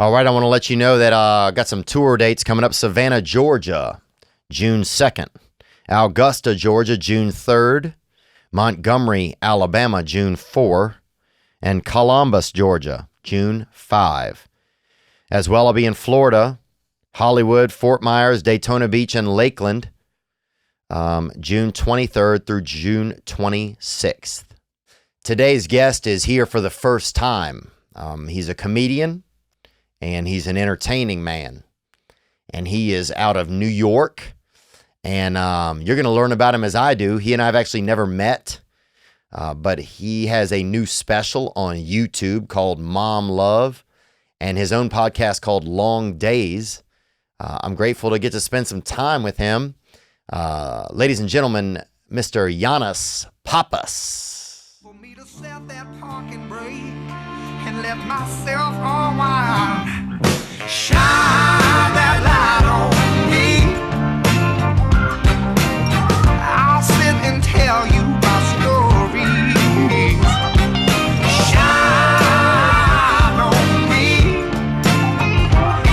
All right, I want to let you know that I got some tour dates coming up. Savannah, Georgia, June 2nd. Augusta, Georgia, June 3rd. Montgomery, Alabama, June 4. And Columbus, Georgia, June 5. As well, I'll be in Florida, Hollywood, Fort Myers, Daytona Beach, and Lakeland, June 23rd through June 26th. Today's guest is here for the first time. He's a comedian, and he's an entertaining man. And he is out of New York. And you're going to learn about him as I do. He and I have actually never met. But he has a new special on YouTube called Mom Love and his own podcast called Long Days. I'm grateful to get to spend some time with him. Ladies and gentlemen, Mr. Yannis Pappas. For me to set that parking brake and let myself unwind. Shine that light on me. I'll sit and tell you my stories. Shine on me,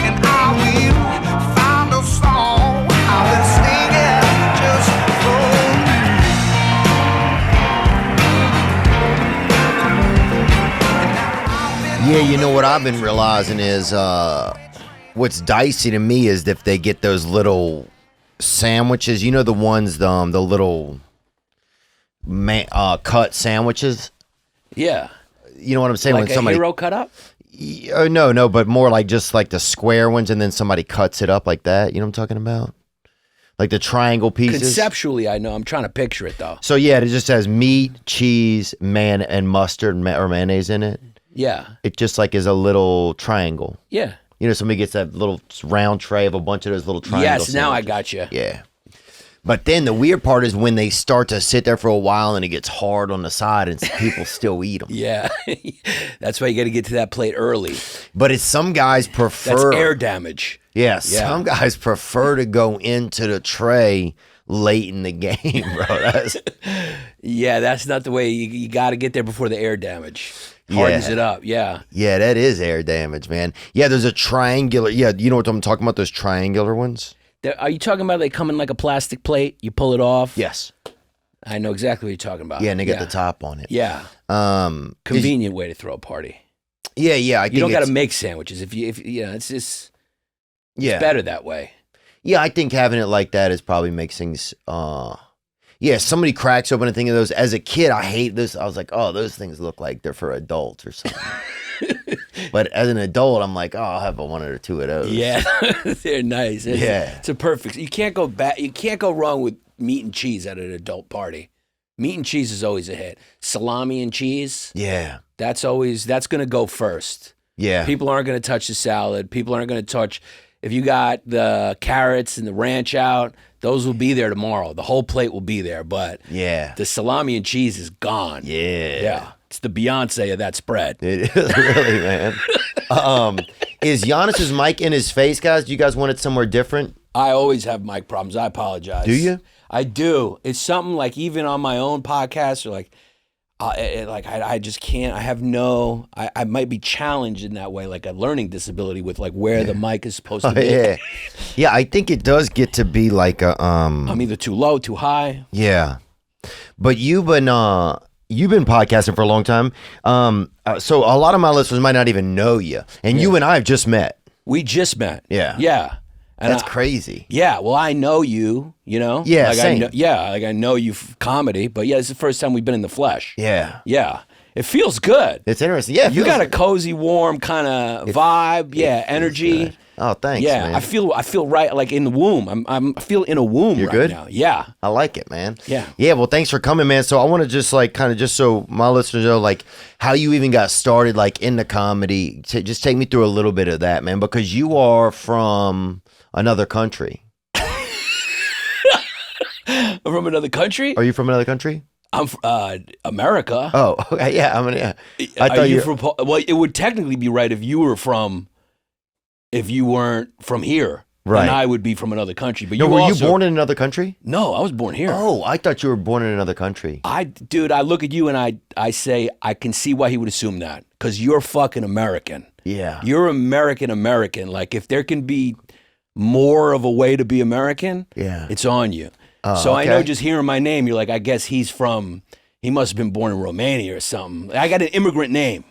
and I will find a song I will sing it just for you. Yeah, you know what I've been realizing is what's dicey to me is if they get those little sandwiches, you know, the ones, the little cut sandwiches. Yeah. You know what I'm saying? Like when somebody, hero cut up? No, but more like just like the square ones, and then somebody cuts it up like that. You know what I'm talking about? Like the triangle pieces. Conceptually, I know. I'm trying to picture it, though. So yeah, it just has meat, cheese, and mustard or mayonnaise in it. Yeah. It just like is a little triangle. Yeah. You know, somebody gets that little round tray of a bunch of those little triangles. Yes, now I got you. Yeah. But then the weird part is when they start to sit there for a while and it gets hard on the side and people still eat them. Yeah. That's why you got to get to that plate early. But it's some guys prefer. That's air damage. Yeah, some guys prefer to go into the tray late in the game, bro. Yeah, that's not the way. You got to get there before the air damage. Hardens it up, yeah. Yeah, that is air damage, man. Yeah, there's a triangular. Yeah, you know what I'm talking about? Those triangular ones? Are you talking about they come in like a plastic plate? You pull it off? Yes. I know exactly what you're talking about. Yeah, and they get the top on it. Yeah. Convenient way to throw a party. Yeah. You don't got to make sandwiches. If it's just it's better that way. Yeah, I think having it like that is probably makes things. Yeah, somebody cracks open a thing of those. As a kid, I hate this. I was like, oh, those things look like they're for adults or something. But as an adult, I'm like, oh, I'll have one or two of those. Yeah, they're nice. It's a perfect. You can't go back. You can't go wrong with meat and cheese at an adult party. Meat and cheese is always a hit. Salami and cheese. Yeah, that's going to go first. Yeah, people aren't going to touch the salad. People aren't going to touch. If you got the carrots and the ranch out, those will be there tomorrow. The whole plate will be there, but the salami and cheese is gone. Yeah. It's the Beyonce of that spread. It is really, man. Is Yannis's mic in his face, guys? Do you guys want it somewhere different? I always have mic problems. I apologize. Do you? I do. It's something like even on my own podcast or I just can't. I have no. I might be challenged in that way, like a learning disability with like where the mic is supposed to be. Yeah. I think it does get to be like a. I'm either too low, too high. Yeah, but you've been podcasting for a long time. So a lot of my listeners might not even know you, and you and I have just met. We just met. Yeah. And that's crazy. Yeah, well, I know you, you know? Yeah, like same. I know you comedy, but yeah, it's the first time we've been in the flesh. Yeah. Yeah. It feels good. It's interesting. Yeah. You got a cozy, warm kind of vibe. Yeah, energy. Oh, thanks, man. I feel right, like in the womb. I feel in a womb You're right good? now. Yeah. I like it, man. Yeah. Yeah, well, thanks for coming, man. So I want to just like kind of just so my listeners know like how you even got started like in the comedy. Just take me through a little bit of that, man, because you are from another country. From another country? Are you from another country? I'm from America. Oh, okay. Yeah. I thought you from. Well, it would technically be right if you weren't from here. Right. And I would be from another country. But were you born in another country? No, I was born here. Oh, I thought you were born in another country. Dude, I look at you and I say I can see why he would assume that because you're fucking American. Yeah. You're American. Like, if there can be more of a way to be American, it's on you. So I know just hearing my name, you're like, I guess he must have been born in Romania or something. I got an immigrant name.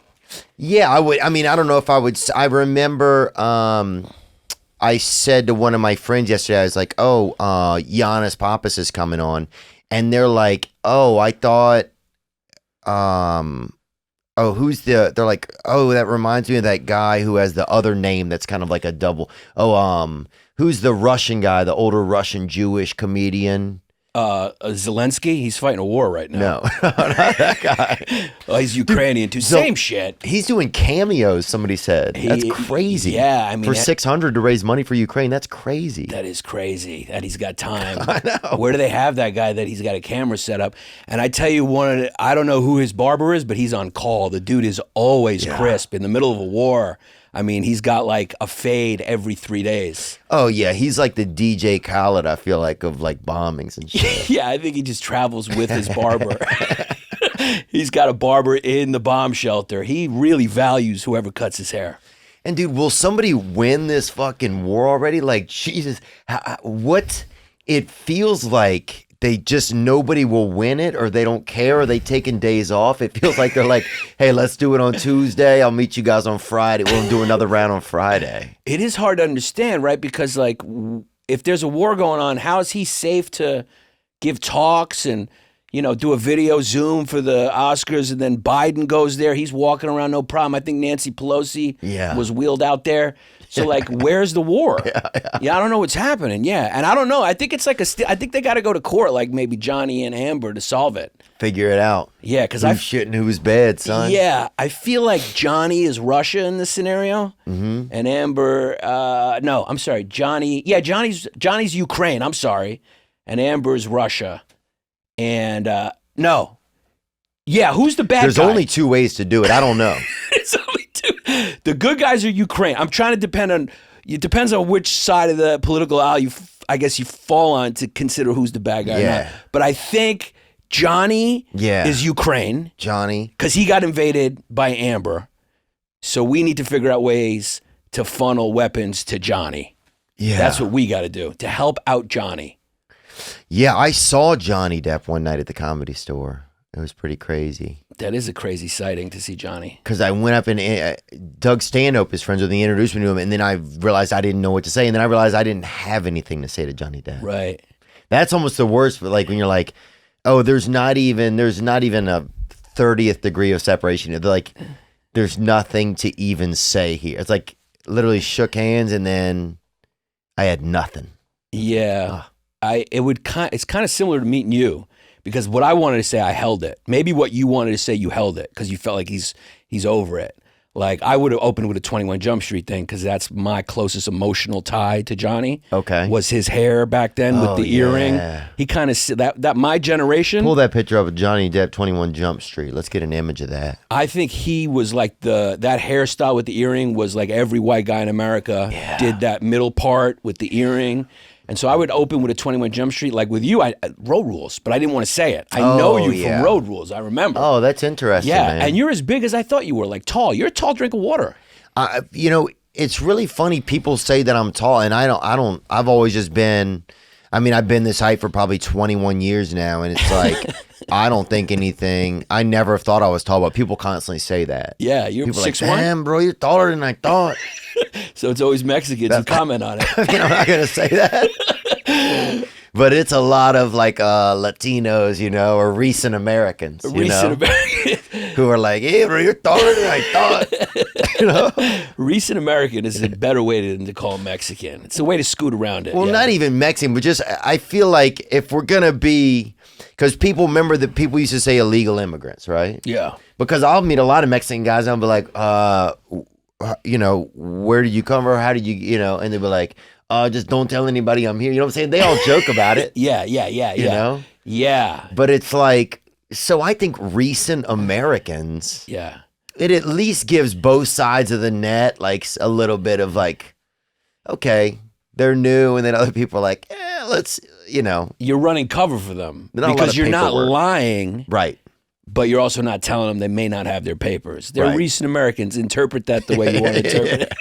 Yeah, I would. I mean, I don't know if I would. I remember I said to one of my friends yesterday, I was like, oh, Yannis Pappas is coming on. And they're like, oh, I thought, they're like, oh, that reminds me of that guy who has the other name that's kind of like a double. Oh, who's the Russian guy, the older Russian Jewish comedian? Zelensky, he's fighting a war right now. No, not that guy. Oh, he's Ukrainian too. Same shit. He's doing cameos. Somebody said that's crazy. Yeah, I mean, for $600 to raise money for Ukraine, that's crazy. That is crazy. That he's got time. I know. Where do they have that guy that he's got a camera set up? And I tell you, I don't know who his barber is, but he's on call. The dude is always crisp in the middle of a war. I mean, he's got like a fade every 3 days. Oh, yeah. He's like the DJ Khaled, I feel like, of like bombings and shit. Yeah, I think he just travels with his barber. He's got a barber in the bomb shelter. He really values whoever cuts his hair. And dude, will somebody win this fucking war already? Like, Jesus, what it feels like nobody will win it, or they don't care, or they taking days off. It feels like they're like, hey, let's do it on Tuesday. I'll meet you guys on Friday. We'll do another round on Friday. It is hard to understand, right? Because like, if there's a war going on, how is he safe to give talks and, do a video Zoom for the Oscars, and then Biden goes there. He's walking around, no problem. I think Nancy Pelosi was wheeled out there. So like, where's the war? Yeah, I don't know what's happening. Yeah, and I don't know. I think it's like I think they got to go to court, like maybe Johnny and Amber, to solve it. Figure it out. Yeah, because who's shitting who's bad, son. Yeah, I feel like Johnny is Russia in this scenario, and Amber. No, I'm sorry, Johnny. Yeah, Johnny's Ukraine. I'm sorry, and Amber's Russia. And no, yeah, who's the bad guy? There's only two ways to do it. I don't know. It's only two. The good guys are Ukraine. I'm trying to depend on. It depends on which side of the political aisle I guess you fall on to consider who's the bad guy. Yeah. Or not. But I think Johnny is Ukraine. Johnny, because he got invaded by Amber. So we need to figure out ways to funnel weapons to Johnny. Yeah, that's what we got to do to help out Johnny. Yeah, I saw Johnny Depp one night at the Comedy Store. It was pretty crazy. That is a crazy sighting to see Johnny. Because I went up and Doug Stanhope is friends with me, introduced me to him, and then I realized I didn't know what to say, and then I realized I didn't have anything to say to Johnny Depp. Right. That's almost the worst. But like when you're like, oh, there's not even a 30th degree of separation. They're like, there's nothing to even say here. It's like literally shook hands, and then I had nothing. Yeah. It's kind of similar to meeting you, because what I wanted to say, I held it. Maybe what you wanted to say, you held it because you felt like he's over it. Like, I would have opened with a 21 Jump Street thing because that's my closest emotional tie to Johnny. Okay. Was his hair back then with the earring. He kind of, that my generation. Pull that picture up of Johnny Depp, 21 Jump Street. Let's get an image of that. I think he was like that hairstyle with the earring was like every white guy in America did that middle part with the earring. And so I would open with a 21 Jump Street, like with you, Road Rules, but I didn't want to say it. I know you from Road Rules, I remember. Oh, that's interesting, man. And you're as big as I thought you were, like tall. You're a tall drink of water. It's really funny. People say that I'm tall, and I've always just been, I've been this height for probably 21 years now, and it's like, I don't think anything, I never thought I was tall, but people constantly say that. Yeah, you're 6'1". Like, damn, bro, you're taller than I thought. So it's always Mexicans who comment on it. I'm not going to say that. But it's a lot of like Latinos, or recent Americans, who are like, hey, bro, you're taller than I thought. Recent American is a better way to call them Mexican. It's a way to scoot around it. Well, not even Mexican, but just I feel like if we're going to be, because people remember that people used to say illegal immigrants, right? Yeah. Because I'll meet a lot of Mexican guys and I'll be like, where did you come from? How did you, and they'll be like, just don't tell anybody I'm here. You know what I'm saying? They all joke about it. Yeah. Yeah. But it's like, so I think recent Americans, it at least gives both sides of the net like a little bit of like, okay, they're new, and then other people are like, let's, You're running cover for them because you're not lying. Right. but you're also not telling them they may not have their papers. They're recent Americans. Interpret that the way you want to interpret it.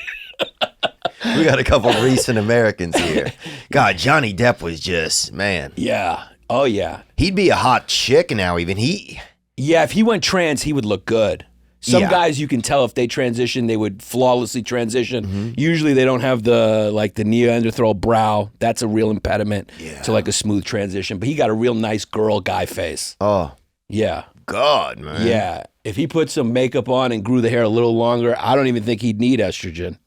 We got a couple recent Americans here. God, Johnny Depp was just, man. Yeah. Oh, yeah. He'd be a hot chick now, even. Yeah, if he went trans, he would look good. Some guys, you can tell if they transition, they would flawlessly transition. Usually they don't have the Neanderthal brow. That's a real impediment to like a smooth transition. But he got a real nice girl guy face. Oh. Yeah. God, man. Yeah. If he put some makeup on and grew the hair a little longer, I don't even think he'd need estrogen.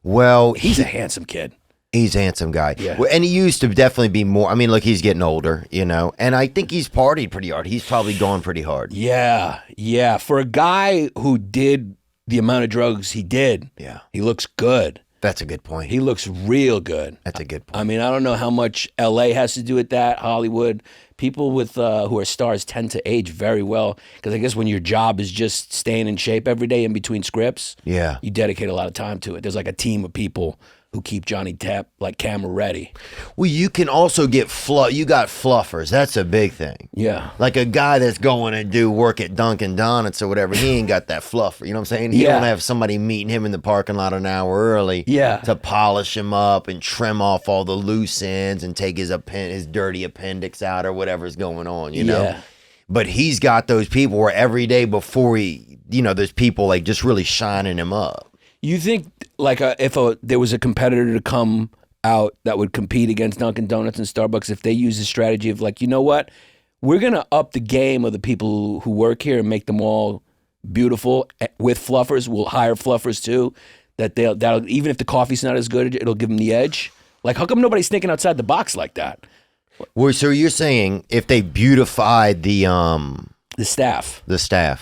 Well, he's a handsome kid. He's a handsome guy. Yeah. Well, and he used to definitely be more. I mean, look, he's getting older, you know, and I think he's partied pretty hard. He's probably gone pretty hard. Yeah. Yeah. For a guy who did the amount of drugs he did, he looks good. That's a good point. He looks real good. That's a good point. I mean, I don't know how much LA has to do with that, Hollywood. People with who are stars tend to age very well because I guess when your job is just staying in shape every day in between scripts, you dedicate a lot of time to it. There's like a team of people who keep Johnny Depp like camera ready. Well, you can also get you got fluffers. That's a big thing. Yeah. Like a guy that's going to do work at Dunkin' Donuts or whatever, he ain't got that fluffer. You know what I'm saying? He don't have somebody meeting him in the parking lot an hour early to polish him up and trim off all the loose ends and take his dirty appendix out or whatever's going on, you know? But he's got those people where every day before there's people like just really shining him up. You think like if there was a competitor to come out that would compete against Dunkin' Donuts and Starbucks, if they use the strategy of like, you know what, we're going to up the game of the people who work here and make them all beautiful with fluffers. We'll hire fluffers too, that'll even if the coffee's not as good, it'll give them the edge. Like, how come nobody's thinking outside the box like that? Well, so you're saying if they beautified the staff,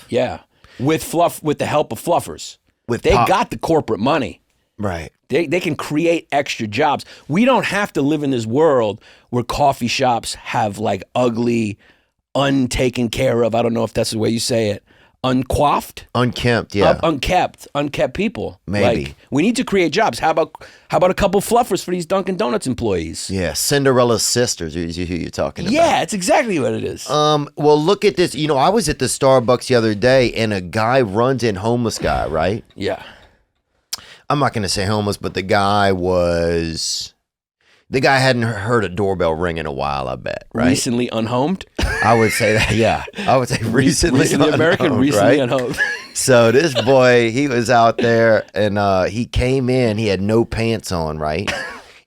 yeah, with the help of fluffers. Got the corporate money. Right. They can create extra jobs. We don't have to live in this world where coffee shops have like ugly, untaken care of, I don't know if that's the way you say it, uncoiffed? Unkempt, yeah. Unkept people. Maybe. Like, we need to create jobs. How about a couple fluffers for these Dunkin' Donuts employees? Yeah, Cinderella's sisters is who you're talking about. Yeah, it's exactly what it is. Well, look at this. You know, I was at the Starbucks the other day, and a guy runs in, homeless guy, right? Yeah. I'm not going to say homeless, but the guy hadn't heard a doorbell ring in a while, I bet, right? Recently unhomed? I would say that, yeah. I would say recently American, recently unhomed. So this boy, he was out there, and he came in, he had no pants on, right?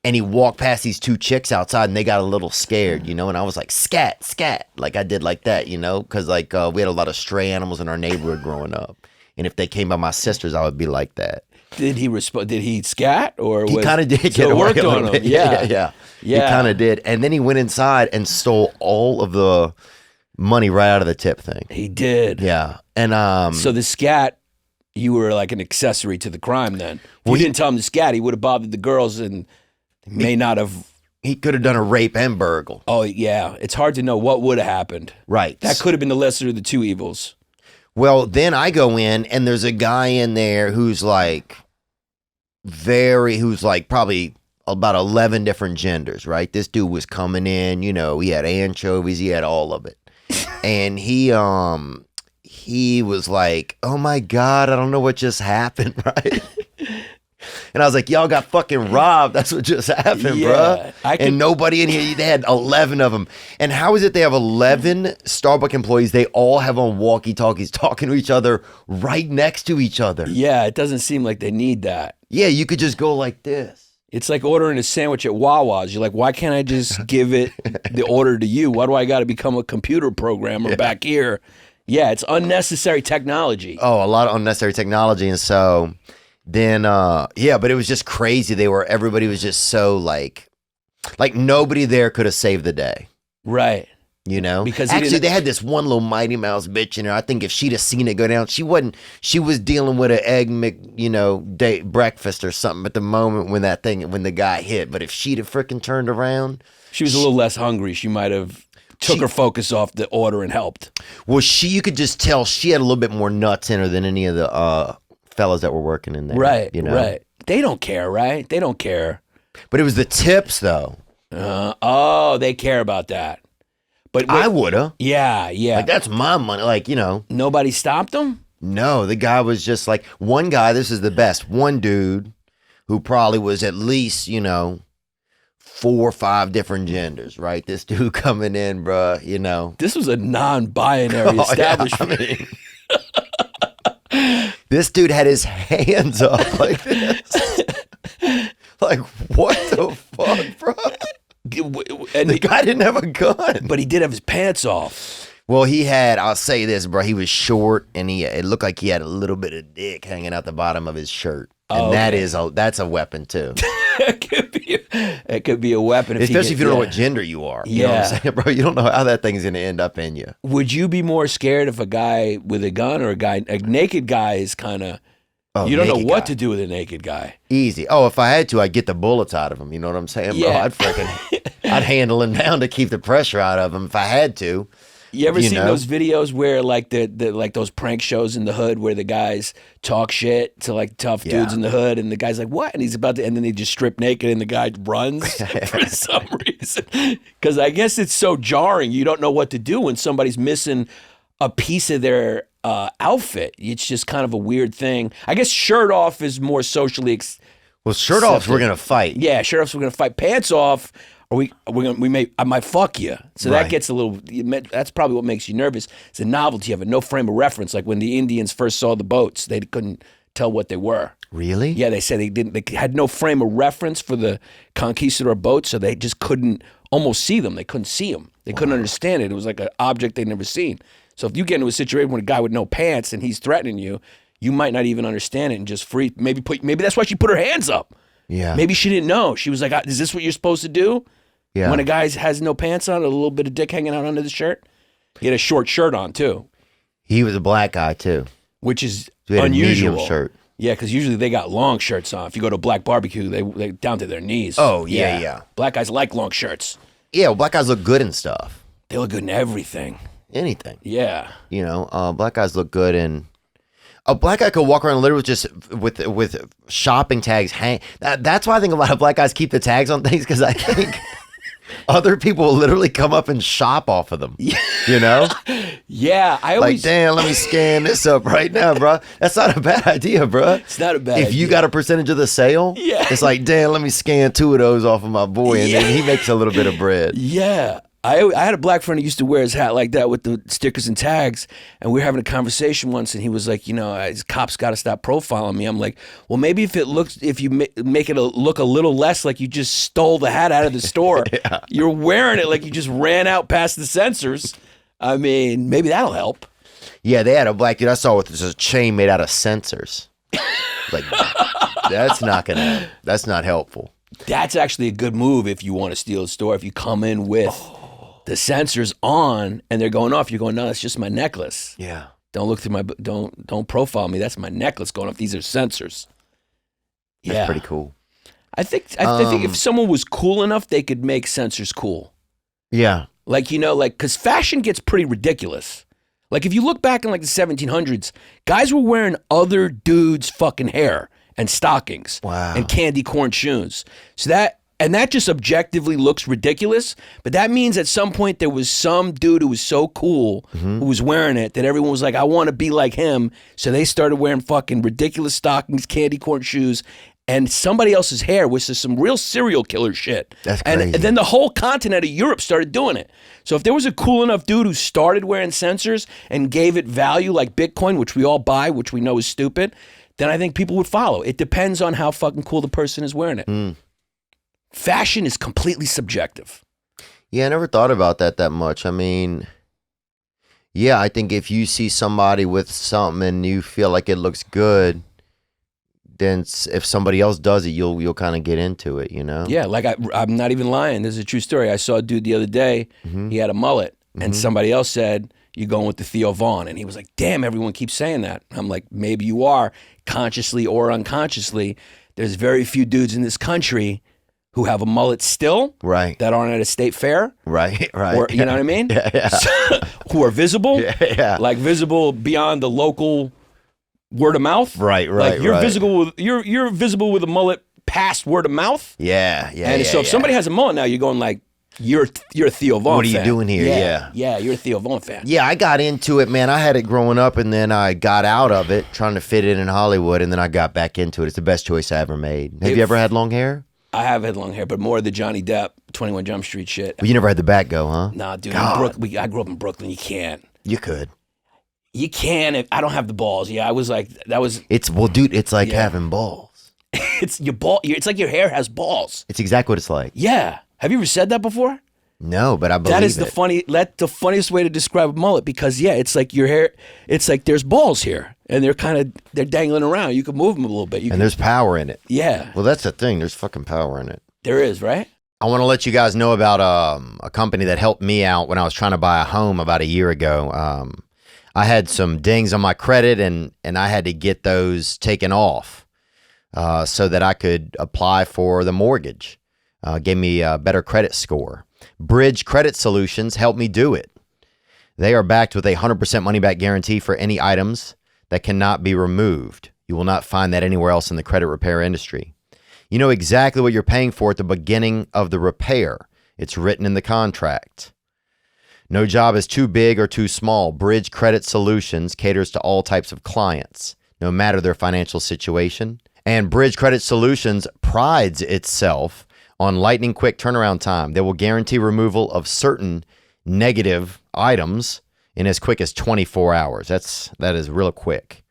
And he walked past these two chicks outside, and they got a little scared, you know? And I was like, scat, scat, like I did like that, you know? Because like we had a lot of stray animals in our neighborhood growing up. And if they came by my sisters, I would be like that. Did he respond? Did he scat or he kind of did get so away worked a on little him? bit. Yeah. He kind of did, and then he went inside and stole all of the money right out of the tip thing. He did. Yeah, and so the scat, you were like an accessory to the crime. Then if you didn't tell him to scat, he would have bothered the girls and may not have. He could have done a rape and burgle. Oh yeah, it's hard to know what would have happened. Right, that could have been the lesser of the two evils. Well, then I go in and there's a guy in there who's like probably about 11 different genders, right? This dude was coming in, you know, he had anchovies, he had all of it. And he was like, oh my God, I don't know what just happened, right? And I was like, y'all got fucking robbed. That's what just happened, bruh. And nobody in here, they had 11 of them. And how is it they have 11 Starbucks employees? They all have on walkie-talkies talking to each other right next to each other. Yeah, it doesn't seem like they need that. Yeah, you could just go like this. It's like ordering a sandwich at Wawa's. You're like, why can't I just give it the order to you? Why do I got to become a computer programmer back here? Yeah, it's unnecessary technology. Oh, a lot of unnecessary technology. And so then, but it was just crazy. Everybody was just so like nobody there could have saved the day. Right. You know, because actually they had this one little Mighty Mouse bitch in her. I think if she'd have seen it go down, she was dealing with an egg breakfast or something at the moment when the guy hit. But if she'd have freaking turned around, she was a little less hungry. She might have took her focus off the order and helped. Well, you could just tell she had a little bit more nuts in her than any of the fellas that were working in there. Right. You know? Right. They don't care, right? They don't care. But it was the tips though. They care about that. But I woulda. Yeah. Like, that's my money. Like, Nobody stopped him? No, the guy was just like, one guy, this is the best, one dude who probably was at least, 4 or 5 different genders, right? This dude coming in, bruh, This was a non-binary establishment. Yeah, this dude had his hands up like this. Like, what the fuck, bro? And the guy didn't have a gun. But he did have his pants off. Well, I'll say this, bro. He was short, and it looked like he had a little bit of dick hanging out the bottom of his shirt. And that's a weapon, too. It could be a weapon. Especially if you don't know what gender you are. You know what I'm saying, bro? You don't know how that thing's going to end up in you. Would you be more scared if a guy with a gun or a naked guy is kind of... you don't know what to do with a naked guy. Easy. Oh, if I had to, I'd get the bullets out of him. You know what I'm saying, bro? Yeah. I'd handle him down to keep the pressure out of him if I had to. You ever seen those videos where like like those prank shows in the hood where the guys talk shit to like tough dudes in the hood and the guy's like, what? And he's about to, and then they just strip naked and the guy runs for some reason. Because I guess it's so jarring. You don't know what to do when somebody's missing a piece of their outfit. It's just kind of a weird thing. I guess shirt off is more socially well, shirt offs, we're going to fight. Yeah, shirt offs, we're going to fight. Pants off, I might fuck you. So that gets a little, that's probably what makes you nervous. It's a novelty of it, no frame of reference. Like when the Indians first saw the boats, they couldn't tell what they were. Really? Yeah, they said they had no frame of reference for the conquistador boats, so they just couldn't almost see them. They couldn't see them. They couldn't understand it. It was like an object they'd never seen. So if you get into a situation with a guy with no pants and he's threatening you, you might not even understand it and just maybe that's why she put her hands up. Yeah. Maybe she didn't know. She was like, is this what you're supposed to do? Yeah. When a guy has no pants on, a little bit of dick hanging out under the shirt. He had a short shirt on too. He was a black guy too. Which is unusual. A medium shirt. Yeah, because usually they got long shirts on. If you go to a black barbecue, they down to their knees. Oh, yeah. Black guys like long shirts. Yeah, well, black guys look good and stuff. They look good in everything. Anything. Yeah. Black guys look good in... A black guy could walk around literally just with shopping tags hang. That's why I think a lot of black guys keep the tags on things, because I think other people will literally come up and shop off of them. Yeah, I always like, damn, let me scan this up right now, bro. That's not a bad idea, bro. It's not a bad idea. If you got a percentage of the sale, it's like, damn, let me scan 2 of those off of my boy, and then he makes a little bit of bread. Yeah. I had a black friend who used to wear his hat like that with the stickers and tags, and we were having a conversation once, and he was like, his cops got to stop profiling me. I'm like, well, maybe if you make it look a little less like you just stole the hat out of the store, you're wearing it like you just ran out past the censors. I mean, maybe that'll help. Yeah, they had a black dude I saw with a chain made out of sensors. Like, that's not helpful. That's actually a good move if you want to steal a store. If you come in with the sensors on and they're going off, you're going, no, that's just my necklace. Yeah. Don't look through don't profile me. That's my necklace going off. These are sensors. That's pretty cool. I think if someone was cool enough, they could make sensors cool. Yeah. Because fashion gets pretty ridiculous. Like if you look back in like the 1700s, guys were wearing other dudes' fucking hair and stockings and candy corn shoes. So that just objectively looks ridiculous, but that means at some point there was some dude who was so cool who was wearing it that everyone was like, I want to be like him. So they started wearing fucking ridiculous stockings, candy corn shoes, and somebody else's hair, which is some real serial killer shit. That's crazy. And then the whole continent of Europe started doing it. So if there was a cool enough dude who started wearing sensors and gave it value like Bitcoin, which we all buy, which we know is stupid, then I think people would follow. It depends on how fucking cool the person is wearing it. Fashion is completely subjective. Yeah, I never thought about that much. I mean, yeah, I think if you see somebody with something and you feel like it looks good, then if somebody else does it, you'll kind of get into it, Yeah, like I'm not even lying. This is a true story. I saw a dude the other day. He had a mullet, and somebody else said, "You're going with the Theo Vaughn," and he was like, "Damn, everyone keeps saying that." I'm like, maybe you are, consciously or unconsciously. There's very few dudes in this country who have a mullet still, right? That aren't at a state fair, right? Or you know what I mean? Yeah. Who are visible, like visible beyond the local word of mouth, right? Like you're visible with you're visible with a mullet past word of mouth, yeah. And so if somebody has a mullet now, you're going like, you're a Theo Vaughn What are you fan. doing here? Yeah. Yeah, you're a Theo Vaughn fan. Yeah, I got into it, man. I had it growing up, and then I got out of it, trying to fit in Hollywood, and then I got back into it. It's the best choice I ever made. Have you ever had long hair? I have had long hair, but more of the Johnny Depp, 21 Jump Street shit. But you never had the back go, huh? Nah, dude. I grew up in Brooklyn. You can't. You could. You can. I don't have the balls. Yeah, I was like, that was. Dude, it's like having balls. It's your ball. It's like your hair has balls. It's exactly what it's like. Yeah. Have you ever said that before? No, but I believe that is the funniest way to describe a mullet, because it's like your hair. It's like there's balls here, and they're dangling around. You can move them a little bit. There's power in it. Yeah. Well, that's the thing. There's fucking power in it. There is, right? I want to let you guys know about a company that helped me out when I was trying to buy a home about a year ago. I had some dings on my credit, and I had to get those taken off so that I could apply for the mortgage. Gave me a better credit score. Bridge Credit Solutions helped me do it. They are backed with a 100% money-back guarantee for any items that cannot be removed. You will not find that anywhere else in the credit repair industry. You know exactly what you're paying for at the beginning of the repair. It's written in the contract. No job is too big or too small. Bridge Credit Solutions caters to all types of clients, no matter their financial situation. And Bridge Credit Solutions prides itself on lightning quick turnaround time. They will guarantee removal of certain negative items in as quick as 24 hours. That is real quick.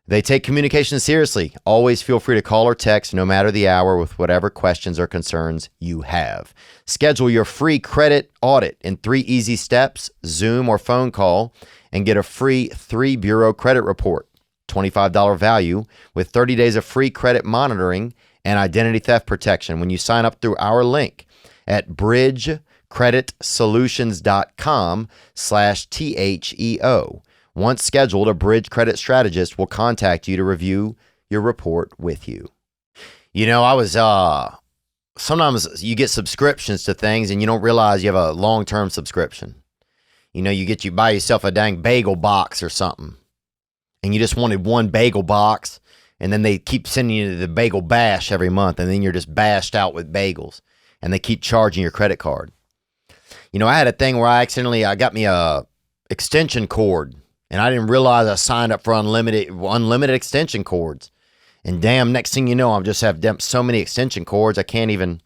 They take communication seriously. Always feel free to call or text, no matter the hour, with whatever questions or concerns you have. Schedule your free credit audit in 3 easy steps, Zoom or phone call, and get a free 3-bureau credit report, $25 value, with 30 days of free credit monitoring and identity theft protection when you sign up through our link at bridgecreditsolutions.com/THEO. Once scheduled, a Bridge Credit Strategist will contact you to review your report with you. You know, I was, sometimes you get subscriptions to things and you don't realize you have a long-term subscription. You know, you buy yourself a dang bagel box or something, and you just wanted one bagel box, and then they keep sending you the bagel bash every month, and then you're just bashed out with bagels, and they keep charging your credit card. You know, I had a thing where I got me a extension cord, and I didn't realize I signed up for unlimited extension cords. And damn, next thing you know, I just have so many extension cords, I can't even,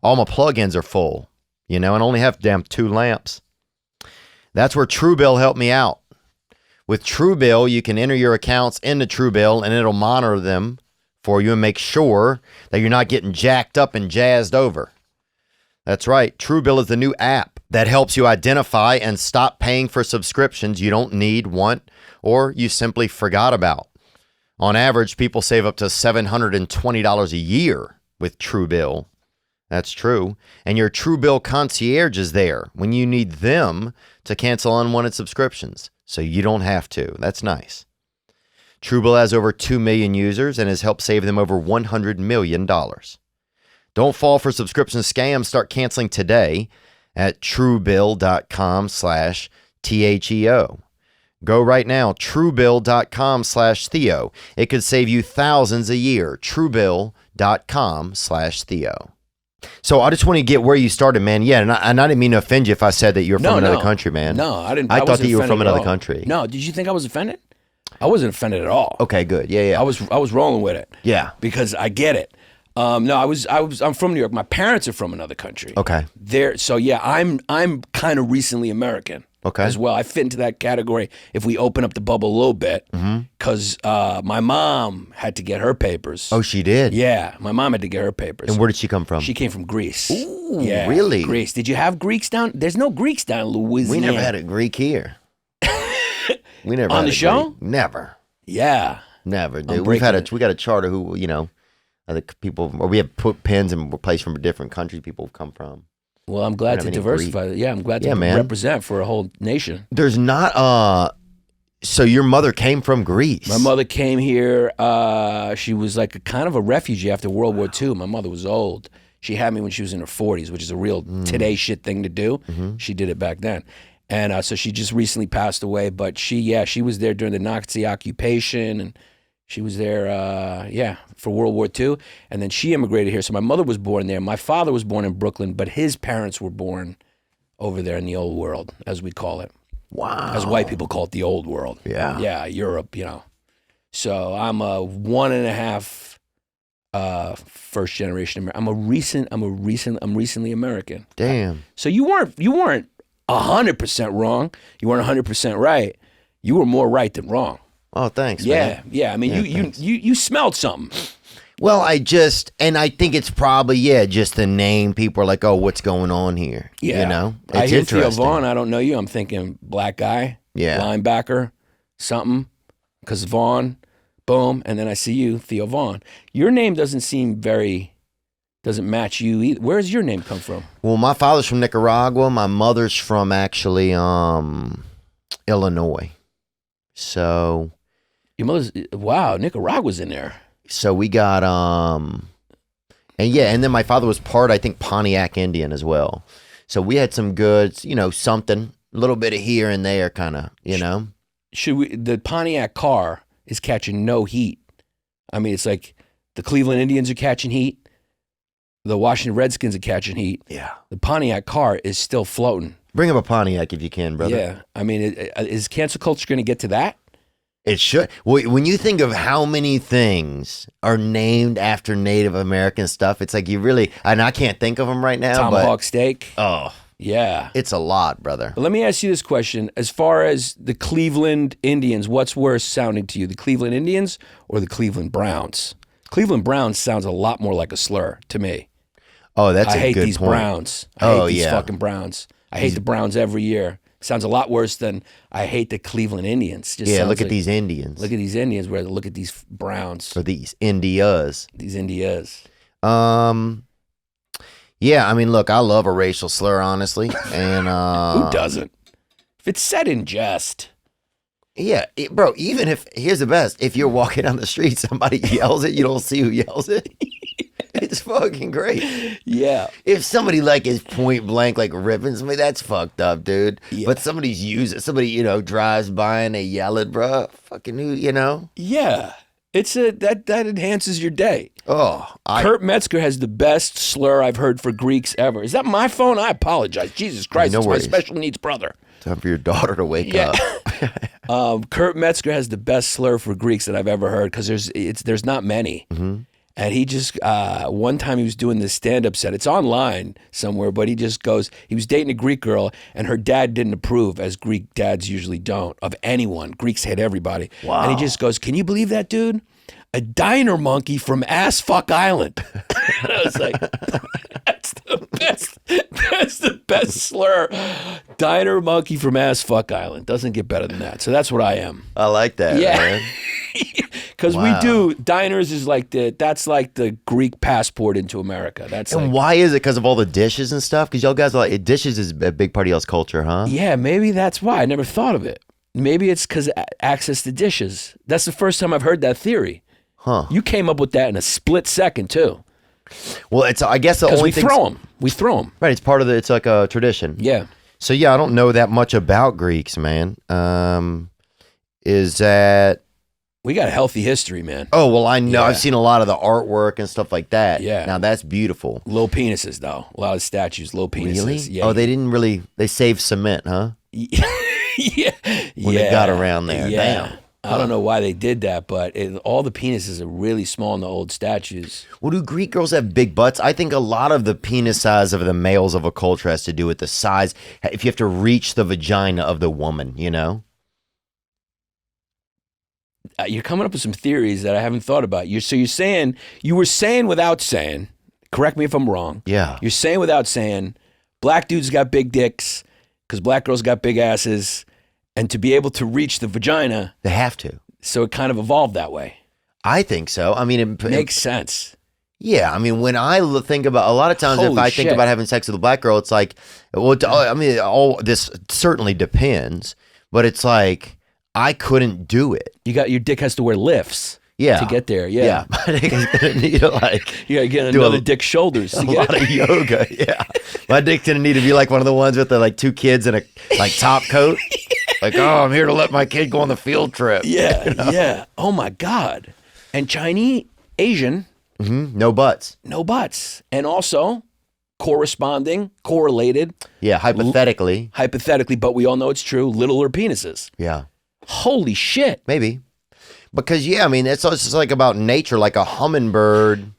all my plugins are full, you know, and I only have 2 lamps. That's where Truebill helped me out. With Truebill, you can enter your accounts into Truebill, and it'll monitor them for you and make sure that you're not getting jacked up and jazzed over. That's right. Truebill is the new app that helps you identify and stop paying for subscriptions you don't need, want, or you simply forgot about. On average, people save up to $720 a year with Truebill. That's true. And your Truebill concierge is there when you need them to cancel unwanted subscriptions, so you don't have to. That's nice. Truebill has over 2 million users and has helped save them over $100 million. Don't fall for subscription scams. Start canceling today at truebill.com/THEO. Go right now, truebill.com/Theo. It could save you thousands a year. Truebill.com/Theo. So I just want to get where you started, man. Yeah, and I didn't mean to offend you if I said that you're from another country, man. No, I didn't. I thought that you were from another country. No, did you think I was offended? I wasn't offended at all. Okay, good. Yeah. I was rolling with it. Yeah, because I get it. No, I'm from New York. My parents are from another country. Okay. So yeah, I'm kind of recently American. Okay. As well, I fit into that category if we open up the bubble a little bit, because my mom had to get her papers. Oh, she did? Yeah, my mom had to get her papers. And where did she come from? She came from Greece. Ooh, yeah, really? Greece. Did you have Greeks down? There's no Greeks down in Louisiana. We never had a Greek here. We never on had the show. Greek. Never. Yeah. Never, dude. We got a charter who, you know, other people, or we have put pins and we're placed from different countries people have come from. Well, I'm glad to diversify. Yeah, I'm glad to represent for a whole nation. There's not, so your mother came from Greece. My mother came here. She was like a kind of a refugee after World War II. My mother was old. She had me when she was in her 40s, which is a real today shit thing to do. She did it back then. And so she just recently passed away. But she was there during the Nazi occupation, and She was there, for World War II, and then she immigrated here. So my mother was born there. My father was born in Brooklyn, but his parents were born over there in the old world, as we call it. Wow. As white people call it, the old world. Yeah. Yeah, Europe, you know. So I'm a 1.5 first generation American. I'm recently American. Damn. So you weren't 100% wrong. You weren't 100% right. You were more right than wrong. Oh, thanks, man. Yeah. I mean, you smelled something. Well, I think it's probably, just the name. People are like, oh, what's going on here? Yeah. You know? It's I hear Theo interesting. Vaughn. I don't know you. I'm thinking black guy, linebacker, something. Because Vaughn, boom. And then I see you, Theo Vaughn. Your name doesn't match you either. Where does your name come from? Well, my father's from Nicaragua. My mother's from actually Illinois. So... Your mother's, wow, Nicaragua's in there. So we got, and then my father was part, I think, Pontiac Indian as well. So we had some goods, something, a little bit of here and there kind of, The Pontiac car is catching no heat. I mean, it's like the Cleveland Indians are catching heat. The Washington Redskins are catching heat. Yeah. The Pontiac car is still floating. Bring up a Pontiac if you can, brother. Yeah. I mean, is cancel culture going to get to that? It should. Well, when you think of how many things are named after Native American stuff, it's like you really, and I can't think of them right now. Tomahawk steak. Oh, yeah. It's a lot, brother. But let me ask you this question. As far as the Cleveland Indians, what's worse sounding to you, the Cleveland Indians or the Cleveland Browns? Cleveland Browns sounds a lot more like a slur to me. Oh, that's I a hate good these point. Browns. I hate these fucking Browns. I hate the Browns every year. Sounds a lot worse than I hate the Cleveland Indians. Look at these Indians. Look at these Indians. Where look at these Browns. Or these Indias. These Indias. Yeah, I mean, look, I love a racial slur, honestly, and who doesn't? If it's said in jest. Yeah, bro. Even if here's the best: if you're walking down the street, somebody yells it, you don't see who yells it. It's fucking great. Yeah. If somebody is point blank ripping somebody, that's fucked up, dude. Yeah. But somebody's using somebody, drives by and they yell it, bro. Fucking who, Yeah. It's that enhances your day. Oh, Kurt Metzger has the best slur I've heard for Greeks ever. Is that my phone? I apologize. Jesus Christ, it's my special needs brother. Time for your daughter to wake up. Kurt Metzger has the best slur for Greeks that I've ever heard because there's not many. Mm-hmm. And he just, one time he was doing this stand-up set. It's online somewhere, but he just goes, he was dating a Greek girl, and her dad didn't approve, as Greek dads usually don't, of anyone. Greeks hate everybody. Wow. And he just goes, can you believe that, dude? A diner monkey from Ass Fuck Island. And I was like, that's the best. That's the best slur. Diner monkey from Ass Fuck Island. Doesn't get better than that. So that's what I am. I like that, man. Because we do, diners is that's like the Greek passport into America. And why is it? Because of all the dishes and stuff? Because y'all guys are dishes is a big part of y'all's culture, huh? Yeah, maybe that's why. I never thought of it. Maybe it's because access to dishes. That's the first time I've heard that theory. Huh. You came up with that in a split second, too. Well, I guess the only thing. We throw them. Right, it's part of it's like a tradition. Yeah. So, yeah, I don't know that much about Greeks, man. Is that... We got a healthy history, man. Oh, well, I know. Yeah. I've seen a lot of the artwork and stuff like that. Yeah. Now, that's beautiful. Low penises, though. A lot of statues, low penises. Really? Yeah. Oh, they saved cement, huh? Yeah. When they got around there. Yeah. Damn. I don't know why they did that, but all the penises are really small in the old statues. Well, do Greek girls have big butts? I think a lot of the penis size of the males of a culture has to do with the size. If you have to reach the vagina of the woman, You're coming up with some theories that I haven't thought about. You were saying without saying, correct me if I'm wrong. Yeah. You're saying without saying, black dudes got big dicks because black girls got big asses. And to be able to reach the vagina. They have to. So it kind of evolved that way. I think so. I mean, it makes sense. Yeah. I mean, when I think about, a lot of times if I think about having sex with a black girl, it's like, well, I mean, all this certainly depends, but it's like, I couldn't do it. Your dick has to wear lifts. Yeah. To get there, yeah. My dick is going to need you gotta get another dick shoulders. A lot of yoga, yeah. My dick's going to need to be like one of the ones with the 2 kids in a top coat. I'm here to let my kid go on the field trip. Yeah, yeah. Oh my God. And Chinese, Asian. No butts. No butts. And also correlated. Yeah, hypothetically. Hypothetically, but we all know it's true, littler penises. Yeah. Holy shit. Maybe. Because, yeah, I mean, it's just like about nature. Like a hummingbird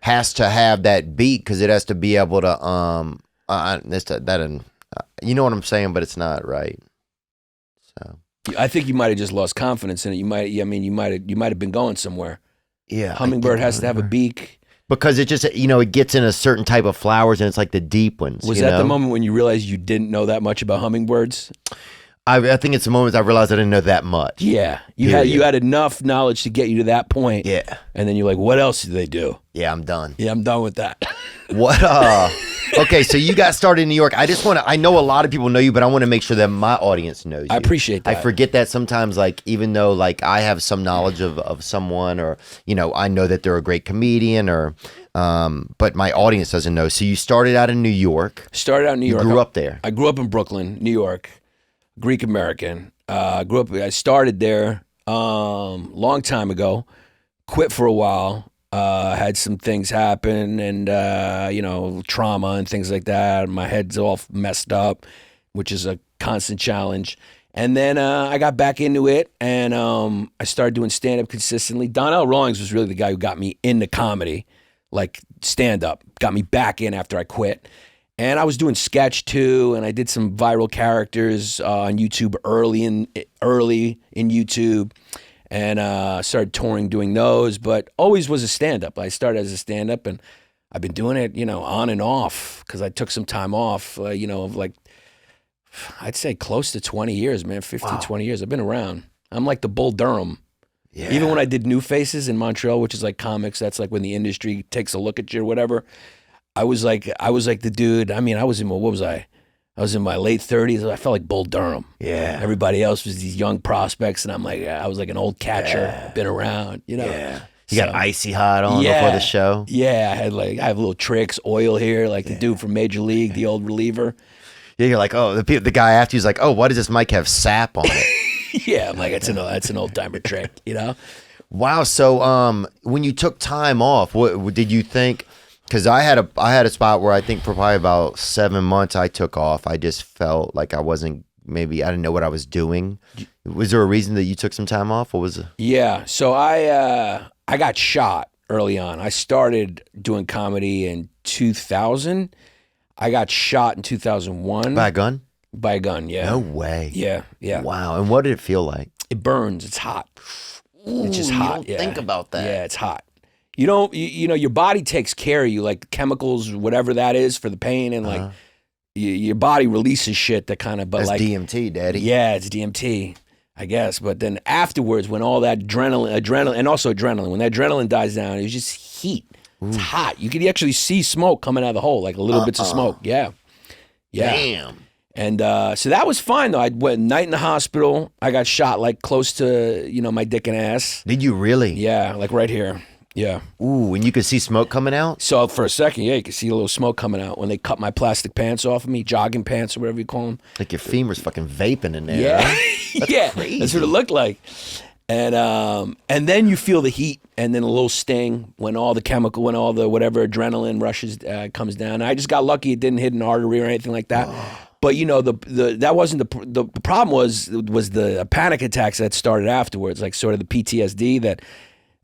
has to have that beak because it has to be able to, you know what I'm saying, but it's not right. So I think you might have just lost confidence in it. You might have been going somewhere. Yeah. Hummingbird has to have a beak. Because it just, it gets in a certain type of flowers and it's like the deep ones. Was that the moment when you realized you didn't know that much about hummingbirds? I think it's the moment I realized I didn't know that much. Yeah. You had enough knowledge to get you to that point. Yeah. And then you're like, what else do they do? Yeah, I'm done. Yeah, I'm done with that. What okay, so you got started in New York. I know a lot of people know you, but I want to make sure that my audience knows you. I appreciate that. I forget that sometimes, like, even though like I have some knowledge of someone, or I know that they're a great comedian, or but my audience doesn't know. So you started out in New York. You grew up there. I grew up in Brooklyn, New York. Greek American. I started there long time ago. Quit for a while. Had some things happen, and trauma and things like that. My head's all messed up, which is a constant challenge. And then I got back into it, and I started doing stand-up consistently. Donnell Rawlings was really the guy who got me into comedy, like stand-up. Got me back in after I quit. And I was doing sketch too, and I did some viral characters on YouTube early in YouTube, and started touring doing those. But always was a stand-up. I started as a stand-up, and I've been doing it, on and off, because I took some time off, of like, I'd say close to 20 years, man, 15, 20 years. I've been around. I'm like the Bull Durham. Yeah. Even when I did New Faces in Montreal, which is like comics, that's like when the industry takes a look at you or whatever. I was like the dude. I mean, I was in my late 30s. I felt like Bull Durham. Yeah. Everybody else was these young prospects, and I'm like, I was like an old catcher. Yeah. Been around, Yeah. You got Icy Hot on before the show. Yeah, I have little tricks, oil here, like the dude from Major League, the old reliever. Yeah, you're like, oh, the guy after you's like, oh, why does this mic have sap on it? Yeah, I'm like, that's an old timer trick, Wow. So, when you took time off, what did you think? Because I had a spot where I think for probably about 7 months I took off. I just felt like I didn't know what I was doing. Was there a reason that you took some time off? What was it? Yeah. So I got shot early on. I started doing comedy in 2000. I got shot in 2001. By a gun? By a gun, yeah. No way. Yeah. Wow. And what did it feel like? It burns. It's hot. Ooh, it's just hot. You don't think about that. Yeah, it's hot. You don't, your body takes care of you, like chemicals, whatever that is for the pain, and like your body releases shit that kind of, but that's like DMT, daddy. Yeah, it's DMT, I guess. But then afterwards, when all that adrenaline, and also adrenaline, when that adrenaline dies down, it was just heat. Ooh. It's hot. You could actually see smoke coming out of the hole, like little bits of smoke. Yeah. Damn. And so that was fine though. I went night in the hospital. I got shot like close to my dick and ass. Did you really? Yeah, like right here. Yeah. Ooh, and you could see smoke coming out? So for a second, yeah, you could see a little smoke coming out when they cut my plastic pants off of me, jogging pants or whatever you call them. Like your femur's fucking vaping in there. Yeah. Right? That's yeah. crazy. That's what it looked like. And then you feel the heat and then a little sting when all the whatever adrenaline rushes comes down. And I just got lucky it didn't hit an artery or anything like that. But that wasn't the problem was the panic attacks that started afterwards, like sort of the PTSD that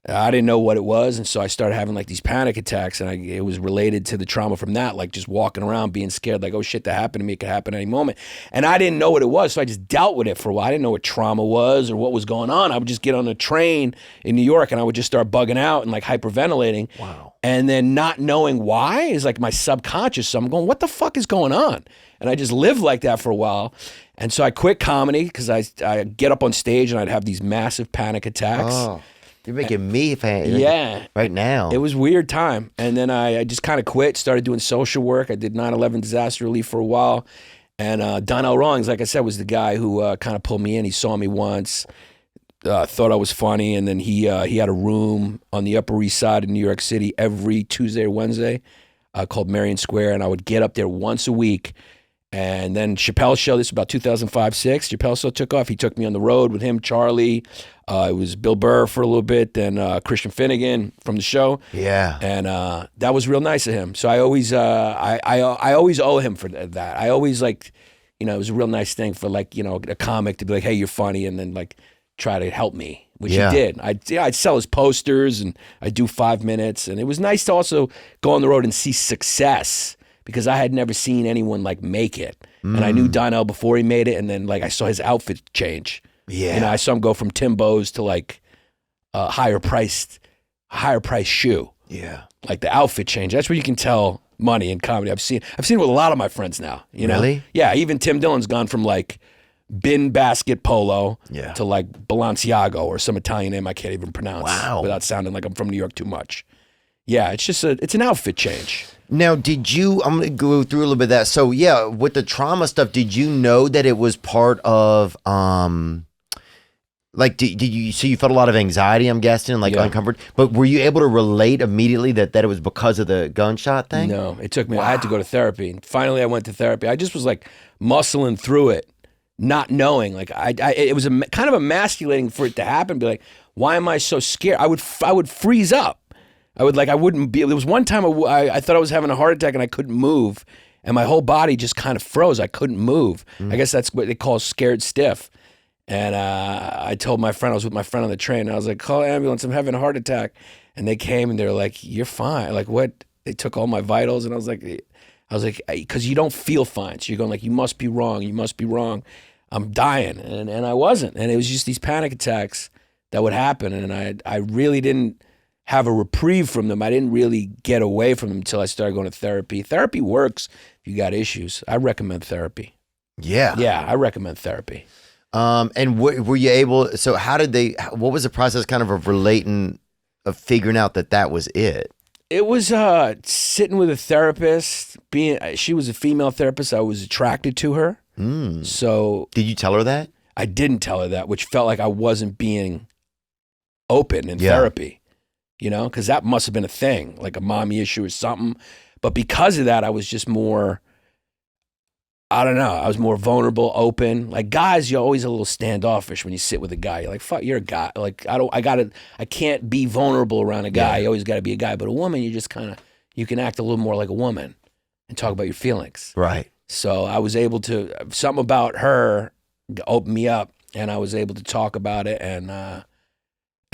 I didn't know what it was, and so I started having like these panic attacks, and it was related to the trauma from that, like just walking around being scared, like, oh shit, that happened to me, it could happen any moment. And I didn't know what it was, so I just dealt with it for a while. I didn't know what trauma was or what was going on. I would just get on a train in New York, and I would just start bugging out and like hyperventilating. Wow. And then not knowing why is like my subconscious, so I'm going, what the fuck is going on? And I just lived like that for a while. And so I quit comedy because I get up on stage and I'd have these massive panic attacks. Oh. You're making me fan. Yeah. Right now. It was a weird time. And then I just kind of quit, started doing social work. I did 9/11 disaster relief for a while. And Donnell Rawlings, like I said, was the guy who kind of pulled me in. He saw me once, thought I was funny. And then he had a room on the Upper East Side of New York City every Tuesday or Wednesday called Marion Square. And I would get up there once a week And then Chappelle's show, this was about 2005, 6. Chappelle's show took off. He took me on the road with him, Charlie. It was Bill Burr for a little bit, then Christian Finnegan from the show. Yeah. And that was real nice of him. So I always, I always owe him for that. I always like, you know, it was a real nice thing for like, you know, a comic to be like, hey, you're funny, and then like try to help me, which he did. I'd sell his posters, and I'd do 5 minutes. And it was nice to also go on the road and see success, because I had never seen anyone like make it. And I knew Donnell before he made it, and then like I saw his outfit change. Yeah. You know, I saw him go from Timbo's to like a higher priced shoe. Yeah. Like the outfit change. That's where you can tell money in comedy. I've seen it with a lot of my friends now. You know? Really? Yeah, even Tim Dillon's gone from like bin basket polo to like Balenciago or some Italian name I can't even pronounce without sounding like I'm from New York too much. Yeah, it's just it's an outfit change. Now, I'm going to go through a little bit of that. So, yeah, with the trauma stuff, did you know that it was part of, like, did you, so you felt a lot of anxiety, I'm guessing, like uncomfort, but were you able to relate immediately that it was because of the gunshot thing? No, it took me, I had to go to therapy. And finally, I went to therapy. I just was like muscling through it, not knowing. Like, it was kind of emasculating for it to happen, be like, why am I so scared? I would freeze up. I wouldn't be. There was one time I thought I was having a heart attack and I couldn't move, and my whole body just kind of froze. I couldn't move. I guess that's what they call scared stiff. And I told my friend, I was with my friend on the train, and I was like, call an ambulance, I'm having a heart attack. And they came and they were like, you're fine. Like, what? They took all my vitals, and I was like, because you don't feel fine. So you're going like, you must be wrong. You must be wrong. I'm dying. And I wasn't. And it was just these panic attacks that would happen. And I really didn't have a reprieve from them. I didn't really get away from them until I started going to therapy. Therapy works if you got issues. I recommend therapy. Yeah. Yeah, I recommend therapy. And were you able, so what was the process kind of figuring out that was it? It was sitting with a therapist. She was a female therapist. I was attracted to her. So did you tell her that? I didn't tell her that, which felt like I wasn't being open in therapy. You know, because that must have been a thing, like a mommy issue or something. But because of that, I was just more, I don't know, I was more vulnerable, open. Like guys, you're always a little standoffish when you sit with a guy. You're like, fuck, you're a guy. Like, I can't be vulnerable around a guy. You always got to be a guy. But a woman, you just kind of, you can act a little more like a woman and talk about your feelings. Right. So I was able to, something about her opened me up, and I was able to talk about it, and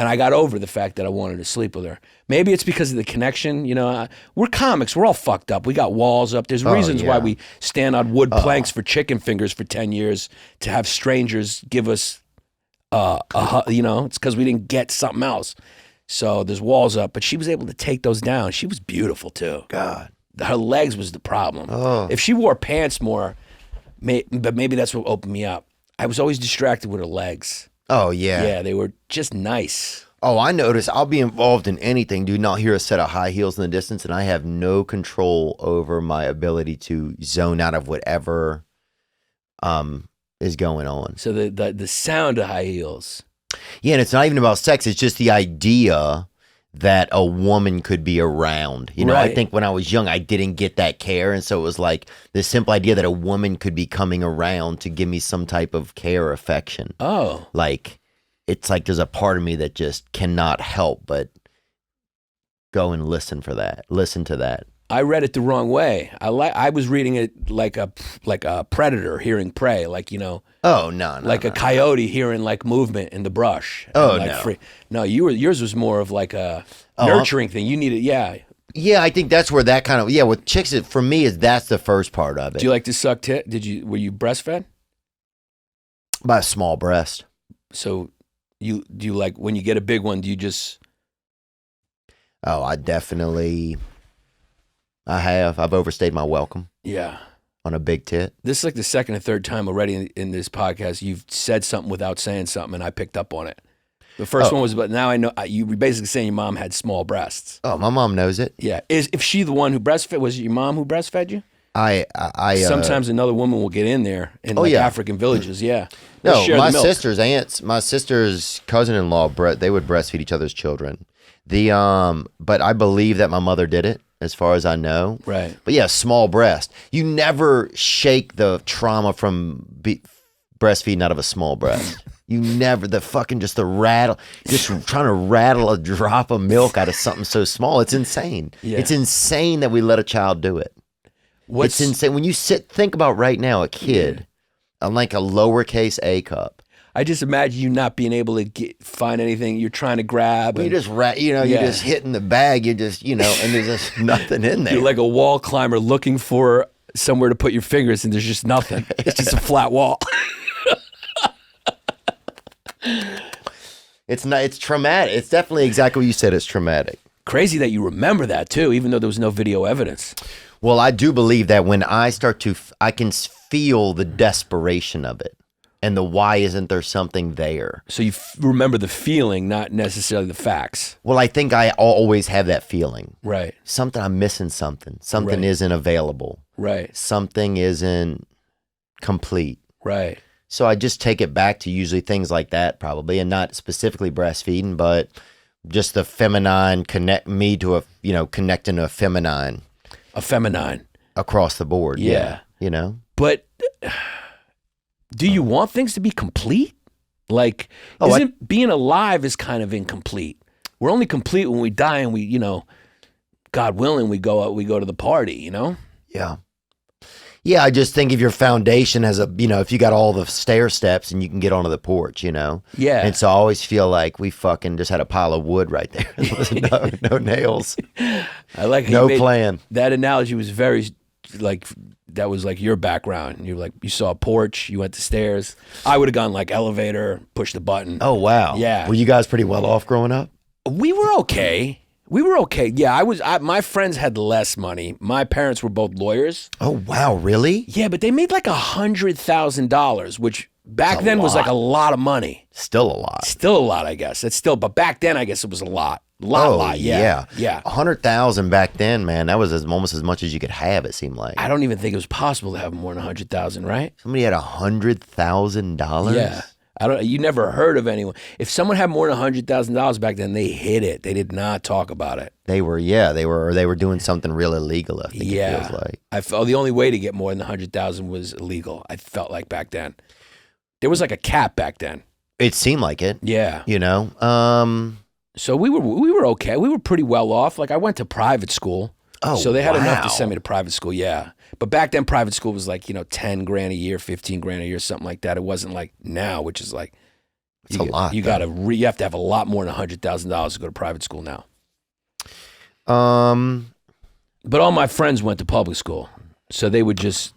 I got over the fact that I wanted to sleep with her. Maybe it's because of the connection. You know, we're comics. We're all fucked up. We got walls up. There's reasons why we stand on wood planks for chicken fingers for 10 years to have strangers give us, you know, it's because we didn't get something else. So there's walls up. But she was able to take those down. She was beautiful, too. God. Her legs was the problem. If she wore pants more, but maybe that's what opened me up. I was always distracted with her legs. Oh, yeah. Yeah, they were just nice. Oh, I noticed. I'll be involved in anything. Do not hear a set of high heels in the distance, and I have no control over my ability to zone out of whatever is going on. So the sound of high heels. Yeah, and it's not even about sex. It's just the idea that a woman could be around. You know, Right. I think when I was young, I didn't get that care. And so it was like the simple idea that a woman could be coming around to give me some type of care or affection. Oh. Like, it's like there's a part of me that just cannot help but go and listen to that. I read it the wrong way. I was reading it like a predator hearing prey, like, you know. Oh, no. Like a coyote hearing like movement in the brush. Oh, like no. No, yours was more of like a nurturing thing. You needed, yeah. Yeah, I think that's where that kind of, with chicks, for me, that's the first part of it. Do you like to suck tit? Were you breastfed? By a small breast. So do you like, when you get a big one, do you just? Oh, I've overstayed my welcome. Yeah. On a big tit. This is like the second or third time already in this podcast you've said something without saying something, and I picked up on it. The first one was, but now I know you were basically saying your mom had small breasts. Oh, my mom knows it. Yeah. If she the one who breastfed? Was it your mom who breastfed you? I Sometimes another woman will get in there in African villages. Yeah. No, my sister's aunts, my sister's cousin-in-law, they would breastfeed each other's children. But I believe that my mother did it. as far as I know. Right. But yeah, small breast. You never shake the trauma from breastfeeding out of a small breast. You never, just the rattle, just trying to rattle a drop of milk out of something so small. It's insane. Yeah. It's insane that we let a child do it. It's insane. When you think about right now, a kid, like a lowercase A cup. I just imagine you not being able to find anything you're trying to grab. You just, you're just hitting the bag. You just, and there's just nothing in there. You're like a wall climber looking for somewhere to put your fingers, and there's just nothing. It's just a flat wall. It's traumatic. It's definitely exactly what you said. It's traumatic. Crazy that you remember that too, even though there was no video evidence. Well, I do believe that when I start to, I can feel the desperation of it. And the why isn't there something there? So you remember the feeling, not necessarily the facts. Well, I think I always have that feeling. Right. Something, I'm missing something. Something isn't available. Right. Something isn't complete. Right. So I just take it back to usually things like that probably, and not specifically breastfeeding, but just the feminine connecting to a feminine. A feminine. Across the board. Yeah. But do you want things to be complete? Like, being alive is kind of incomplete. We're only complete when we die and we, God willing, we go to the party, Yeah. Yeah, I just think if your foundation has if you got all the stair steps and you can get onto the porch, Yeah. And so I always feel like we fucking just had a pile of wood right there. no nails. I like how no plan. That analogy was very, that was like your background. You saw a porch, you went to stairs. I would have gone like elevator, push the button. Oh, wow. Yeah. Were you guys pretty well off growing up? We were okay. Yeah, my friends had less money. My parents were both lawyers. Oh, wow, really? Yeah, but they made like $100,000, which back then was like a lot of money. Still a lot. Still a lot, I guess. But back then I guess it was a lot. Lot, yeah. 100,000 back then, man. That was almost as much as you could have, it seemed like. I don't even think it was possible to have more than 100,000, right? Somebody had $100,000? Yeah. You never heard of anyone. If someone had more than $100,000 back then, they hid it. They did not talk about it. They were doing something real illegal, I think it feels like. I felt the only way to get more than 100,000 was illegal. I felt like back then. There was like a cap back then. It seemed like it. Yeah. So we were okay. We were pretty well off. Like I went to private school. Oh, so they had enough to send me to private school, yeah. But back then, private school was like, $10,000 a year, $15,000 a year, something like that. It wasn't like now, which is like, it's a lot. You have to have a lot more than $100,000 to go to private school now. But all my friends went to public school, so they would always,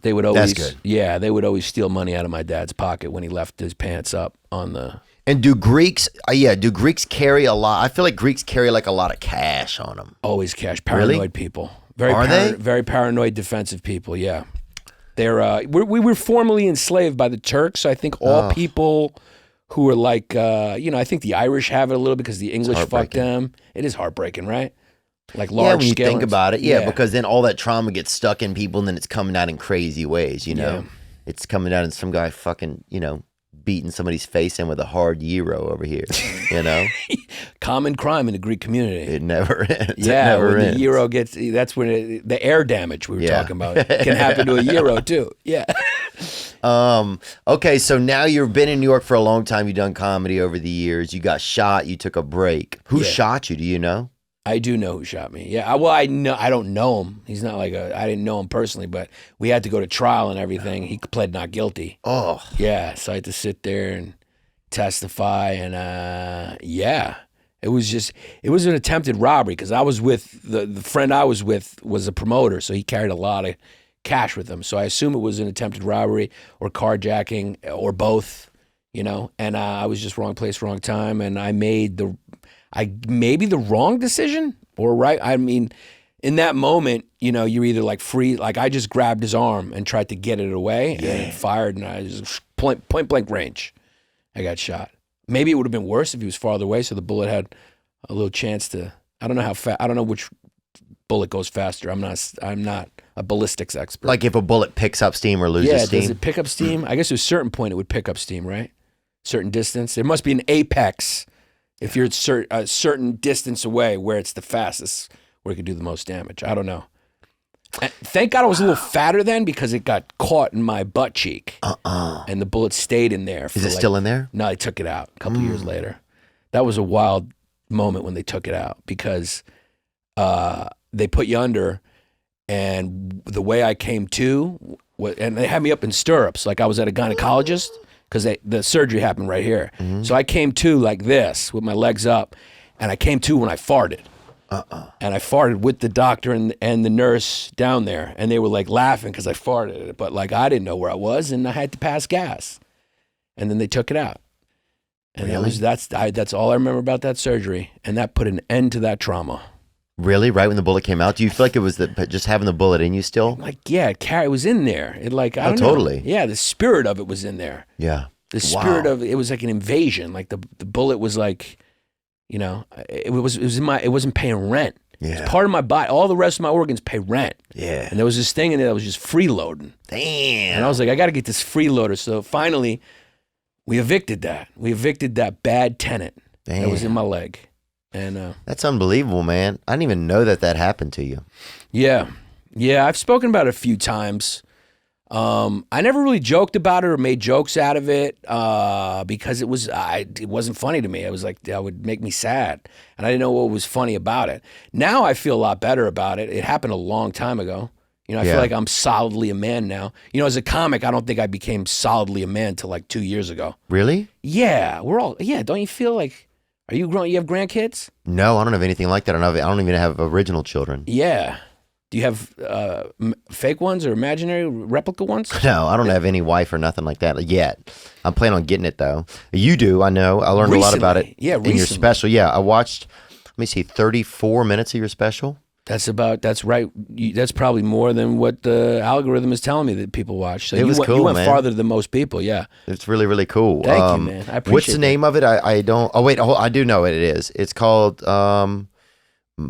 that's good. Yeah, they would always steal money out of my dad's pocket when he left his pants up on the. And do Greeks carry a lot? I feel like Greeks carry like a lot of cash on them. Always cash. Paranoid people. Very paranoid, defensive people, yeah. They're we were formerly enslaved by the Turks, so I think all people who are like, I think the Irish have it a little because the English fucked them. It is heartbreaking, right? Like large when you scale. think about it, because then all that trauma gets stuck in people and then it's coming out in crazy ways, Yeah. It's coming out in some guy fucking, beating somebody's face in with a hard gyro over here, Common crime in the Greek community. It never ends. Yeah, when the gyro gets, that's when the air damage we were talking about can happen to a gyro too. Yeah. Okay, so now you've been in New York for a long time. You've done comedy over the years. You got shot. You took a break. Who shot you? Do you know? I do know who shot me. Yeah. Well, I don't know him. He's not like I didn't know him personally, but we had to go to trial and everything. He pled not guilty. Oh. Yeah. So I had to sit there and testify, and it was an attempted robbery because I was with the friend I was with was a promoter, so he carried a lot of cash with him. So I assume it was an attempted robbery or carjacking or both, and I was just wrong place, wrong time, and I made maybe the wrong decision or right. I mean, in that moment, you're either like free, like I just grabbed his arm and tried to get it away and it fired, and I just point blank range. I got shot. Maybe it would have been worse if he was farther away, so the bullet had a little chance to. I don't know how fast. I don't know which bullet goes faster. I'm not a ballistics expert. Like if a bullet picks up steam or loses steam. Does it pick up steam? I guess at a certain point it would pick up steam, right? Certain distance. There must be an apex if you're at a certain distance away where it's the fastest. where it could do the most damage. I don't know. And thank God I was a little fatter then because it got caught in my butt cheek. And the bullet stayed in there. Is it still in there? No, they took it out a couple years later. That was a wild moment when they took it out because they put you under, and the way I came to, and they had me up in stirrups like I was at a gynecologist because the surgery happened right here. So I came to like this with my legs up, and I came to when I farted. And I farted with the doctor and the nurse down there, and they were like laughing because I farted, but like I didn't know where I was, and I had to pass gas, and then they took it out, and really? That's all I remember about that surgery, and that put an end to that trauma. Really, right when the bullet came out, do you feel like it was just having the bullet in you still? Like it was in there. It like I don't know. Totally. Yeah, the spirit of it was in there. Yeah, the spirit of it was like an invasion. Like the bullet was like. You know, it wasn't paying rent. Yeah. It's part of my body. All the rest of my organs pay rent. Yeah. And there was this thing in there that was just freeloading. Damn. And I was like, I got to get this freeloader. So finally, we evicted that. We evicted that bad tenant that was in my leg. And that's unbelievable, man. I didn't even know that happened to you. Yeah. Yeah, I've spoken about it a few times. I never really joked about it or made jokes out of it because it wasn't funny to me. It was like that would make me sad, and I didn't know what was funny about it. Now I feel a lot better about it. It happened a long time ago. You know, I feel like I'm solidly a man now. You know, as a comic, I don't think I became solidly a man till like 2 years ago. Really? Yeah, don't you feel like? Are you grown? You have grandkids? No, I don't have anything like that. I don't even have original children. Yeah. Do you have fake ones or imaginary replica ones? No, I don't have any wife or nothing like that yet. I'm planning on getting it though. You do, I know. I learned a lot about it in your special. Yeah, I watched, 34 minutes of your special. That's right. That's probably more than what the algorithm is telling me that people watch. So it was cool, you went man. farther than most people, yeah. It's really, really cool. Thank you, man. I appreciate it. What's the name of it? I don't, I do know what it is. It's called...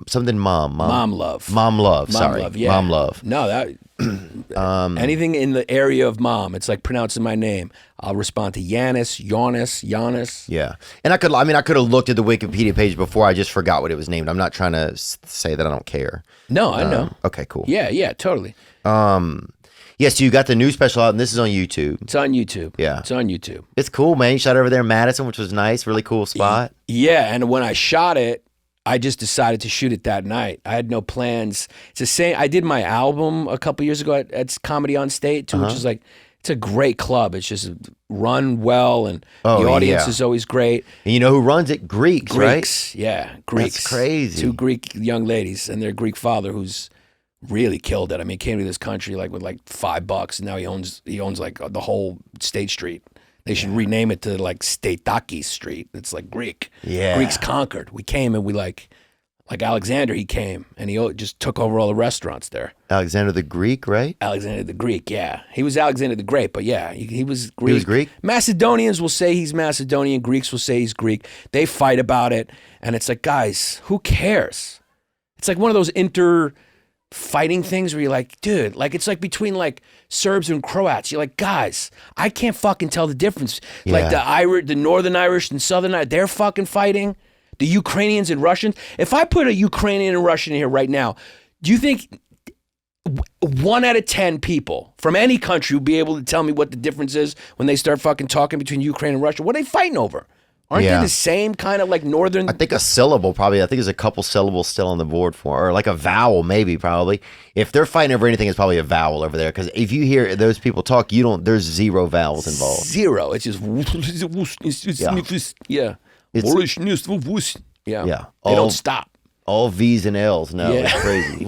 something mom love, sorry, Mom Love. No, that anything in the area of mom, it's like pronouncing my name. I'll respond to Yannis. Yeah, and I could have looked at the Wikipedia page before. I just forgot what it was named. I'm not trying to say that I don't care. No, I know. Okay, cool. Yeah, totally. Yeah, so you got the new special out, and this is on YouTube. It's on YouTube. Yeah, it's on YouTube. It's cool, man. You shot over there in Madison, which was nice, really cool spot. Yeah, and when I shot it, I just decided to shoot it that night. I had no plans. It's the same. I did my album a couple years ago at Comedy on State too, which is like, it's a great club. It's just run well, and the audience is always great. And you know who runs it? Greeks, right? Yeah, Greeks. That's crazy. 2 Greek young ladies and their Greek father, who's really killed it. I mean, came to this country like with like $5, and now he owns like the whole State Street. They should rename it to like Stataki Street. It's like Greek. Yeah. Greeks conquered. We came and we like Alexander, he came and he just took over all the restaurants there. Alexander the Greek, right? Alexander the Greek, yeah. He was Alexander the Great, but yeah, he was Greek. He was Greek? Macedonians will say he's Macedonian. Greeks will say he's Greek. They fight about it. And it's like, guys, who cares? It's like one of those fighting things where you're like, dude, like it's like between like Serbs and Croats. You're like, guys, I can't fucking tell the difference. Yeah. Like the Northern Irish and Southern Irish, they're fucking fighting. The Ukrainians and Russians. If I put a Ukrainian and Russian in here right now, do you think 1 out of 10 people from any country would be able to tell me what the difference is when they start fucking talking between Ukraine and Russia? What are they fighting over? Aren't they the same kind of like northern? I think a syllable probably. I think there's a couple syllables still on the board or like a vowel maybe probably. If they're fighting over anything, it's probably a vowel over there. Because if you hear those people talk, there's 0 vowels involved. 0. It's just yeah. Yeah. They don't stop. All V's and L's. No, yeah. It's crazy.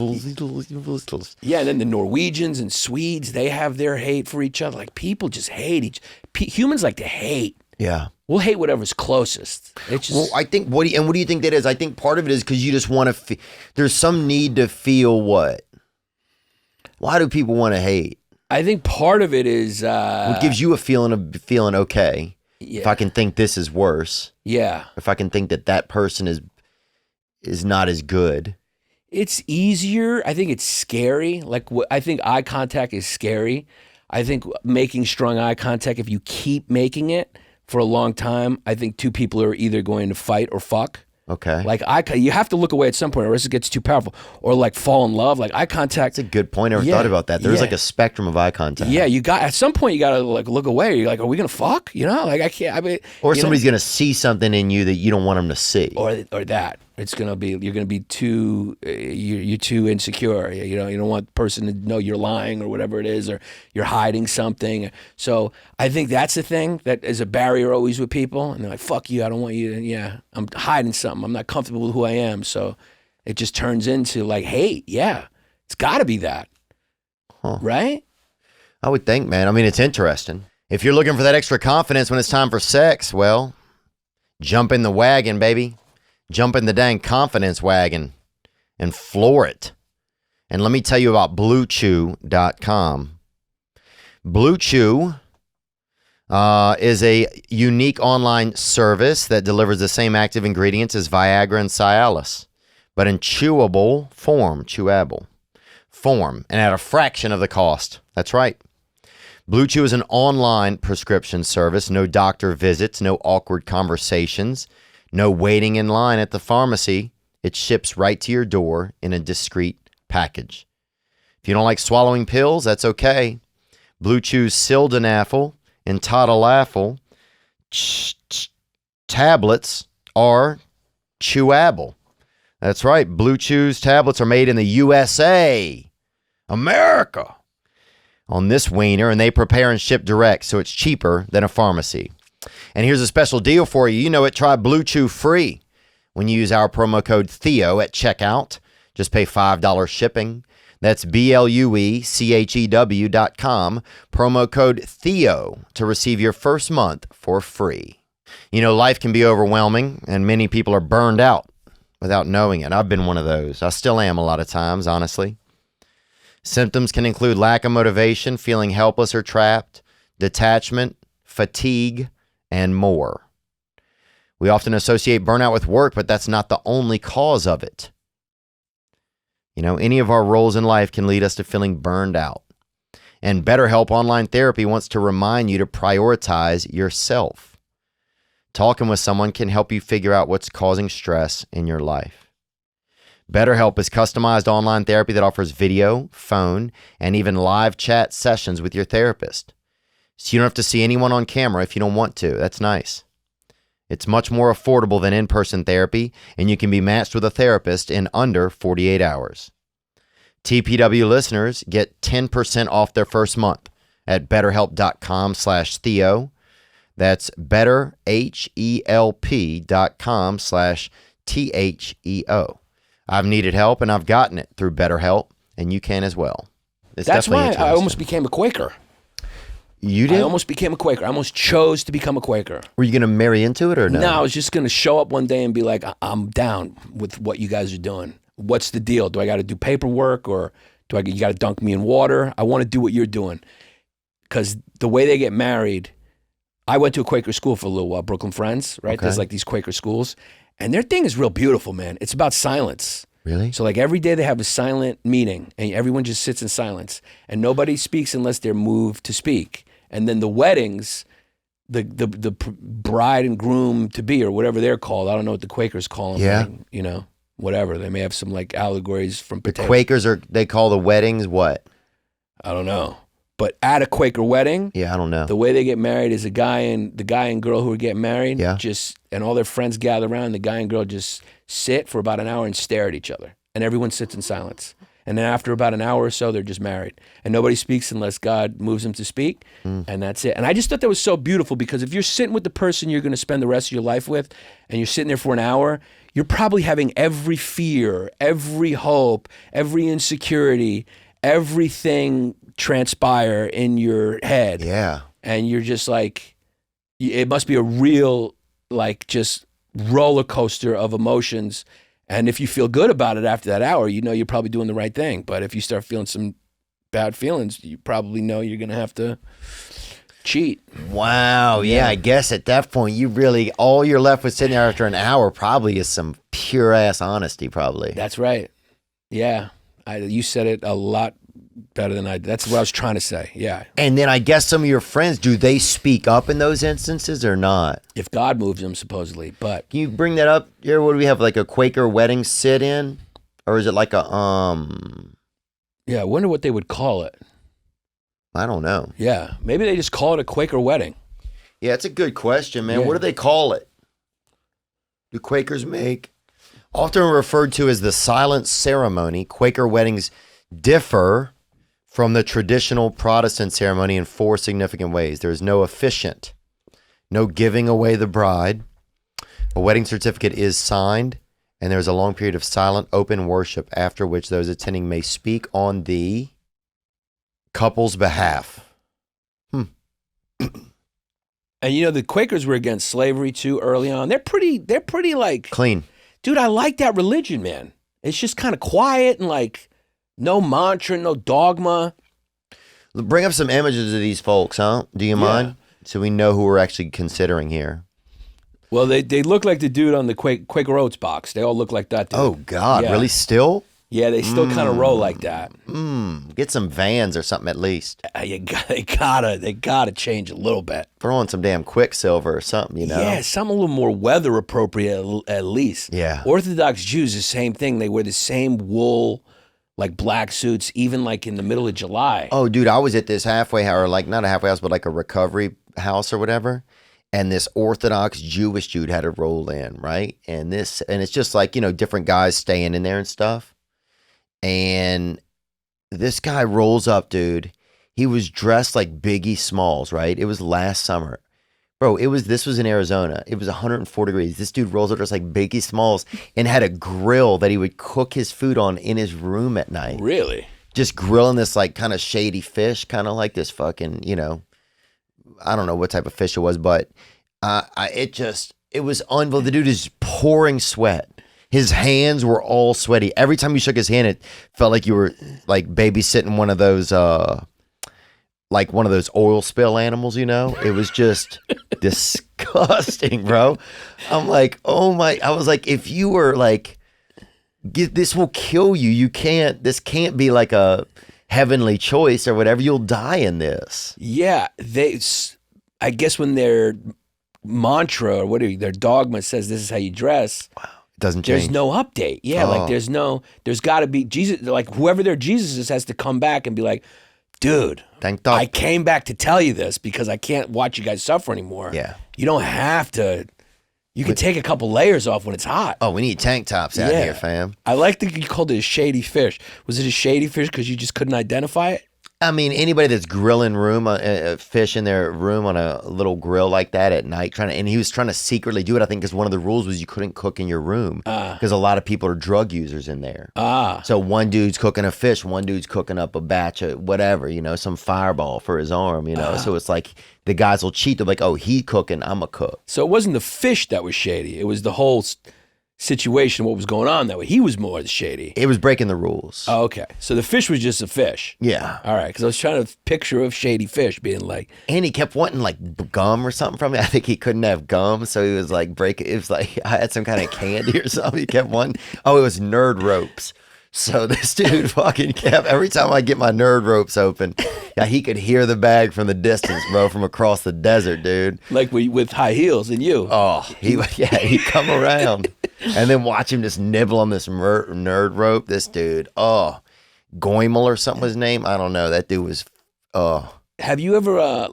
Yeah, and then the Norwegians and Swedes, they have their hate for each other. Like people just hate humans like to hate. Yeah. We'll hate whatever's closest. It's just, well, I think, what do you think that is? I think part of it is because you just want to, there's some need to feel what? Why do people want to hate? I think part of it is... what gives you a feeling of feeling okay? Yeah. If I can think this is worse. Yeah. If I can think that person is not as good. It's easier. I think it's scary. Like, I think eye contact is scary. I think making strong eye contact, if you keep making it for a long time, I think 2 people are either going to fight or fuck. Okay. Like you have to look away at some point or else it gets too powerful. Or like fall in love. Like eye contact. That's a good point. I never thought about that. There's like a spectrum of eye contact. Yeah, at some point you gotta like look away. You're like, are we gonna fuck? You know, like I can't. I mean, or somebody's gonna see something in you that you don't want them to see. Or that you're gonna be too you're too insecure. You know, you don't want the person to know you're lying or whatever it is, or you're hiding something. So I think that's the thing that is a barrier always with people. And they're like, fuck you, I don't want you to. Yeah, I'm hiding something. I'm not comfortable with who I am. So it just turns into like hate. Yeah, it's got to be that. Huh. Right? I would think, man. I mean, it's interesting. If you're looking for that extra confidence when it's time for sex, well, jump in the wagon, baby. Jump in the dang confidence wagon and floor it. And let me tell you about BlueChew.com. Blue Chew is a unique online service that delivers the same active ingredients as Viagra and Cialis, but in chewable form, and at a fraction of the cost. That's right. Blue Chew is an online prescription service. No doctor visits, no awkward conversations, no waiting in line at the pharmacy. It ships right to your door in a discreet package. If you don't like swallowing pills, that's okay. Blue Chew's sildenafil and tadalafil tablets are chewable. That's right. Blue Chew's tablets are made in the USA, America, on this wiener, and they prepare and ship direct, so it's cheaper than a pharmacy. And here's a special deal for you. You know it. Try Blue Chew free when you use our promo code Theo at checkout. Just pay $5 shipping. That's BLUECHEW.com. Promo code Theo to receive your first month for free. You know, life can be overwhelming, and many people are burned out without knowing it. I've been one of those. I still am a lot of times, honestly. Symptoms can include lack of motivation, feeling helpless or trapped, detachment, fatigue, and more. We often associate burnout with work, but that's not the only cause of it. You know, any of our roles in life can lead us to feeling burned out. And BetterHelp Online Therapy wants to remind you to prioritize yourself. Talking with someone can help you figure out what's causing stress in your life. BetterHelp is customized online therapy that offers video, phone, and even live chat sessions with your therapist. So you don't have to see anyone on camera if you don't want to. That's nice. It's much more affordable than in-person therapy, and you can be matched with a therapist in under 48 hours. TPW listeners get 10% off their first month at betterhelp.com/Theo. That's betterhelp.com/THEO. I've needed help, and I've gotten it through BetterHelp, and you can as well. That's why I almost became a Quaker. You did? I almost became a Quaker. I almost chose to become a Quaker. Were you going to marry into it or no? No, I was just going to show up one day and be like, I'm down with what you guys are doing. What's the deal? Do I got to do paperwork, or you got to dunk me in water? I want to do what you're doing. Because the way they get married, I went to a Quaker school for a little while, Brooklyn Friends, right? Okay. There's like these Quaker schools. And their thing is real beautiful, man. It's about silence. Really? So like every day they have a silent meeting, and everyone just sits in silence, and nobody speaks unless they're moved to speak. And then the weddings, the bride and groom to be, or whatever they're called. I don't know what the Quakers call them. Yeah. You know, whatever. They may have some like allegories from the Quakers they call the weddings what? I don't know. But at a Quaker wedding, yeah, I don't know. The way they get married is the guy and girl who are getting married, yeah, and all their friends gather around. The guy and girl just sit for about an hour and stare at each other, and everyone sits in silence. And then after about an hour or so, they're just married, and nobody speaks unless God moves them to speak, and that's it. And I just thought that was so beautiful, because if you're sitting with the person you're going to spend the rest of your life with, and you're sitting there for an hour, you're probably having every fear, every hope, every insecurity, everything transpire in your head. Yeah. And you're just like, it must be a real, like, just roller coaster of emotions. And if you feel good about it after that hour, you know you're probably doing the right thing. But if you start feeling some bad feelings, you probably know you're going to have to cheat. Wow. Yeah, I guess at that point, all you're left with sitting there after an hour probably is some pure ass honesty, probably. That's right. Yeah. You said it a lot better than I did. That's what I was trying to say. Yeah. And then I guess some of your friends, do they speak up in those instances or not? If God moves them, supposedly. But can you bring that up here? What do we have? Like a Quaker wedding sit-in, or is it like a Yeah, I wonder what they would call it. I don't know. Yeah, maybe they just call it a Quaker wedding. Yeah, it's a good question, man. Yeah. What do they call it? Do Quakers make? Often referred to as the silent ceremony, Quaker weddings differ from the traditional Protestant ceremony in 4 significant ways. There is no officiant, no giving away the bride. A wedding certificate is signed, and there is a long period of silent, open worship, after which those attending may speak on the couple's behalf. And you know, the Quakers were against slavery too early on. They're pretty like clean. Dude, I like that religion, man. It's just kind of quiet and like no mantra, no dogma. Bring up some images of these folks, huh? Do you mind? So we know who we're actually considering here. Well, they look like the dude on the Quaker Oats box. They all look like that dude. Oh, God. Yeah. Really? Still? Yeah, they still kind of roll like that. Get some Vans or something at least. They gotta change a little bit. Throw on some damn Quicksilver or something, you know? Yeah, something a little more weather appropriate at least. Yeah. Orthodox Jews, the same thing. They wear the same wool, like black suits, even like in the middle of July. Oh, dude, I was at this halfway house, or like not a halfway house, but like a recovery house or whatever. And this Orthodox Jewish dude had to roll in, right? And it's just like, you know, different guys staying in there and stuff. And this guy rolls up, dude. He was dressed like Biggie Smalls, right? It was last summer. Bro, this was in Arizona. It was 104 degrees. This dude rolls up dressed like Biggie Smalls and had a grill that he would cook his food on in his room at night. Really? Just grilling this like kind of shady fish, kind of like this fucking, you know, I don't know what type of fish it was, but it was unbelievable. The dude is pouring sweat. His hands were all sweaty. Every time you shook his hand, it felt like you were like babysitting one of those oil spill animals, you know? It was just disgusting, bro. I'm like, oh my, I was like, if you were like, this will kill you. This can't be like a heavenly choice or whatever. You'll die in this. Yeah. I guess when their mantra or their dogma says this is how you dress. Wow. Doesn't change. There's no update. Yeah, like there's got to be Jesus. Like whoever their Jesus is has to come back and be like, dude, I came back to tell you this because I can't watch you guys suffer anymore. Yeah, you don't have to. You can take a couple layers off when it's hot. Oh, we need tank tops out here, fam. I like that you called it a shady fish. Was it a shady fish because you just couldn't identify it? I mean, anybody that's grilling fish in their room on a little grill like that at night, and he was trying to secretly do it, I think, because one of the rules was you couldn't cook in your room because a lot of people are drug users in there. So one dude's cooking a fish, one dude's cooking up a batch of whatever, you know, some fireball for his arm, you know. So it's like the guys will cheat. They're like, oh, he cooking, I'm a cook. So it wasn't the fish that was shady. It was the whole situation, what was going on that way. He was more shady. It was breaking the rules. Oh, okay. So the fish was just a fish. Yeah. All right. Because I was trying to picture a shady fish being like. And he kept wanting like gum or something from me. I think he couldn't have gum. So he was like it was like I had some kind of candy or something. He kept wanting. Oh, it was nerd ropes. So this dude fucking kept, every time I get my nerd ropes open, yeah, he could hear the bag from the distance, bro, from across the desert, dude. Like with high heels and you. Oh, he'd come around and then watch him just nibble on this nerd rope. This dude, Goimel or something was his name. I don't know. That dude was, Have you ever,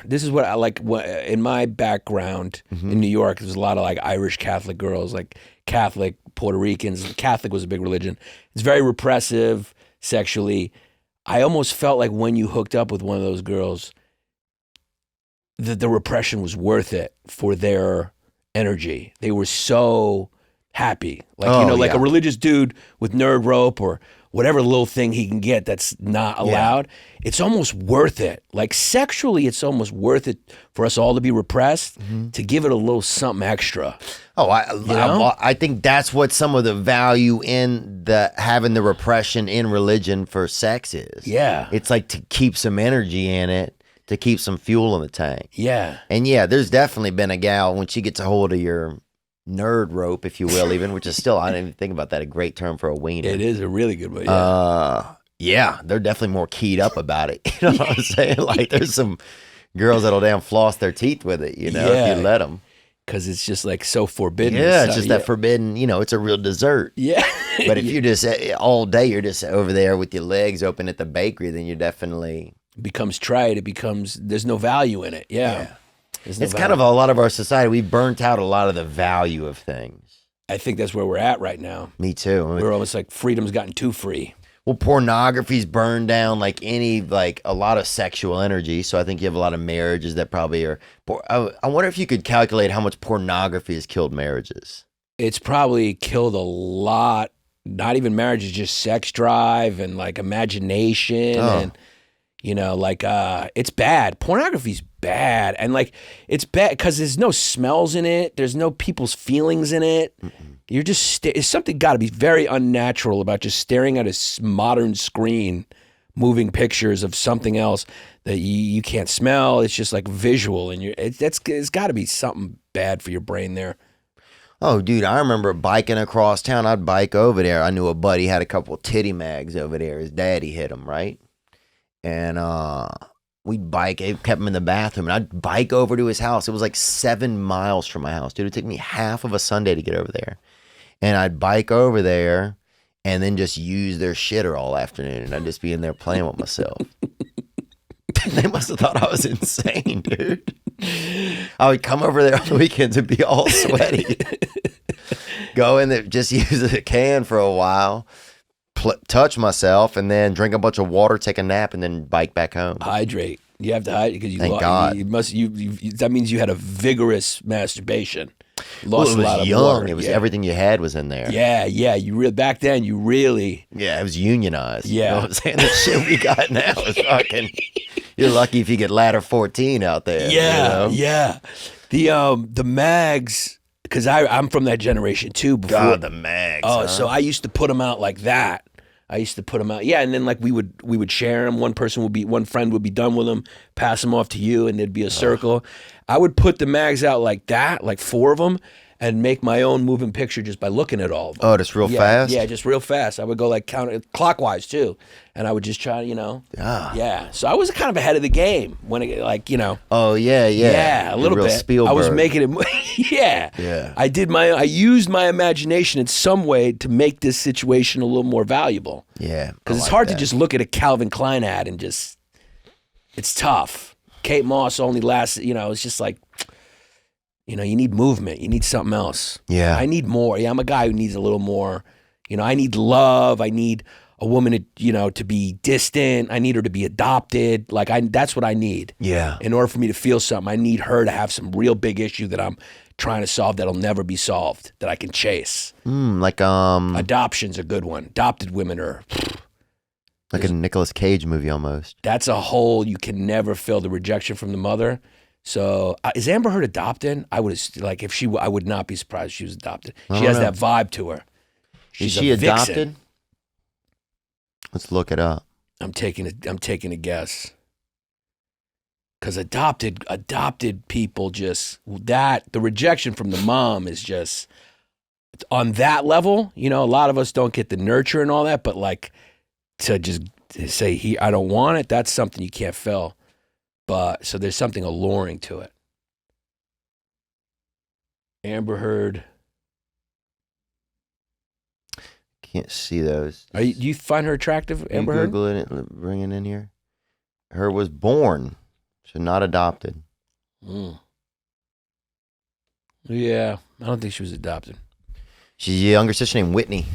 this is what I like, in my background in New York, there's a lot of like Irish Catholic girls, like Catholic Puerto Ricans. Catholic was a big religion. It's very repressive sexually. I almost felt like when you hooked up with one of those girls, the repression was worth it for their energy. They were so happy. Like, a religious dude with nerd rope or whatever little thing he can get that's not allowed. It's almost worth it. Like sexually, it's almost worth it for us all to be repressed, to give it a little something extra. Oh, I think that's what some of the value in having the repression in religion for sex is. Yeah. It's like to keep some energy in it, to keep some fuel in the tank. Yeah. And yeah, there's definitely been a gal when she gets a hold of your nerd rope, if you will, even, which is still, I didn't even think about that, a great term for a wiener. It is a really good one, yeah. Yeah, they're definitely more keyed up about it. You know what I'm saying? Like, there's some girls that'll damn floss their teeth with it, you know, if you let them. Because it's just like so forbidden. Yeah, it's just that forbidden, you know, it's a real dessert. Yeah. But if you just, all day, you're just over there with your legs open at the bakery, then you definitely. It becomes trite. It becomes, there's no value in it. Yeah. It's kind of a lot of our society. We burnt out a lot of the value of things. I think that's where we're at right now. Me too. We're almost like freedom's gotten too free. Well, pornography's burned down like a lot of sexual energy. So I think you have a lot of marriages that probably are. I wonder if you could calculate how much pornography has killed marriages. It's probably killed a lot. Not even marriages, just sex drive and like imagination and. You know, like, it's bad. Pornography's bad. And, like, it's bad because there's no smells in it. There's no people's feelings in it. You're just, it's something got to be very unnatural about just staring at a modern screen, moving pictures of something else that you can't smell. It's just, like, visual. And it's got to be something bad for your brain there. Oh, dude, I remember biking across town. I'd bike over there. I knew a buddy had a couple of titty mags over there. His daddy hit him, right? And we'd bike. It kept him in the bathroom. And I'd bike over to his house. It was like 7 miles from my house. Dude, it took me half of a Sunday to get over there. And I'd bike over there and then just use their shitter all afternoon. And I'd just be in there playing with myself. They must have thought I was insane, dude. I would come over there on the weekends and be all sweaty. Go in there, just use the can for a while. Touch myself and then drink a bunch of water, take a nap, and then bike back home. Hydrate. You have to hydrate because Thank God. That means you had a vigorous masturbation. Lost a lot of young. It was everything you had was in there. Yeah. Back then, you really. Yeah, it was unionized. Yeah. You know what I'm saying? The shit we got now is fucking. You're lucky if you get ladder 14 out there. Yeah, you know? yeah. The mags. Because I'm from that generation too. God, the mags. Oh, so I used to put them out like that. I used to put them out. Yeah, and then like we would share them. One friend would be done with them, pass them off to you, and there'd be a circle. I would put the mags out like that, like 4 of them, and make my own moving picture just by looking at all of them. Oh, just real fast? Yeah, just real fast. I would go like clockwise too, and I would just try, you know. Yeah. So I was kind of ahead of the game when it, like, you know. Oh yeah. Yeah, a little bit. Spielberg. I was making it. Yeah. I used my imagination in some way to make this situation a little more valuable. Yeah. Because it's hard to just look at a Calvin Klein ad and just. It's tough. Kate Moss only lasts. You know, it's just like. You know, you need movement. You need something else. Yeah. I need more. Yeah, I'm a guy who needs a little more. You know, I need love. I need a woman to, you know, to be distant. I need her to be adopted. Like, that's what I need. Yeah. In order for me to feel something, I need her to have some real big issue that I'm trying to solve that'll never be solved, that I can chase. Adoption's a good one. Adopted women are... Like a Nicolas Cage movie almost. That's a hole you can never fill, the rejection from the mother. So is Amber Heard adopted? I would like if I would not be surprised if she was adopted. She has that vibe to her. Is she adopted? Let's look it up. I'm taking a guess. Because adopted people just the rejection from the mom is just on that level. You know, a lot of us don't get the nurture and all that, but like to just say I don't want it. That's something you can't fill. But so there's something alluring to it. Amber Heard. Can't see those. Do you find her attractive, Amber Heard? Google it, bring it in here. Her was born, so not adopted. Yeah, I don't think she was adopted. She's a younger sister named Whitney.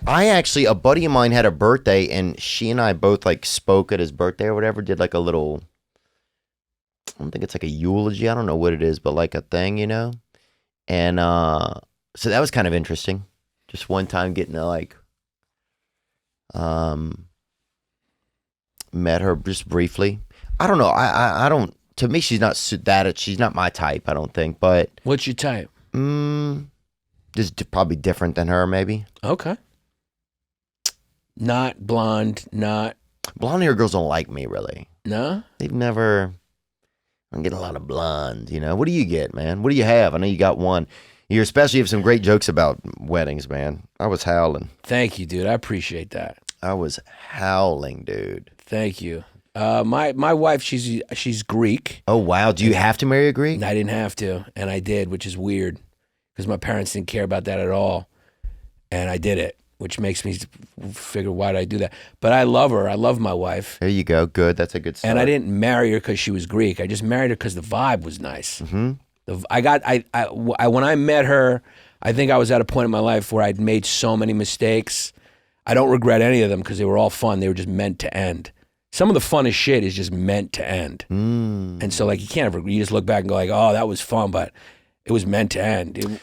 I actually, a buddy of mine had a birthday and she and I both like spoke at his birthday or whatever, did like a little, I don't think it's like a eulogy. I don't know what it is, but like a thing, you know? And so that was kind of interesting. Just one time getting to like, met her just briefly. I don't know. I don't, to me, she's not my type, I don't think, but. What's your type? Just probably different than her, maybe. Okay. Not blonde, not... Blonde hair girls don't like me, really. No? They've never... I don't get a lot of blondes, you know? What do you get, man? What do you have? I know you got one. You especially have some great jokes about weddings, man. I was howling. Thank you, dude. I appreciate that. I was howling, dude. Thank you. My wife, she's Greek. Oh, wow. Do you have to marry a Greek? I didn't have to, and I did, which is weird because my parents didn't care about that at all, and I did it, which makes me figure, why did I do that? But I love her. I love my wife. There you go. Good. That's a good start. And I didn't marry her because she was Greek. I just married her because the vibe was nice. Mm-hmm. When I met her, I think I was at a point in my life where I'd made so many mistakes. I don't regret any of them because they were all fun. They were just meant to end. Some of the funnest shit is just meant to end. And so like you can't ever, you just look back and go like, oh, that was fun, but it was meant to end.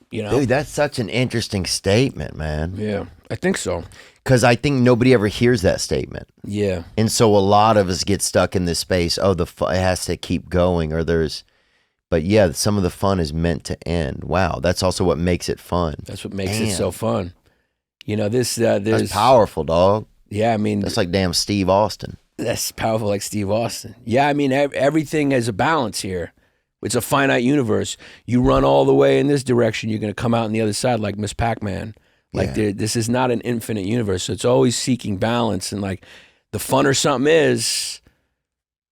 You know? Dude, that's such an interesting statement, man. Yeah, I think so. Because I think nobody ever hears that statement. Yeah. And so a lot of us get stuck in this space. Oh, it has to keep going, or there's. But yeah, some of the fun is meant to end. Wow, that's also what makes it fun. That's what makes it so fun. You know, there's that's powerful, dog. Yeah, I mean, that's like damn Steve Austin. That's powerful, like Steve Austin. Yeah, I mean, everything has a balance here. It's a finite universe. You run all the way in this direction, you're going to come out on the other side like Miss Pac-Man. Like this is not an infinite universe, so it's always seeking balance. And like the funner something is,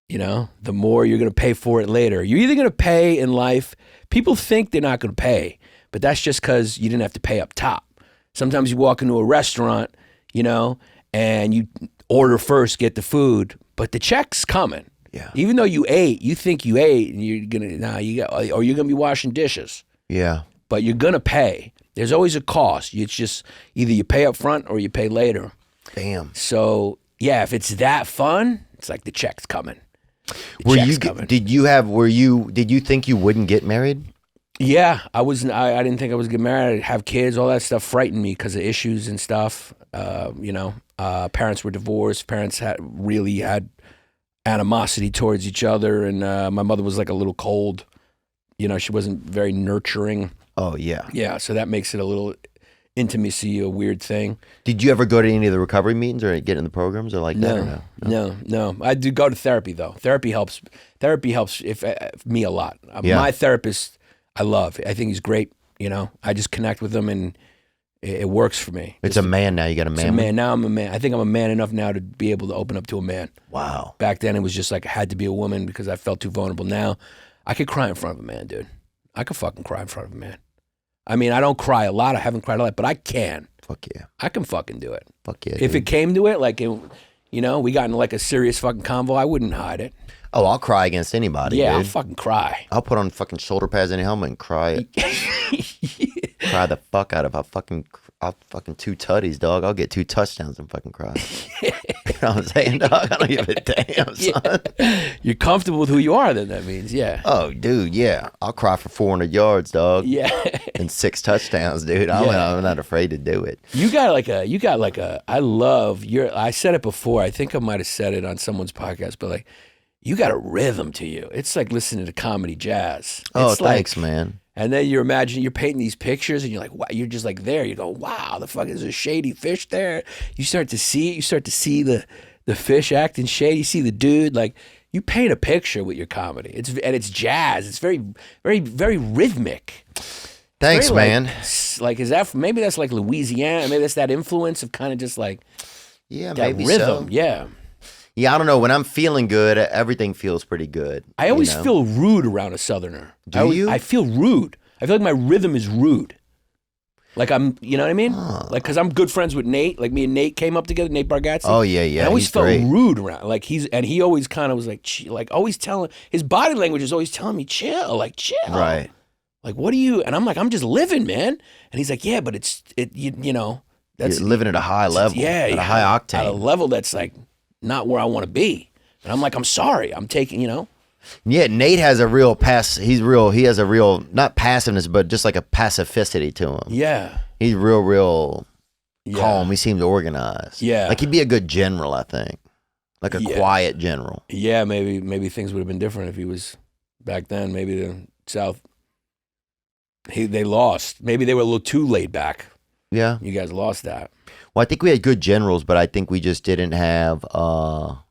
you know, the more you're going to pay for it later. You're either going to pay in life. People think they're not going to pay, but that's just because you didn't have to pay up top. Sometimes you walk into a restaurant, you know, and you order first, get the food, but the check's coming. Yeah. Even though you ate, you think you ate, and you're gonna be washing dishes. Yeah. But you're gonna pay. There's always a cost. It's just either you pay up front or you pay later. Damn. So yeah, if it's that fun, it's like the check's coming. Did you think you wouldn't get married? Yeah, I didn't think I was getting married. I'd have kids. All that stuff frightened me because of issues and stuff. Parents were divorced. Parents really had animosity towards each other, and my mother was like a little cold. You know, she wasn't very nurturing. Oh yeah. Yeah, so that makes it a little intimacy a weird thing. Did you ever go to any of the recovery meetings or get in the programs or like that? Or No. I do go to therapy though. Therapy helps if me a lot. My therapist, I love. I think he's great. You know, I just connect with him and it works for me. It's a man now. You got a man. It's a man. Now I'm a man. I think I'm a man enough now to be able to open up to a man. Wow. Back then it was just like I had to be a woman because I felt too vulnerable. Now I could cry in front of a man, dude. I could fucking cry in front of a man. I mean, I don't cry a lot. I haven't cried a lot, but I can. Fuck yeah. I can fucking do it. Fuck yeah. If it came to it, like, we got into like a serious fucking convo, I wouldn't hide it. Oh, I'll cry against anybody. Yeah, dude. I'll fucking cry. I'll put on fucking shoulder pads in a helmet and cry it. Cry the fuck out of. I'll fucking 2 tutties, dog. I'll get 2 touchdowns and fucking cry. You know what I'm saying, dog? I don't give a damn, son. You're comfortable with who you are, then that means, yeah. Oh, dude, yeah. I'll cry for 400 yards, dog. Yeah. And 6 touchdowns, dude. I'm not afraid to do it. I said it before. I think I might have said it on someone's podcast, but like, you got a rhythm to you. It's like listening to comedy jazz. Oh, thanks, man. And then you're painting these pictures and you're like, wow, you're just like there. You go, wow, the fuck is a shady fish there? You start to see it. You start to see the fish acting shady. You see the dude. Like, you paint a picture with your comedy. It's jazz. It's very, very, very rhythmic. Thanks, very, man. Like, is that, maybe that's like Louisiana. Maybe that's that influence of kind of just like, yeah, that maybe rhythm. So. Yeah. Yeah, I don't know. When I'm feeling good, everything feels pretty good. I always feel rude around a Southerner. Do you? I feel rude. I feel like my rhythm is rude. Like you know what I mean? Like, because I'm good friends with Nate. Like, me and Nate came up together, Nate Bargatze. Oh, yeah. I always felt great. rude around. Like, he always kind of was like always telling, his body language is always telling me, chill. Right. Like, what do you, and I'm like, I'm just living, man. And he's like, yeah, but you know. That's You're living at a high level. Yeah. At a high octane. At a level that's like, not where I want to be. And I'm like, I'm sorry. I'm taking, you know. Yeah, Nate has a real he has a real, not passiveness, but just like a pacificity to him. Yeah. He's real calm. He seems organized. Yeah. Like he'd be a good general, I think. Like a quiet general. Yeah, maybe things would have been different if he was back then. Maybe the South, they lost. Maybe they were a little too laid back. Yeah. You guys lost that. Well, I think we had good generals, but I think we just didn't have. Well,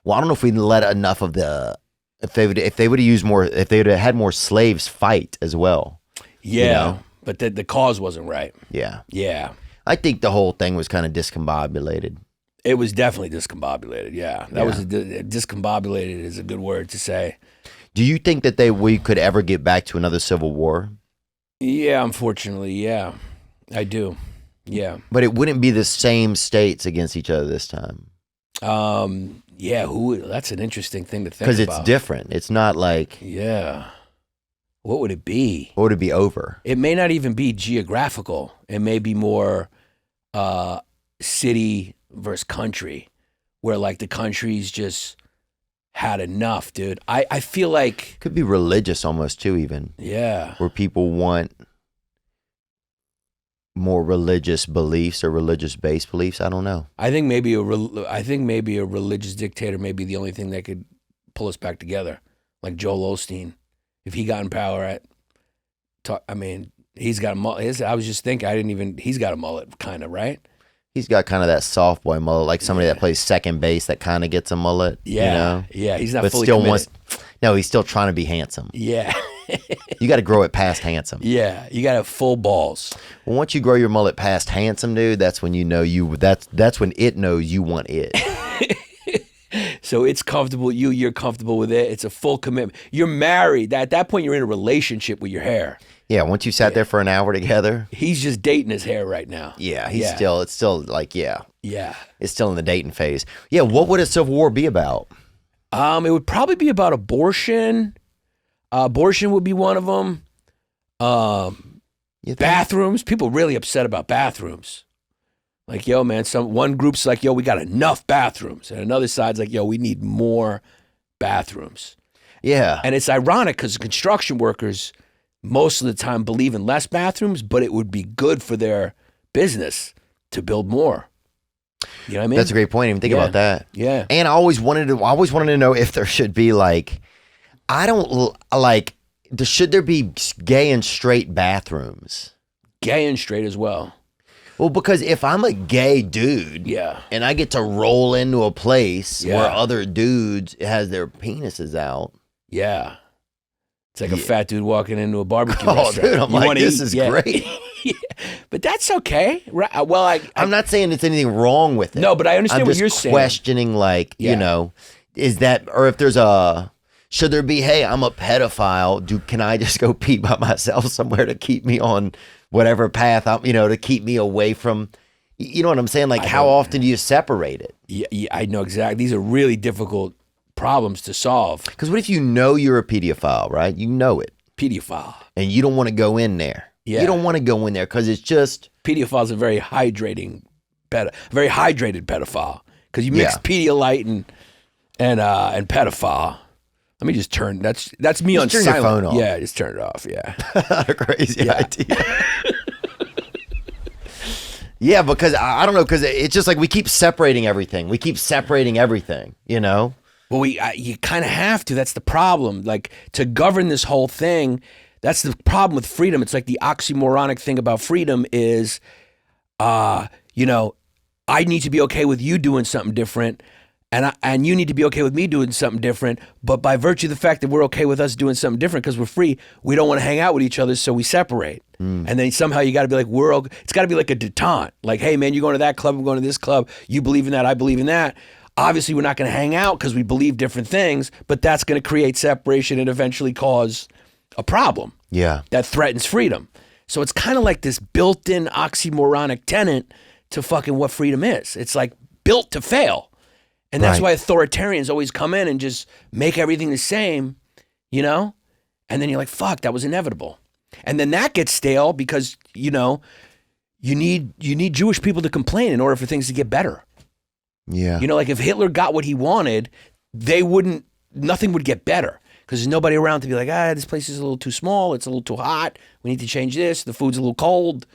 I don't know if we let enough of the. If they would have used more, if they would have had more slaves fight as well. Yeah, you know? but the cause wasn't right. Yeah. Yeah. I think the whole thing was kind of discombobulated. It was definitely discombobulated. Yeah, that was discombobulated is a good word to say. Do you think that we could ever get back to another civil war? Yeah, unfortunately, yeah, I do. Yeah, but it wouldn't be the same states against each other this time. Yeah, that's an interesting thing to think about. Because it's different. It's not like... Yeah. What would it be? Or would it be over? It may not even be geographical. It may be more city versus country, where like the country's just had enough, dude. I feel like... Could be religious almost too, even. Yeah. Where people want more religious beliefs or religious-based beliefs. I don't know. I think maybe a religious dictator may be the only thing that could pull us back together, like Joel Osteen. If he got in power he's got a mullet. I was just thinking, he's got a mullet, kind of, right? He's got kind of that soft boy mullet, like somebody that plays second base that kind of gets a mullet. Yeah, you know? Yeah, he's not but fully still committed. No, he's still trying to be handsome. Yeah. You got to grow it past handsome. Yeah, you got to have full balls. Well, once you grow your mullet past handsome, dude, that's when you know that's when it knows you want it. So it's comfortable. You're comfortable with it. It's a full commitment. You're married. At that point, you're in a relationship with your hair. Yeah, once you sat there for an hour together. He's just dating his hair right now. Yeah, it's still like, yeah. Yeah. It's still in the dating phase. Yeah, what would a civil war be about? It would probably be about abortion. Abortion would be one of them. Bathrooms. People really upset about bathrooms. Like, yo, man, one group's like, yo, we got enough bathrooms. And another side's like, yo, we need more bathrooms. Yeah. And it's ironic because construction workers most of the time believe in less bathrooms, but it would be good for their business to build more. You know what I mean? That's a great point. Even think about that. Yeah. And I always wanted to know if there should be should there be gay and straight bathrooms? Gay and straight as well. Well, because if I'm a gay dude, yeah, and I get to roll into a place where other dudes has their penises out, yeah, it's like a fat dude walking into a barbecue restaurant. Dude, I'm like, this is great. Yeah. But that's okay. Right? Well, I'm not saying it's anything wrong with it. No, but I understand what you're saying. I'm just questioning, is that, or if there's should there be, hey, I'm a pedophile, can I just go pee by myself somewhere to keep me on whatever path to keep me away from, you know what I'm saying? Like, how often do you separate it? Yeah, I know exactly. These are really difficult problems to solve. Because what if you know you're a pedophile, right? You know it. Pedophile. And you don't want to go in there. Yeah. You don't want to go in there because it's just... Pedophile is a very hydrated pedophile. Because you mix Pedialyte and pedophile. Let me just turn. That's me just on turn silent. Your phone off. Yeah, just turn it off. Yeah, a crazy idea. Yeah, because I don't know, because it's just like we keep separating everything. You know. Well, you kind of have to. That's the problem. Like, to govern this whole thing, that's the problem with freedom. It's like the oxymoronic thing about freedom is, I need to be okay with you doing something different. And you need to be okay with me doing something different, but by virtue of the fact that we're okay with us doing something different because we're free, we don't want to hang out with each other, so we separate. And then somehow you got to be like, it's got to be like a detente. Like, hey, man, you're going to that club, I'm going to this club. You believe in that, I believe in that. Obviously, we're not going to hang out because we believe different things, but that's going to create separation and eventually cause a problem. Yeah. That threatens freedom. So it's kind of like this built-in oxymoronic tenet to fucking what freedom is. It's like built to fail. And that's why authoritarians always come in and just make everything the same, And then you're like, fuck, that was inevitable. And then that gets stale because, you need Jewish people to complain in order for things to get better. Yeah. Like if Hitler got what he wanted, nothing would get better because there's nobody around to be like, this place is a little too small. It's a little too hot. We need to change this. The food's a little cold.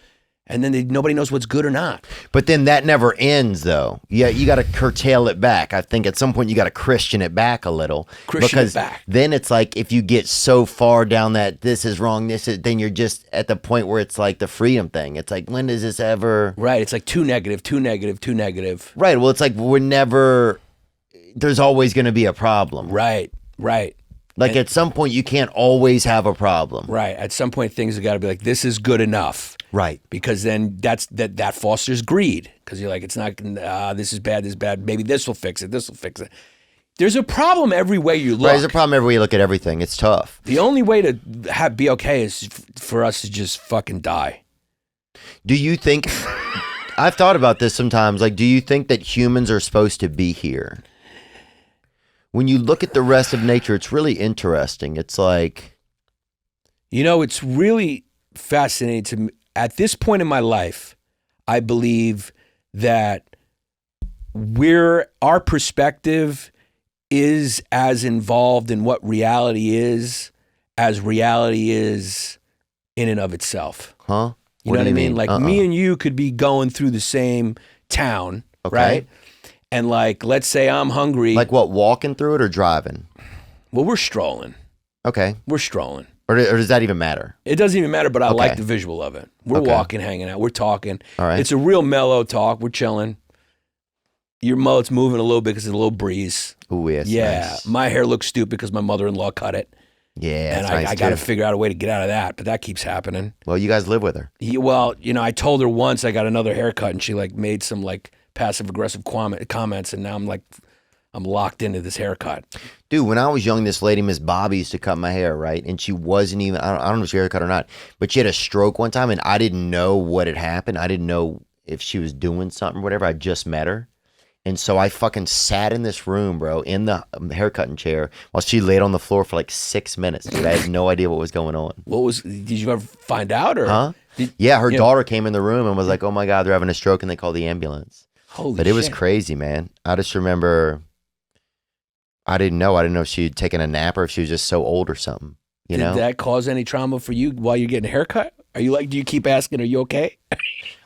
And then nobody knows what's good or not. But then that never ends, though. Yeah, you got to curtail it back. I think at some point you got to Christian it back a little. Because then it's like if you get so far down that this is wrong, then you're just at the point where it's like the freedom thing. It's like, when does this ever... Right, it's like too negative, too negative, too negative. Right, well, it's like there's always going to be a problem. Right. Like at some point, you can't always have a problem. Right. At some point, things have got to be like, this is good enough. Right. Because then that fosters greed. Because you're like, it's not, this is bad. Maybe this will fix it. This will fix it. There's a problem every way you look. Right, there's a problem every way you look at everything. It's tough. The only way to be okay is for us to just fucking die. Do you think, I've thought about this sometimes, like, do you think that humans are supposed to be here? When you look at the rest of nature, it's really interesting. It's like... You know, it's really fascinating to me. At this point in my life, I believe that our perspective is as involved in what reality is as reality is in and of itself. Huh? You know what I mean? Like me and you could be going through the same town, right? And like, let's say I'm hungry. Like what, walking through it or driving? Well, we're strolling. Okay. We're strolling. Or does that even matter? It doesn't even matter, but I like the visual of it. We're walking, hanging out. We're talking. All right. It's a real mellow talk. We're chilling. Your mullet's moving a little bit because there's a little breeze. Ooh, yes. Yeah. Nice. My hair looks stupid because my mother-in-law cut it. Yeah, and nice I got to figure out a way to get out of that, but that keeps happening. Well, you guys live with her. Well, you know, I told her once I got another haircut, and she like made some like passive-aggressive comments, and now I'm locked into this haircut. Dude, when I was young, this lady, Miss Bobby, used to cut my hair, right? And she wasn't even, I don't know if she haircut or not, but she had a stroke one time, and I didn't know what had happened. I didn't know if she was doing something or whatever. I just met her. And so I fucking sat in this room, bro, in the haircutting chair while she laid on the floor for like 6 minutes. Dude, I had no idea what was going on. Did you ever find out? Or Huh? Yeah, her daughter came in the room and was like, oh my God, they're having a stroke, and they called the ambulance. Holy But it was crazy, man. I just remember, I didn't know if she had taken a nap or if she was just so old or something. You know? Did that cause any trauma for you while you're getting a haircut? Are you like, do you keep asking, are you okay?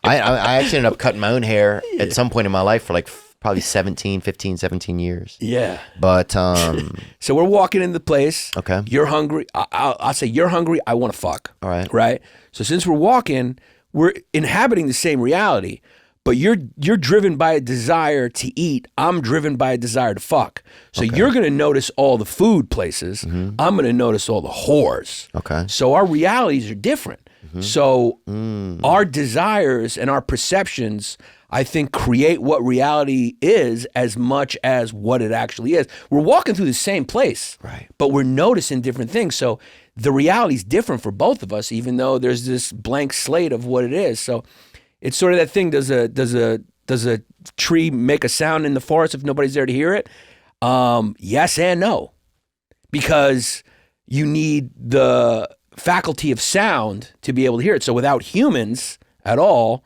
I actually ended up cutting my own hair at some point in my life for like probably 15, 17 years. Yeah. But, so we're walking in the place. Okay. You're hungry. I'll say, you're hungry. I want to fuck. All right. Right? So since we're walking, we're inhabiting the same reality, but you're driven by a desire to eat. I'm driven by a desire to fuck. So you're going to notice all the food places. Mm-hmm. I'm going to notice all the whores. Okay. So our realities are different. Mm-hmm. So our desires and our perceptions, I think, create what reality is as much as what it actually is. We're walking through the same place, right? But we're noticing different things. So the reality is different for both of us, even though there's this blank slate of what it is. So it's sort of that thing. Does a tree make a sound in the forest if nobody's there to hear it? Yes and no, because you need the faculty of sound to be able to hear it. So without humans at all,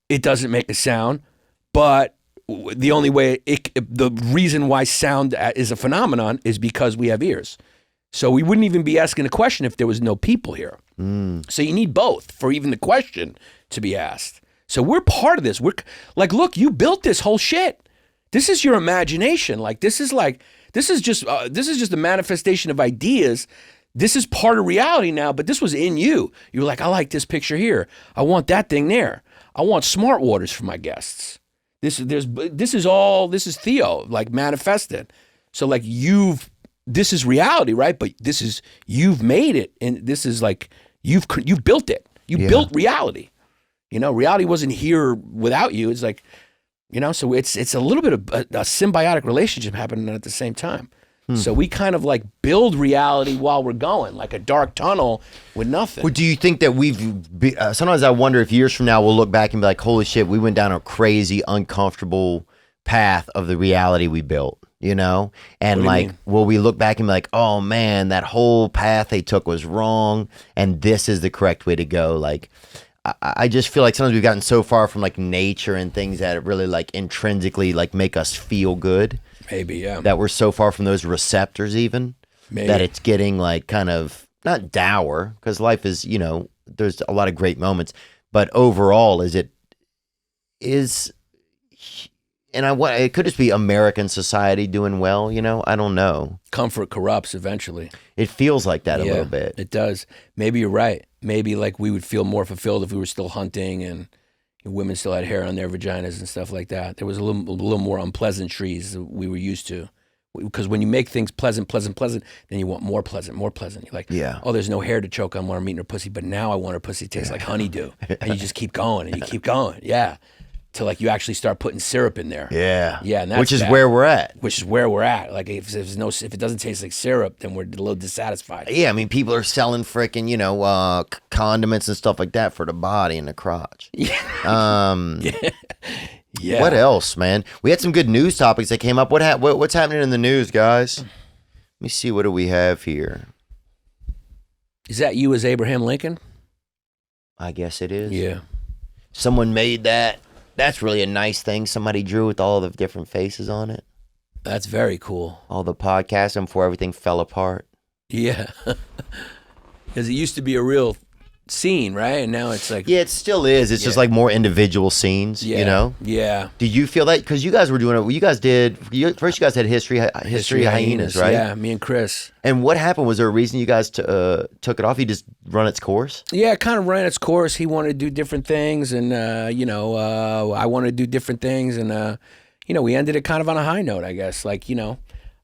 it doesn't make a sound. But the only way, the reason why sound is a phenomenon is because we have ears. So we wouldn't even be asking a question if there was no people here. So you need both for even the question to be asked. So we're part of this. We're like, look, you built this whole shit. This is your imagination. This is just a manifestation of ideas. This is part of reality now, but this was in you. You were like, I like this picture here. I want that thing there. I want smart waters for my guests. This is Theo, like, manifested. So like this is reality, right? But you've made it, and this is like you've built it. You built reality. You know, reality wasn't here without you. It's like, you know, so it's a little bit of a symbiotic relationship happening at the same time. So we kind of like build reality while we're going, like a dark tunnel with nothing. Well, do you think that sometimes I wonder if years from now we'll look back and be like, holy shit, we went down a crazy, uncomfortable path of the reality we built, you know? And like, will we look back and be like, oh man, that whole path they took was wrong, and this is the correct way to go? Like, I just feel like sometimes we've gotten so far from like nature and things that really like intrinsically like make us feel good. Maybe, yeah. That we're so far from those receptors even. Maybe. That it's getting like kind of, not dour, because life is, you know, there's a lot of great moments, but overall it could just be American society doing well, you know? I don't know. Comfort corrupts eventually. It feels like that a little bit. It does. Maybe you're right. Maybe like we would feel more fulfilled if we were still hunting and women still had hair on their vaginas and stuff like that. There was a little more unpleasantries that we were used to Because when you make things pleasant, then you want more pleasant. You're like, oh, there's no hair to choke on when I'm eating her pussy, but now I want her pussy to taste like honeydew. And you just keep going and you keep going. Yeah. Till like you actually start putting syrup in there. Yeah. Yeah. And that's which is where we're at. Like if it doesn't taste like syrup, then we're a little dissatisfied. Yeah. I mean, people are selling freaking, condiments and stuff like that for the body and the crotch. Yeah. Yeah. What else, man? We had some good news topics that came up. What's happening in the news, guys? Let me see. What do we have here? Is that you as Abraham Lincoln? I guess it is. Yeah. Someone made that. That's really a nice thing. Somebody drew with all the different faces on it. That's very cool. All the podcasts and before everything fell apart. Yeah. Because it used to be a real scene, right? And now it's like... Yeah, it still is. It's just like more individual scenes, Yeah. Do you feel that? Because you guys were doing it. You guys did... First, you guys had History Hyenas, right? Yeah, me and Chris. And what happened? Was there a reason you guys took it off? You just run its course? Yeah, it kind of ran its course. He wanted to do different things, and, I wanted to do different things, and, we ended it kind of on a high note, I guess. Like, I know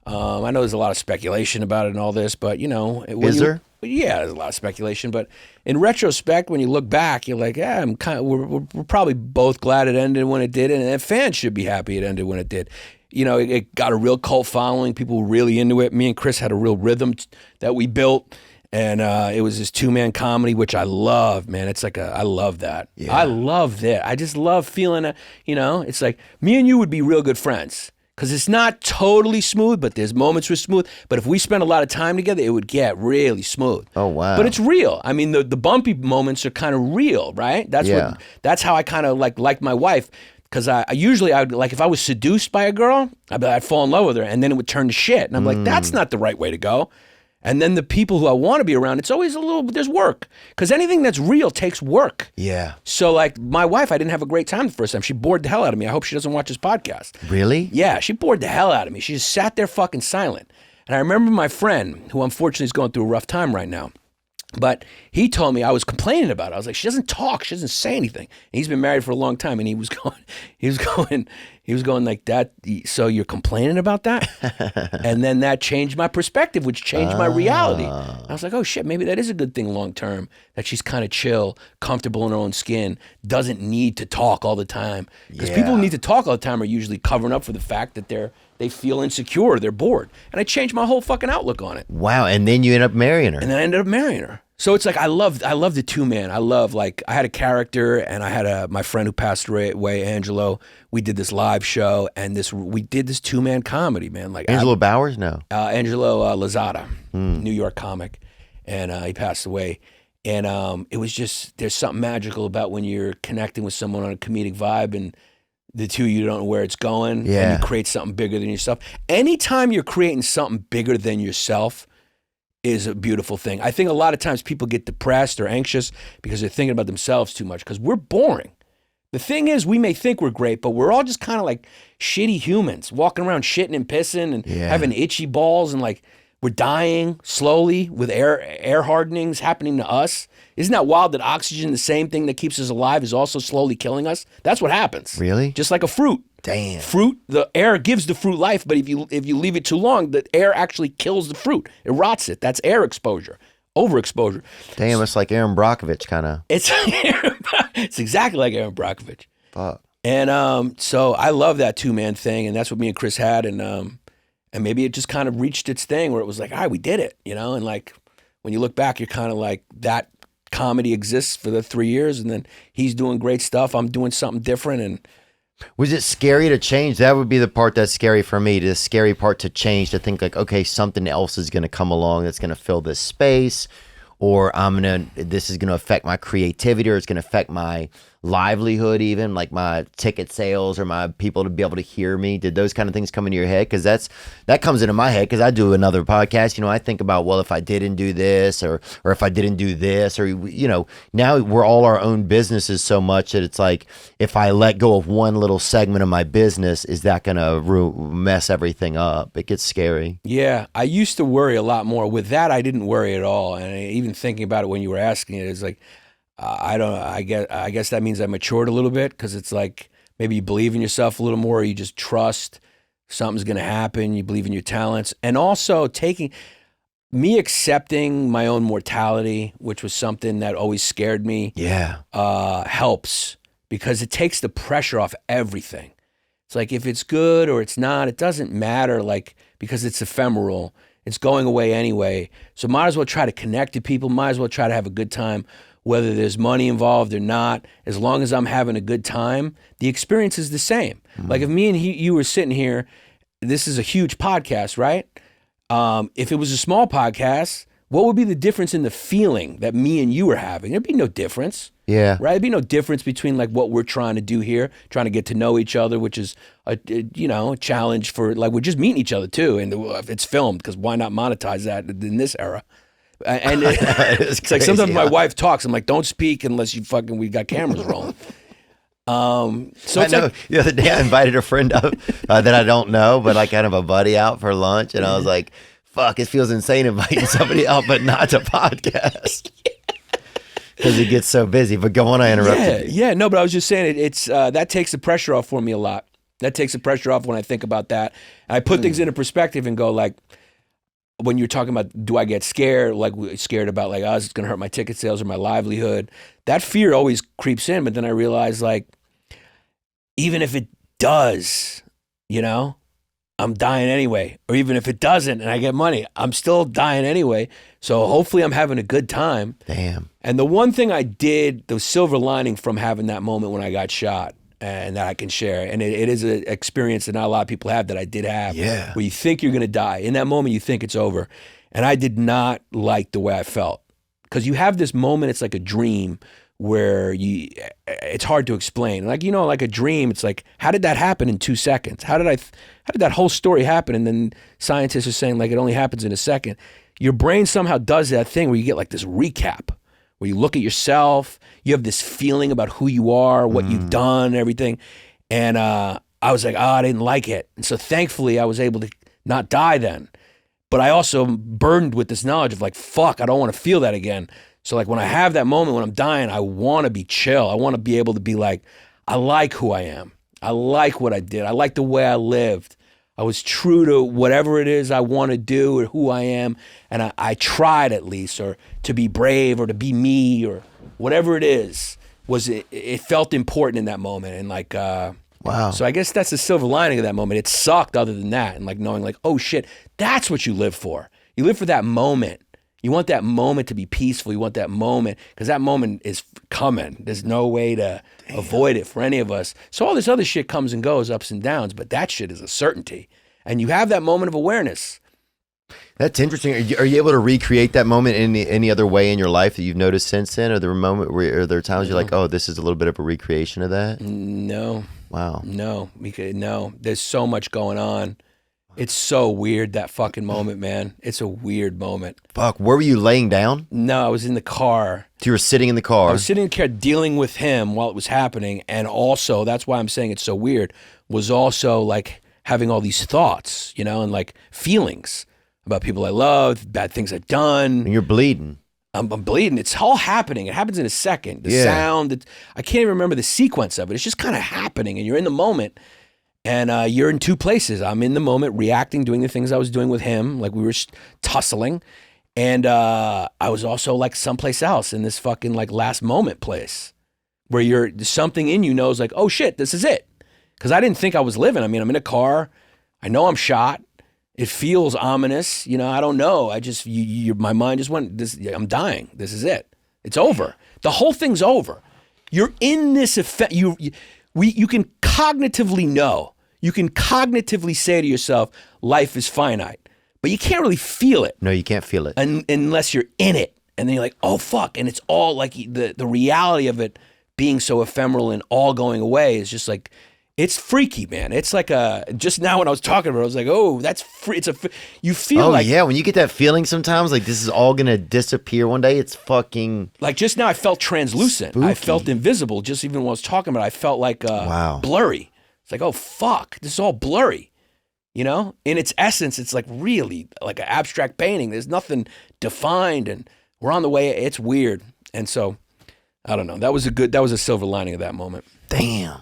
there's a lot of speculation about it and all this, but, Is there? Yeah, there's a lot of speculation, but in retrospect, when you look back, you're like, yeah, we're probably both glad it ended when it did, and fans should be happy it ended when it did. It got a real cult following. People were really into it. Me and Chris had a real rhythm that we built, and it was this 2-man comedy, which I love, man. It's like I love that. Yeah. I love that. I just love feeling, it's like me and you would be real good friends. Because it's not totally smooth, but there's moments where it's smooth. But if we spend a lot of time together, it would get really smooth. Oh, wow. But it's real. I mean, the bumpy moments are kind of real, right? That's how I kind of like my wife. Because I would, like, if I was seduced by a girl, I'd fall in love with her, and then it would turn to shit. And I'm like, that's not the right way to go. And then the people who I want to be around, it's always there's work. Because anything that's real takes work. Yeah. So, like, my wife, I didn't have a great time the first time. She bored the hell out of me. I hope she doesn't watch this podcast. Really? Yeah, she bored the hell out of me. She just sat there fucking silent. And I remember my friend, who unfortunately is going through a rough time right now, but he told me, I was complaining about it. I was like, she doesn't talk. She doesn't say anything. And he's been married for a long time, and he was going like that. So you're complaining about that? And then that changed my perspective, which changed my reality. I was like, oh shit, maybe that is a good thing long term, that she's kind of chill, comfortable in her own skin, doesn't need to talk all the time. Because people who need to talk all the time are usually covering up for the fact that they feel insecure, they're bored. And I changed my whole fuking outlook on it. Wow, and then you end up marrying her. And then I ended up marrying her. So it's like, I love the 2-man. I love, like, I had a character, and I had my friend who passed away, Angelo. We did this live show, and we did this 2-man comedy, man. Like Angelo Bowers? No. Angelo Lozada, New York comic. And he passed away. And it was just, there's something magical about when you're connecting with someone on a comedic vibe, and the two of you don't know where it's going, and you create something bigger than yourself. Anytime you're creating something bigger than yourself is a beautiful thing. I think a lot of times people get depressed or anxious because they're thinking about themselves too much, because we're boring. The thing is, we may think we're great, but we're all just kind of like shitty humans, walking around shitting and pissing and having itchy balls, and like we're dying slowly with air hardenings happening to us. Isn't that wild that oxygen, the same thing that keeps us alive, is also slowly killing us? That's what happens. Really? Just like a fruit. Damn. Fruit, the air gives the fruit life, but if you leave it too long, the air actually kills the fruit. It rots it. That's air exposure, overexposure. Damn, it's like Aaron Brockovich kind of. It's exactly like Aaron Brockovich. Fuck. And so I love that 2-man thing, and that's what me and Chris had, and maybe it just kind of reached its thing where it was like, all right, we did it, and like when you look back, you're kind of like, that comedy exists for the 3 years, and then he's doing great stuff, I'm doing something different. And was it scary to change? That would be the part that's scary for me, the scary part to change, to think like, okay, something else is going to come along that's going to fill this space, or this is going to affect my creativity, or it's going to affect my livelihood, even like my ticket sales or my people to be able to hear me. Did those kind of things come into your head? Because that comes into my head, because I do another podcast. I think about, well, if I didn't do this, or if I didn't do this, or now we're all our own businesses so much that it's like, if I let go of one little segment of my business, is that gonna mess everything up? It gets scary. Yeah, I used to worry a lot more. With that, I didn't worry at all. And even thinking about it when you were asking it, it's like, I guess that means I matured a little bit, because it's like maybe you believe in yourself a little more, or you just trust something's going to happen. You believe in your talents. And also accepting my own mortality, which was something that always scared me. Yeah. Helps because it takes the pressure off everything. It's like if it's good or it's not, it doesn't matter, like, because it's ephemeral. It's going away anyway. So might as well try to connect to people, might as well try to have a good time, whether there's money involved or not. As long as I'm having a good time, the experience is the same. Like if me and you were sitting here, this is a huge podcast, right? If it was a small podcast, what would be the difference in the feeling that me and you are having? There'd be no difference. Yeah. Right? There'd be no difference between like what we're trying to do here, trying to get to know each other, which is a challenge for, like, we're just meeting each other too. And it's filmed, because why not monetize that in this era? And it's like sometimes my wife talks. I'm like, don't speak unless we got cameras rolling. So I know, like, the other day I invited a friend up that I don't know, but like kind of a buddy out for lunch. And I was like, fuck, it feels insane inviting somebody out, but not to podcast. Because he gets so busy. But go on, I interrupted you. Yeah, no, but I was just saying it's that takes the pressure off for me a lot. That takes the pressure off when I think about that. And I put things into perspective and go, like, when you're talking about, do I get scared? Like, scared about, like, it's going to hurt my ticket sales or my livelihood. That fear always creeps in. But then I realize, like, even if it does, I'm dying anyway. Or even if it doesn't and I get money, I'm still dying anyway. So hopefully I'm having a good time. Damn. And the one thing I did, the silver lining from having that moment when I got shot, and that I can share, and it is an experience that not a lot of people have, that I did have, where you think you're going to die. In that moment, you think it's over. And I did not like the way I felt. Because you have this moment, it's like a dream, where it's hard to explain. Like, like a dream, it's like, how did that happen in 2 seconds? How did that whole story happen? And then scientists are saying, like, it only happens in a second. Your brain somehow does that thing where you get like this recap, where you look at yourself, you have this feeling about who you are, what you've done, everything. And I was like, I didn't like it. And so thankfully I was able to not die then. But I also burdened with this knowledge of, like, fuck, I don't want to feel that again. So, like, when I have that moment when I'm dying, I want to be chill. I want to be able to be like, I like who I am. I like what I did. I like the way I lived. I was true to whatever it is I want to do or who I am. And I tried, at least, or to be brave or to be me or whatever it is. It felt important in that moment. And, like, wow. So I guess that's the silver lining of that moment. It sucked other than that. And, like, knowing, like, oh shit, that's what you live for. You live for that moment. You want that moment to be peaceful. You want that moment, because that moment is coming. There's no way to avoid it for any of us. So all this other shit comes and goes, ups and downs, but that shit is a certainty. And you have that moment of awareness. That's interesting. Are you able to recreate that moment in any other way in your life that you've noticed since then? Or are there times you're like, oh, this is a little bit of a recreation of that? No. Wow. No. There's so much going on. It's so weird, that fucking moment, man. It's a weird moment. Fuck, where were you, laying down? No, I was in the car. So you were sitting in the car? I was sitting in the car dealing with him while it was happening. And also, that's why I'm saying it's so weird, was also like having all these thoughts, and like feelings about people I love, bad things I've done. And you're bleeding. I'm bleeding. It's all happening. It happens in a second. The sound, I can't even remember the sequence of it. It's just kind of happening, and you're in the moment. And you're in two places. I'm in the moment, reacting, doing the things I was doing with him, like we were tussling. And I was also like someplace else in this fucking like last moment place where something in you knows, like, oh shit, this is it. Because I didn't think I was living. I mean, I'm in a car. I know I'm shot. It feels ominous. I don't know. I just, my mind just went, I'm dying. This is it. It's over. The whole thing's over. You're in this effect. You can cognitively know. You can cognitively say to yourself, life is finite. But you can't really feel it. No, you can't feel it. Unless you're in it. And then you're like, oh, fuck. And it's all like the reality of it being so ephemeral and all going away is just like, it's freaky, man. It's like just now when I was talking about it, I was like, oh, that's free. You feel like. Oh, yeah. When you get that feeling sometimes, like this is all going to disappear one day, it's fucking. Like just now I felt translucent. Spooky. I felt invisible. Just even when I was talking about it, I felt like blurry. It's like, oh, fuck. This is all blurry. In its essence, it's like really like an abstract painting. There's nothing defined and we're on the way. It's weird. And so, I don't know. That was a silver lining of that moment. Damn.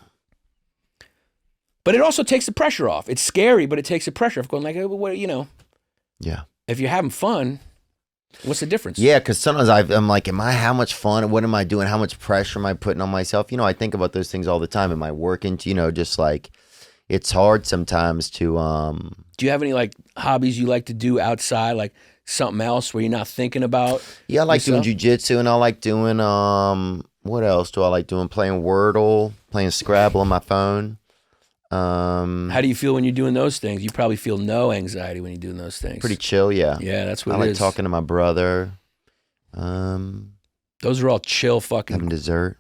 But it also takes the pressure off. It's scary, but it takes the pressure off. Going like, what, you know. Yeah. If you're having fun, what's the difference? Yeah, because sometimes I'm like, how much fun? What am I doing? How much pressure am I putting on myself? You know, I think about those things all the time. Am I working? You know, just like, it's hard sometimes to. Do you have any like hobbies you like to do outside, like something else where you're not thinking about? Yeah, I like doing jujitsu, and I like doing what else do I like doing? Playing Wordle, playing Scrabble on my phone. How do you feel when you're doing those things? You probably feel no anxiety when you're doing those things. Pretty chill, yeah. Yeah, that's what I like talking to my brother. Those are all chill fucking. Having dessert.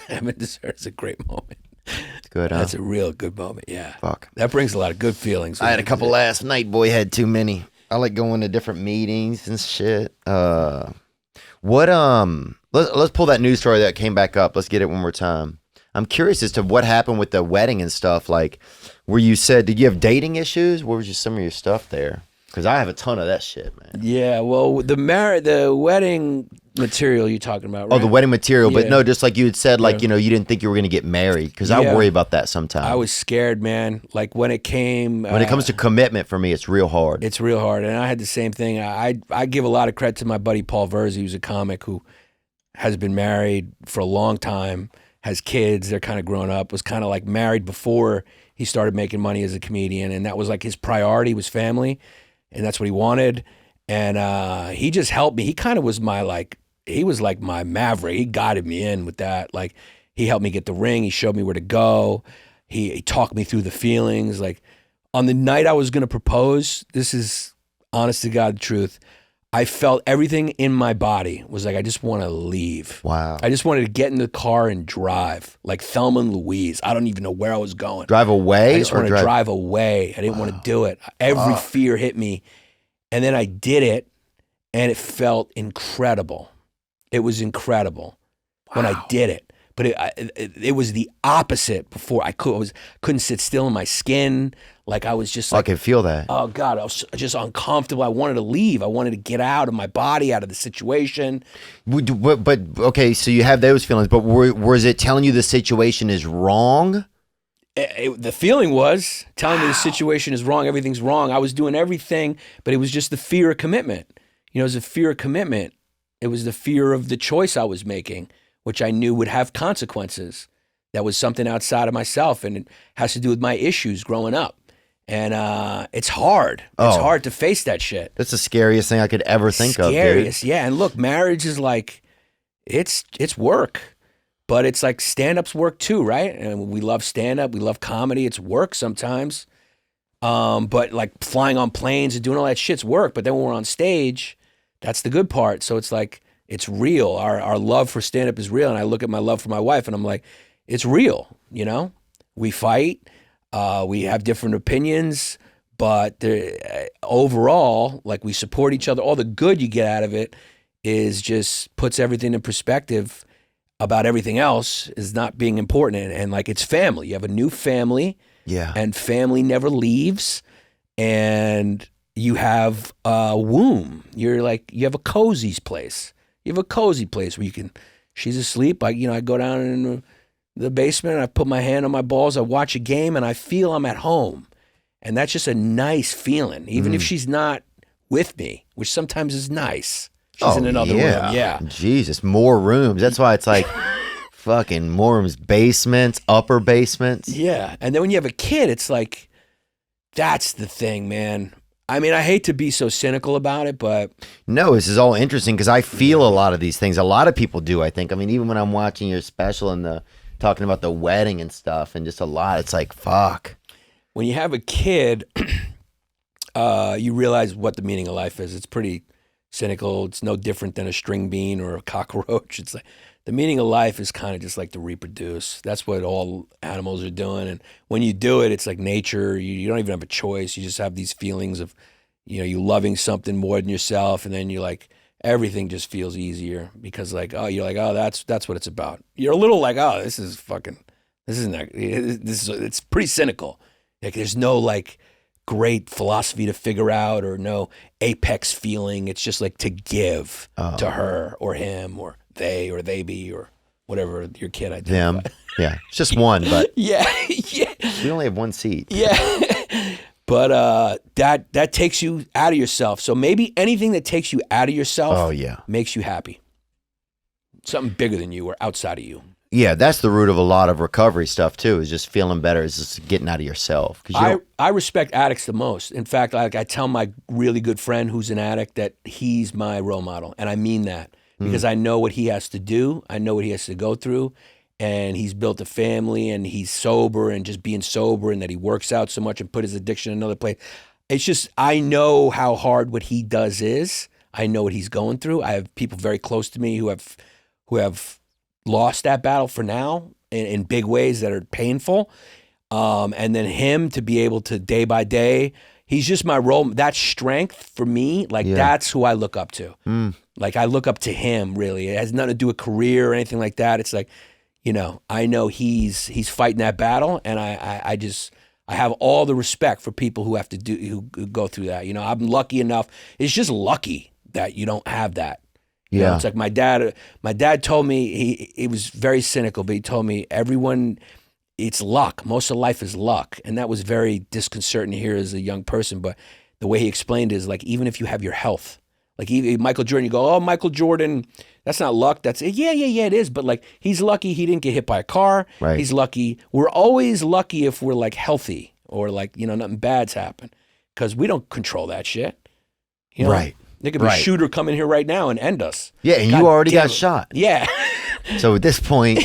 Having dessert is a great moment. It's good, huh? That's a real good moment, yeah. Fuck. That brings a lot of good feelings. I had a couple last night, boy, had too many. I like going to different meetings and shit. Let's pull that news story that came back up. Let's get it one more time. I'm curious as to what happened with the wedding and stuff. Like, where you said, did you have dating issues? What was just some of your stuff there? Because I have a ton of that shit, man. Yeah, well, the wedding material you're talking about, right? Oh, the wedding material. Yeah. But no, just like you had said, like, you know, you didn't think you were going to get married. Because I worry about that sometimes. I was scared, man. Like, when it came... When it comes to commitment, for me, it's real hard. It's real hard. And I had the same thing. I give a lot of credit to my buddy Paul Verzi, who's a comic who has been married for a long time, has kids, they're kind of grown up, was kind of like married before he started making money as a comedian. And that was like his priority was family. And that's what he wanted. And he just helped me. He kind of was he was like my maverick. He guided me in with that. Like, he helped me get the ring. He showed me where to go. He talked me through the feelings. Like, on the night I was going to propose, this is honest to God truth, I felt everything in my body was like, I just want to leave. Wow. I just wanted to get in the car and drive, like Thelma and Louise. I don't even know where I was going. Drive away? I just want to drive away. I didn't want to do it. Every fear hit me. And then I did it, and it felt incredible. It was incredible when I did it. But it was the opposite before. I couldn't sit still in my skin. Like, I was just like, I can feel that. Oh God, I was just uncomfortable. I wanted to leave. I wanted to get out of my body, out of the situation. But okay, so you have those feelings, but was it telling you the situation is wrong? The feeling was telling me the situation is wrong. Everything's wrong. I was doing everything, but it was just the fear of commitment. You know, it was a fear of commitment. It was the fear of the choice I was making, which I knew would have consequences. That was something outside of myself, and it has to do with my issues growing up. And it's hard. It's hard to face that shit. That's the scariest thing I could ever think of, dude. Scariest, yeah. And look, marriage is like, it's work. But it's like stand-up's work too, right? And we love stand-up. We love comedy. It's work sometimes. But like flying on planes and doing all that shit's work. But then when we're on stage, that's the good part. So it's like, it's real. Our love for stand-up is real. And I look at my love for my wife and I'm like, it's real, you know? We fight. We have different opinions. But overall, like, we support each other. All the good you get out of it is just puts everything in perspective about everything else is not being important. And like, it's family. You have a new family. Yeah. And family never leaves. And you have a womb. You're like, you have a cozy place. You have a cozy place where you can, she's asleep. I go down in the basement and I put my hand on my balls. I watch a game and I feel I'm at home. And that's just a nice feeling, even if she's not with me, which sometimes is nice. She's in another room. Yeah. Jesus, more rooms. That's why it's like fucking more rooms, basements, upper basements. Yeah. And then when you have a kid, it's like, that's the thing, man. I mean, I hate to be so cynical about it, but... No, this is all interesting because I feel a lot of these things. A lot of people do, I think. I mean, even when I'm watching your special and talking about the wedding and stuff and just a lot, it's like, fuck. When you have a kid, you realize what the meaning of life is. It's pretty cynical. It's no different than a string bean or a cockroach. It's like the meaning of life is kind of just like to reproduce. That's what all animals are doing. And when you do it, it's like nature. You don't even have a choice. You just have these feelings of, you loving something more than yourself. And then you're like, everything just feels easier because like, that's what it's about. You're a little like, it's pretty cynical. Like, there's no like great philosophy to figure out or no apex feeling. It's just like to give to her or him or they be or whatever your kid identifies. Them. Yeah. It's just one, but yeah. We only have one seat. Yeah. But that takes you out of yourself. So maybe anything that takes you out of yourself makes you happy. Something bigger than you or outside of you. Yeah, that's the root of a lot of recovery stuff too, is just feeling better, is just getting out of yourself. I respect addicts the most. In fact, I tell my really good friend who's an addict that he's my role model. And I mean that because I know what he has to do. I know what he has to go through. And he's built a family and he's sober and just being sober and that he works out so much and put his addiction in another place. It's just, I know how hard what he does is. I know what he's going through. I have people very close to me who have lost that battle for now in big ways that are painful. And then him to be able to day by day, he's just my role. That strength for me, that's who I look up to. Like I look up to him really. It has nothing to do with career or anything like that. It's like, I know he's fighting that battle, and I have all the respect for people who have to who go through that. I'm lucky enough. It's just lucky that you don't have that. It's like my dad told me, he was very cynical, but he told me it's luck. Most of life is luck. And that was very disconcerting to hear as a young person. But the way he explained it is like, even if you have your health, like Michael Jordan, you go, oh, Michael Jordan, that's not luck. That's it. Yeah, it is. But like, he's lucky he didn't get hit by a car. Right. He's lucky. We're always lucky if we're like healthy or like, nothing bad's happen, because we don't control that shit. Right. There could be a shooter come in here right now and end us. Yeah, and you already got shot. Yeah. So at this point,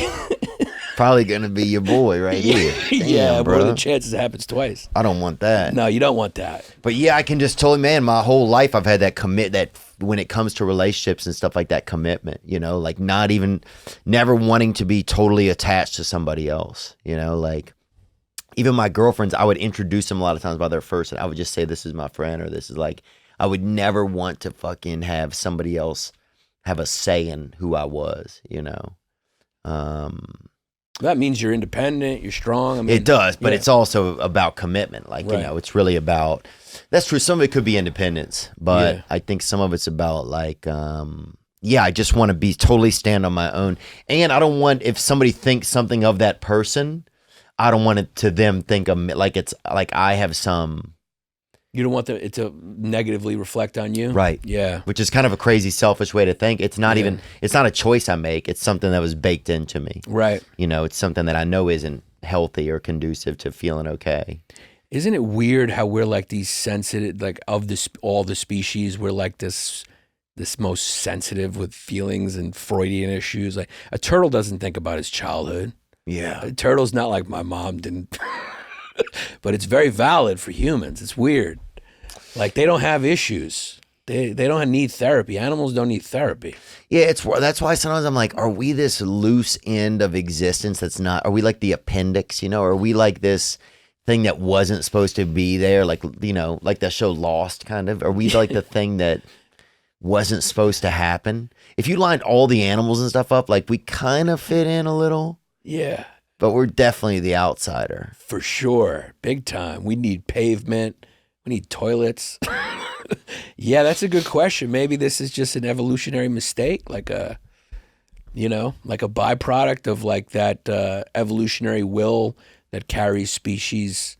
probably going to be your boy right here. Damn, bro. What are the chances it happens twice? I don't want that. No, you don't want that. But yeah, I can just totally, man, my whole life I've had that when it comes to relationships and stuff like that, commitment, like never wanting to be totally attached to somebody else, like even my girlfriends, I would introduce them a lot of times by their first, and I would just say, this is my friend, or this is like, I would never want to fucking have somebody else have a say in who I was, That means you're independent, you're strong. I mean, it does, but it's also about commitment. Like, it's really about, that's true. Some of it could be independence, but I think some of it's about like, I just want to be totally stand on my own. And I don't want, if somebody thinks something of that person, I don't want it to them think of like, it's like I have some. You don't want it to negatively reflect on you? Right. Yeah. Which is kind of a crazy, selfish way to think. It's not even, it's not a choice I make. It's something that was baked into me. Right. It's something that I know isn't healthy or conducive to feeling okay. Isn't it weird how we're like these sensitive, like of all the species, we're like this most sensitive with feelings and Freudian issues. Like a turtle doesn't think about his childhood. Yeah. A turtle's not like my mom didn't. But it's very valid for humans. It's weird. Like they don't have issues. They don't need therapy. Animals don't need therapy. Yeah, that's why sometimes I'm like, are we this loose end of existence that's not, are we like the appendix, Are we like this thing that wasn't supposed to be there? Like, like that show Lost kind of? Are we like the thing that wasn't supposed to happen? If you lined all the animals and stuff up, like we kind of fit in a little. Yeah. But we're definitely the outsider. For sure. Big time. We need pavement. We need toilets. Yeah, that's a good question. Maybe this is just an evolutionary mistake, like a byproduct of like that evolutionary will that carries species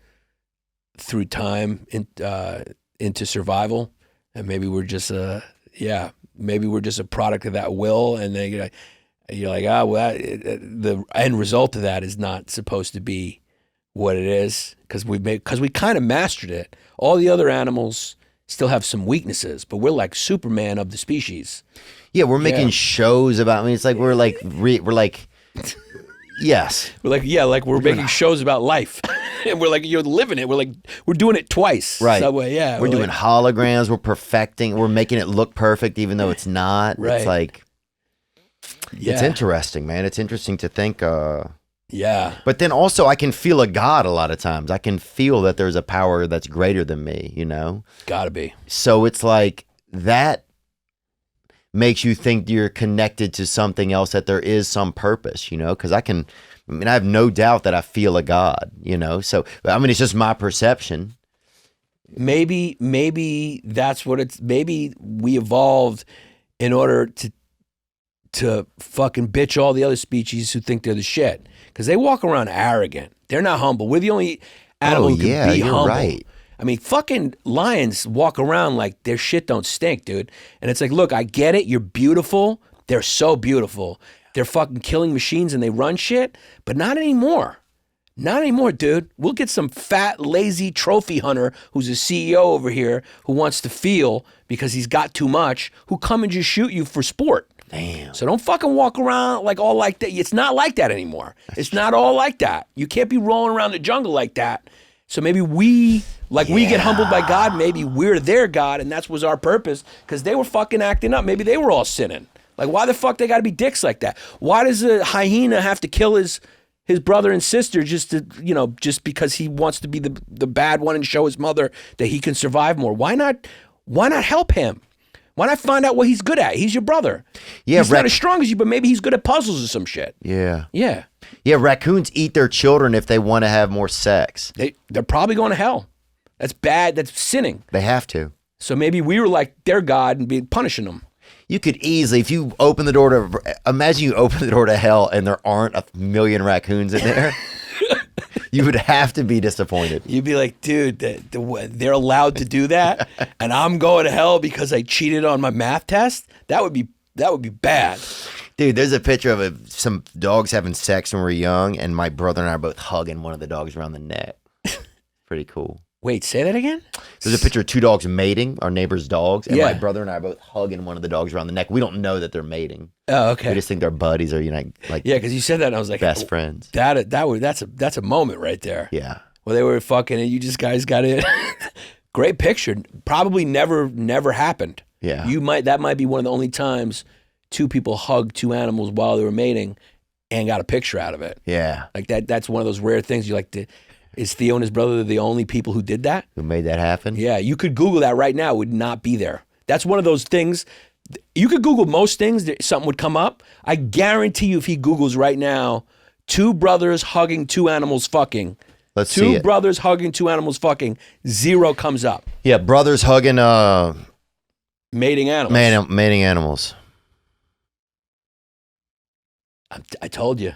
through time into survival. And maybe we're just a product of that will. And then you're like, the end result of that is not supposed to be what it is, because we kind of mastered it. All the other animals still have some weaknesses, but we're like Superman of the species. Yeah, we're making shows about. I mean, it's like we're like yes, we're making shows about life, and we're like you're living it. We're doing it twice, right? Subway, we're doing holograms. We're perfecting. We're making it look perfect, even though it's not. Right. It's like. Yeah. It's interesting, man. It's interesting to think. Yeah. But then also I can feel a God a lot of times. I can feel that there's a power that's greater than me, Gotta be. So it's like that makes you think you're connected to something else, that there is some purpose, because I have no doubt that I feel a God, So, it's just my perception. Maybe that's what it's, maybe we evolved in order to fucking bitch all the other species who think they're the shit. Because they walk around arrogant. They're not humble. We're the only animal who can be you're humble. right. I mean, fucking lions walk around like their shit don't stink, dude. And it's like, look, I get it. You're beautiful. They're so beautiful. They're fucking killing machines and they run shit, but not anymore. Not anymore, dude. We'll get some fat, lazy trophy hunter who's a CEO over here who wants to feel because he's got too much, who come and just shoot you for sport. Damn. So don't fucking walk around like all like that. It's not like that anymore. It's not all like that. You can't be rolling around the jungle like that. So maybe we get humbled by God. Maybe we're their God, and that was our purpose because they were fucking acting up. Maybe they were all sinning. Like, why the fuck they got to be dicks like that? Why does a hyena have to kill his brother and sister just because he wants to be the bad one and show his mother that he can survive more? Why not help him? Why not find out what he's good at? He's your brother. Yeah, he's not as strong as you, but maybe he's good at puzzles or some shit. Yeah. Yeah. Yeah, raccoons eat their children if they want to have more sex. They're probably going to hell. That's bad. That's sinning. They have to. So maybe we were like their God and be punishing them. You could easily, if you open the door to, imagine you open the door to hell and there aren't 1 million raccoons in there. You would have to be disappointed. You'd be like, dude, they're allowed to do that, and I'm going to hell because I cheated on my math test. That would be bad. Dude, there's a picture of some dogs having sex when we were young, and my brother and I are both hugging one of the dogs around the neck. Pretty cool. Wait, say that again? There's a picture of 2 dogs mating, our neighbor's dogs, and Yeah. my brother and I are both hugging one of the dogs around the neck. We don't know that they're mating. Oh, okay. We just think they're buddies or like Yeah, because you said that, and I was like, best friends. That's a moment right there. Yeah. Well, they were fucking, and you just guys got in. Great picture. Probably never happened. Yeah. That might be one of the only times 2 people hugged 2 animals while they were mating and got a picture out of it. Yeah. Like that's one of those rare things. You like is Theo and his brother the only people who did that? Who made that happen? Yeah, you could Google that right now. It would not be there. That's one of those things. You could Google most things, something would come up. I guarantee you if he Googles right now, 2 brothers hugging 2 animals fucking. Let's see 2 it. brothers hugging 2 animals fucking. 0 comes up. Yeah, brothers hugging Mating animals. mating animals. I told you.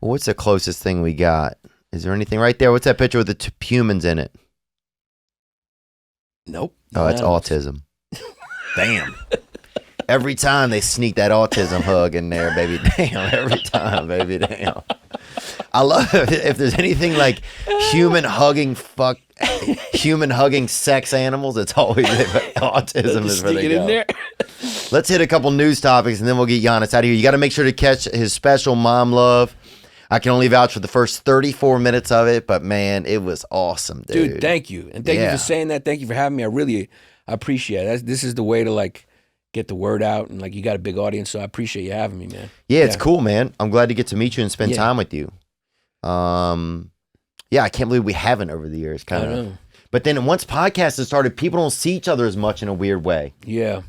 Well, What's the closest thing we got? Is there anything right there? What's that picture with the humans in it? Nope. Oh, that's autism. Damn. Every time they sneak that autism hug in there, baby. Damn. Every time, baby. Damn. I love it. If there's anything like human hugging sex animals, it's always autism is where they go. In there. Let's hit a couple news topics and then we'll get Yannis out of here. You got to make sure to catch his special Mom Love. I can only vouch for the first 34 minutes of it, but man, it was awesome, dude. Dude, thank you. And thank you for saying that. Thank you for having me. I appreciate it. This is the way to like get the word out, and like you got a big audience, so I appreciate you having me, man. Yeah, it's cool, man. I'm glad to get to meet you and spend time with you. Yeah, I can't believe we haven't over the years, kind of. But then once podcasts have started, people don't see each other as much in a weird way. Yeah,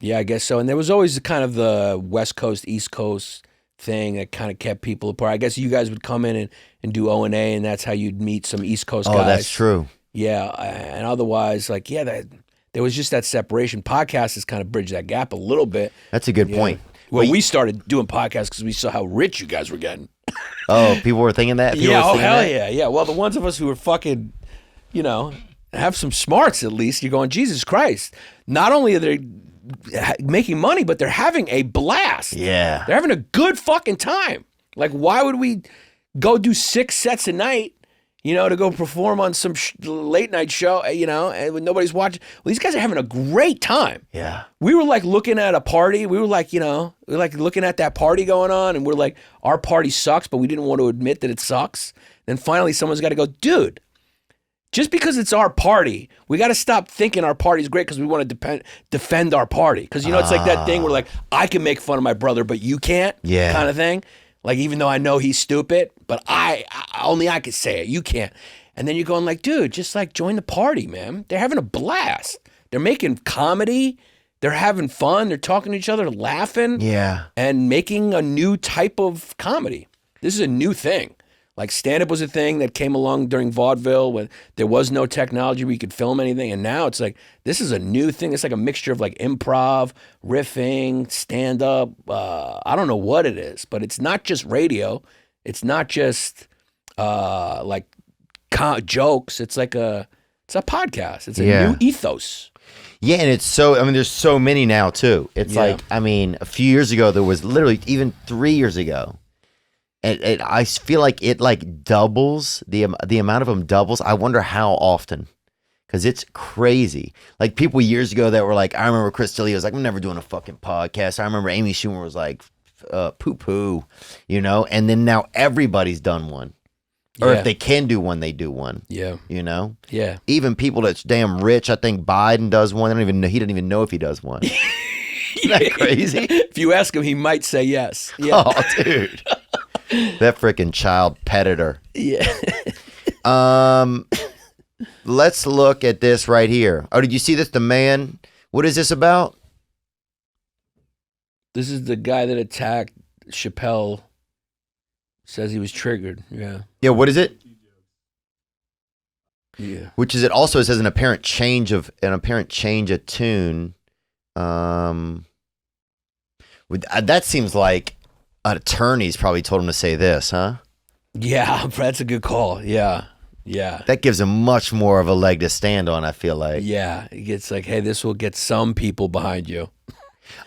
I guess so. And there was always kind of the West Coast, East Coast thing that kind of kept people apart. I guess you guys would come in and do O&A, and that's how you'd meet some East Coast guys. Oh, that's true. Yeah, and otherwise, like, there was just that separation. Podcasts has kind of bridged that gap a little bit. That's a good point. Well, we started doing podcasts because we saw how rich you guys were getting. Oh, people were thinking that? People Yeah, were hell that? yeah. Well, the ones of us who were fucking, have some smarts at least, you're going, Jesus Christ. Not only are they making money, but they're having a blast. Yeah. They're having a good fucking time. Like, why would we go do 6 sets a night, to go perform on some late night show, and when nobody's watching? Well, these guys are having a great time. Yeah. We were like looking at a party. We were like, looking at that party going on, and we're like, our party sucks, but we didn't want to admit that it sucks. Then finally someone's got to go, dude, just because it's our party, we got to stop thinking our party's great because we want to defend our party. Because, it's like that thing where like, I can make fun of my brother, but you can't, kind of thing. Like, even though I know he's stupid, but only I could say it. You can't. And then you're going like, dude, just like join the party, man. They're having a blast. They're making comedy. They're having fun. They're talking to each other, laughing. Yeah. And making a new type of comedy. This is a new thing. Like, stand-up was a thing that came along during vaudeville when there was no technology where you could film anything. And now it's like, this is a new thing. It's like a mixture of like improv, riffing, stand-up. I don't know what it is, but it's not just radio. It's not just like jokes. It's like it's a podcast. It's a new ethos. Yeah, and it's so, I mean, there's so many now too. It's like, I mean, a few years ago, there was literally, even 3 years ago, I feel like it like doubles, the amount of them doubles. I wonder how often, because it's crazy. Like people years ago that were like, I remember Chris D'Elia was like, I'm never doing a fucking podcast. I remember Amy Schumer was like, poo-poo, you know? And then now everybody's done one. Or if they can do one, they do one. Yeah. You know? Yeah. Even people that's damn rich, I think Biden does one. I don't even know. He doesn't even know if he does one. Isn't that crazy? If you ask him, he might say yes. Yeah. Oh, dude. That freaking child predator. Yeah. Let's look at this right here. Oh, did you see this? The man. What is this about? This is the guy that attacked Chappelle. Says he was triggered. Yeah. Yeah. What is it? Yeah. Which is it? Also, it says an apparent change of tune. That seems like an attorney's probably told him to say this, huh? Yeah, that's a good call. Yeah. Yeah. That gives him much more of a leg to stand on, I feel like. Yeah. It's like, hey, this will get some people behind you.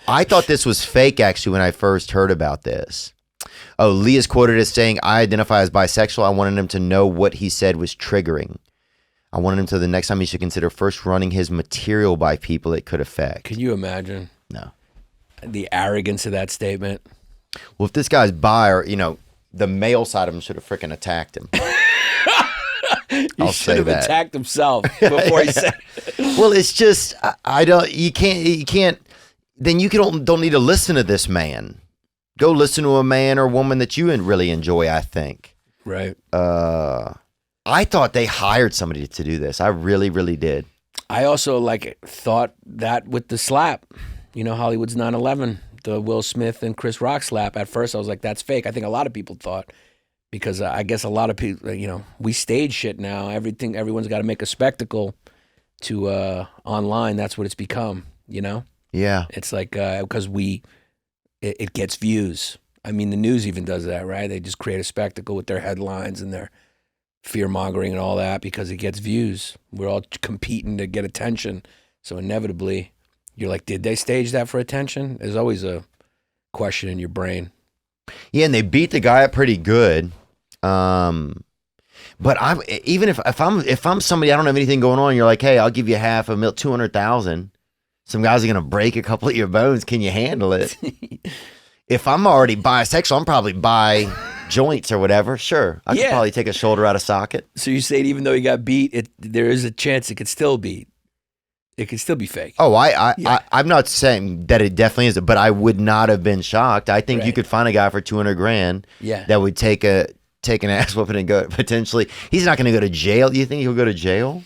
I thought this was fake, actually, when I first heard about this. Oh, Lee is quoted as saying, I identify as bisexual. I wanted him to know what he said was triggering. I wanted him to the next time he should consider first running his material by people it could affect. Can you imagine? No. The arrogance of that statement. Well, if this guy's bi, or, you know, the male side of him should have freaking attacked him. He should have attacked himself before he said it. Well, it's just, you can't, then you don't need to listen to this man. Go listen to a man or woman that you really enjoy, I think. Right. I thought they hired somebody to do this. I really, really did. I also thought that with the slap, you know, Hollywood's 9/11, the Will Smith and Chris Rock slap. At first I was like, that's fake. I think a lot of people thought, because I guess a lot of people, you know, we stage shit now. Everyone's got to make a spectacle to online. That's what it's become, you know? Yeah. It's like, because it gets views. I mean, the news even does that, right? They just create a spectacle with their headlines and their fear-mongering and all that because it gets views. We're all competing to get attention. So inevitably, you're like, did they stage that for attention? There's always a question in your brain. Yeah, and they beat the guy up pretty good. But even if I'm somebody, I don't have anything going on, you're like, hey, I'll give you $500,000, 200,000. Some guys are going to break a couple of your bones. Can you handle it? If I'm already bisexual, I'm probably bi joints or whatever. Sure. I could probably take a shoulder out of socket. So you say even though he got beat, there is a chance it could still be fake. Oh, I'm not saying that it definitely is, but I would not have been shocked. I think you could find a guy for $200,000 that would take an ass whooping and go potentially. He's not going to go to jail. Do you think he'll go to jail?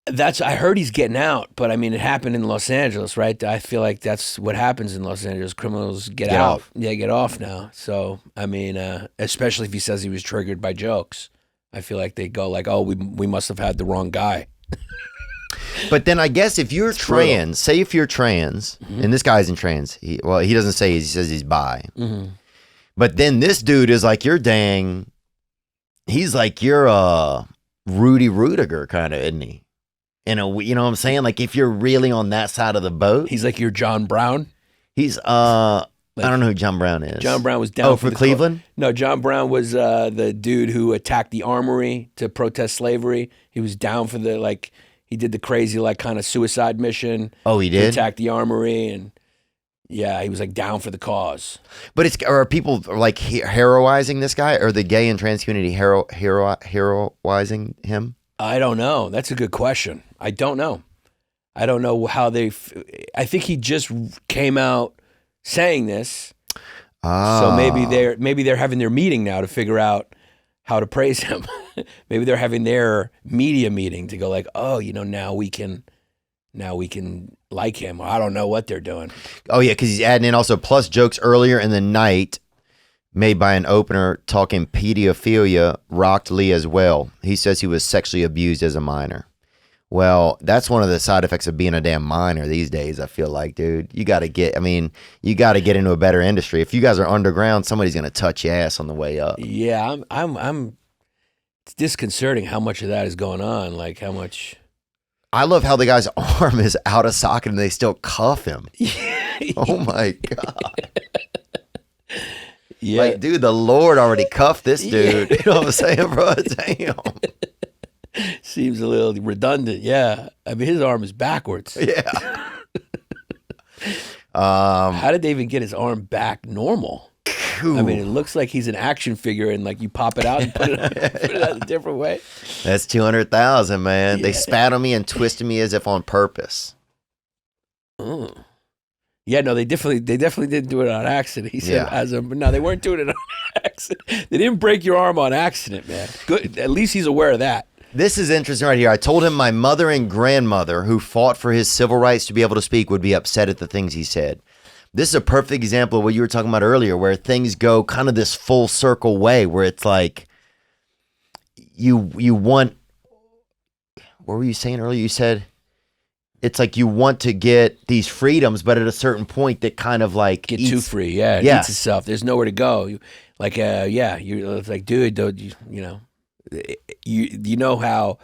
I heard he's getting out, but I mean, it happened in Los Angeles, right? I feel like that's what happens in Los Angeles. Criminals get out. Off. Yeah, get off now. So, I mean, especially if he says he was triggered by jokes, I feel like they go like, oh, we must have had the wrong guy. But then I guess if you're trans, say if you're trans, and this guy isn't trans, he doesn't say he says he's bi. Mm-hmm. But then this dude is like your he's like your Rudy Rudiger kind of, isn't he? You know what I'm saying? Like if you're really on that side of the boat. He's like your John Brown. He's I don't know who John Brown is. John Brown was down for Cleveland? No, John Brown was the dude who attacked the armory to protest slavery. He was down for he did the crazy kind of suicide mission. Oh, he did? To attack the armory, and yeah, he was down for the cause. But are people heroizing this guy? Or the gay and trans community heroizing him? I don't know. That's a good question. I don't know. I don't know how I think he just came out saying this. So maybe they're having their meeting now to figure out how to praise him. Maybe they're having their media meeting to go oh, now we can like him. I don't know what they're doing. Oh yeah, because he's adding in also plus jokes earlier in the night made by an opener talking pedophilia rocked Lee as well. He says he was sexually abused as a minor. Well, that's one of the side effects of being a damn miner these days, I feel like, dude. You got to get into a better industry. If you guys are underground, somebody's going to touch your ass on the way up. Yeah, it's disconcerting how much of that is going on. Like how much. I love how the guy's arm is out of socket and they still cuff him. Oh my God. Yeah. Like, dude, the Lord already cuffed this dude. You know what I'm saying, bro? Damn. Seems a little redundant. Yeah. I mean, his arm is backwards. Yeah. How did they even get his arm back normal? I mean, it looks like he's an action figure and like you pop it out and put it out a different way. That's 200,000, man. Yeah. They spat on me and twisted me as if on purpose. Oh. Yeah, no, they definitely didn't do it on accident. He said, no, they weren't doing it on accident. They didn't break your arm on accident, man. Good. At least he's aware of that. This is interesting right here. I told him my mother and grandmother, who fought for his civil rights to be able to speak, would be upset at the things he said. This is a perfect example of what you were talking about earlier, where things go kind of this full circle way, where it's like you want. What were you saying earlier? You said it's like you want to get these freedoms, but at a certain point, that kind of like get too free. Yeah, it eats itself. There's nowhere to go. You're like, dude, don't you know? You know how?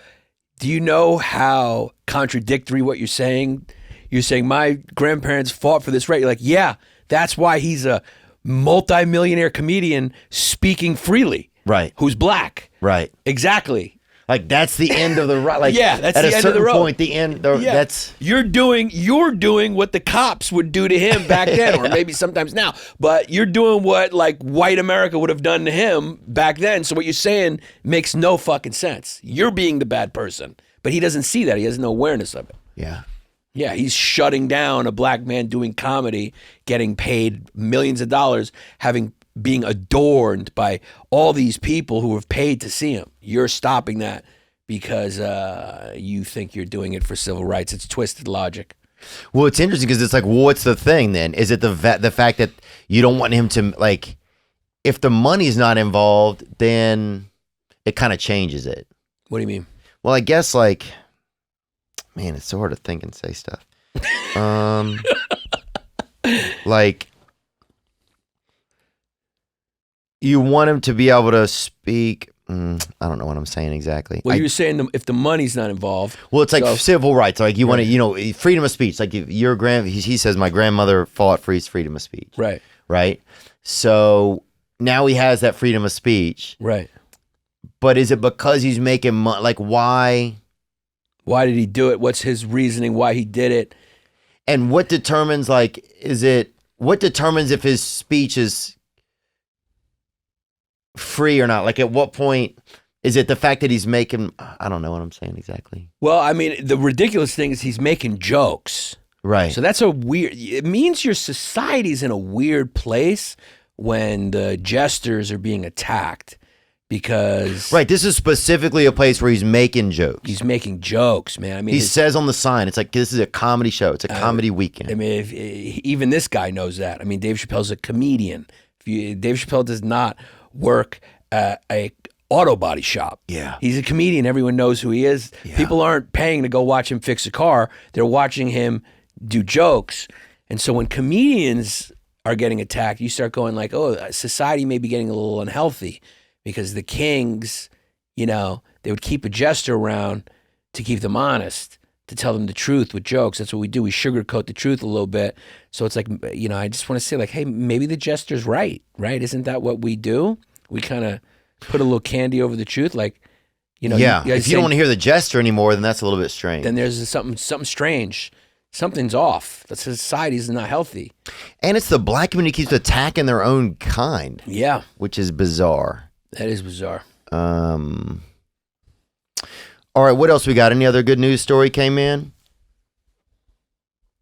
Do you know how contradictory what you're saying? You're saying my grandparents fought for this right. You're like, yeah, that's why he's a multi-millionaire comedian speaking freely. Right. Who's black. Right. Exactly. Like that's the end of the road. Like yeah, that's at the a end certain of the road. point, the end. That's you're doing what the cops would do to him back then, or maybe sometimes now. But you're doing what like white America would have done to him back then. So what you're saying makes no fucking sense. You're being the bad person, but he doesn't see that. He has no awareness of it. Yeah. Yeah, he's shutting down a black man doing comedy, getting paid millions of dollars, being adorned by all these people who have paid to see him. You're stopping that because you think you're doing it for civil rights. It's twisted logic. Well, it's interesting because it's like, well, what's the thing then? Is it the fact that you don't want him to, like, if the money's not involved, then it kind of changes it. What do you mean? Well, I guess like, man, it's so hard to think and say stuff. Like, you want him to be able to speak. I don't know what I'm saying exactly. Well, you're saying if the money's not involved. Well, it's like civil rights. Like you want to, you know, freedom of speech. Like if your he says my grandmother fought for his freedom of speech. Right. Right. So now he has that freedom of speech. Right. But is it because he's making money? Like why? Why did he do it? What's his reasoning why he did it? And what determines what determines if his speech is free or not? Like at what point is it the fact that he's making, I don't know what I'm saying exactly. Well, I mean, the ridiculous thing is he's making jokes. Right. So that's it means your society's in a weird place when the jesters are being attacked. Because right, this is specifically a place where he's making jokes. He's making jokes, man. I mean, he says on the sign, it's like this is a comedy show. It's a comedy weekend. I mean, even this guy knows that. I mean, Dave Chappelle's a comedian. Dave Chappelle does not work at a auto body shop. Yeah, he's a comedian. Everyone knows who he is. Yeah. People aren't paying to go watch him fix a car. They're watching him do jokes. And so when comedians are getting attacked, you start going like, oh, society may be getting a little unhealthy. Because the kings, you know, they would keep a jester around to keep them honest, to tell them the truth with jokes. That's what we do. We sugarcoat the truth a little bit. So it's like, you know, I just want to say like, hey, maybe the jester's right? Isn't that what we do? We kind of put a little candy over the truth. Like, you know. Yeah, if you don't want to hear the jester anymore, then that's a little bit strange. Then there's something strange. Something's off. The society is not healthy. And it's the black community keeps attacking their own kind. Yeah. Which is bizarre. That is bizarre. All right, what else we got? Any other good news story came in?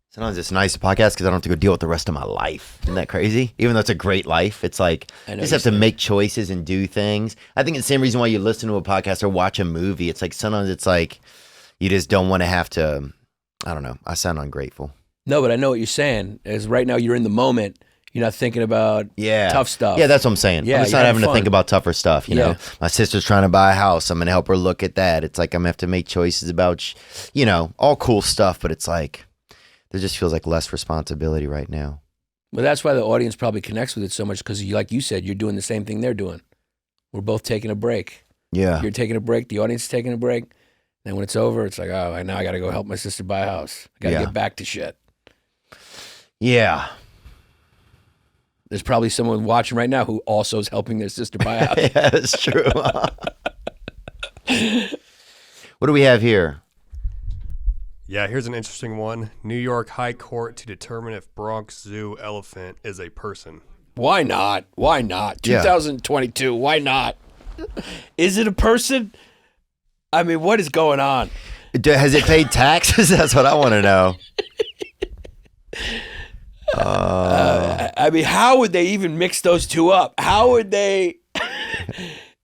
Sometimes it's nice to podcast because I don't have to go deal with the rest of my life. Isn't that crazy? Even though it's a great life, it's like you just have to make choices and do things. I think it's the same reason why you listen to a podcast or watch a movie. It's like sometimes it's like you just don't want to have to, I don't know. I sound ungrateful. No, but I know what you're saying. Is right now you're in the moment. You're not thinking about tough stuff. Yeah, that's what I'm saying. Yeah, I'm just not having to think about tougher stuff, you know? Yeah. My sister's trying to buy a house. I'm going to help her look at that. It's like I'm going to have to make choices about, you know, all cool stuff, but it's like, there just feels like less responsibility right now. Well, that's why the audience probably connects with it so much because, like you said, you're doing the same thing they're doing. We're both taking a break. Yeah. You're taking a break. The audience is taking a break. Then when it's over, it's like, oh, now I got to go help my sister buy a house. I got to get back to shit. Yeah. There's probably someone watching right now who also is helping their sister buy a house. Yeah, that's true. What do we have here? Yeah, here's an interesting one. New York High Court to determine if Bronx Zoo elephant is a person. Why not? Why not? 2022, why not? Is it a person? I mean, what is going on? Has it paid taxes? That's what I want to know. I mean, how would they even mix those two up? How would they...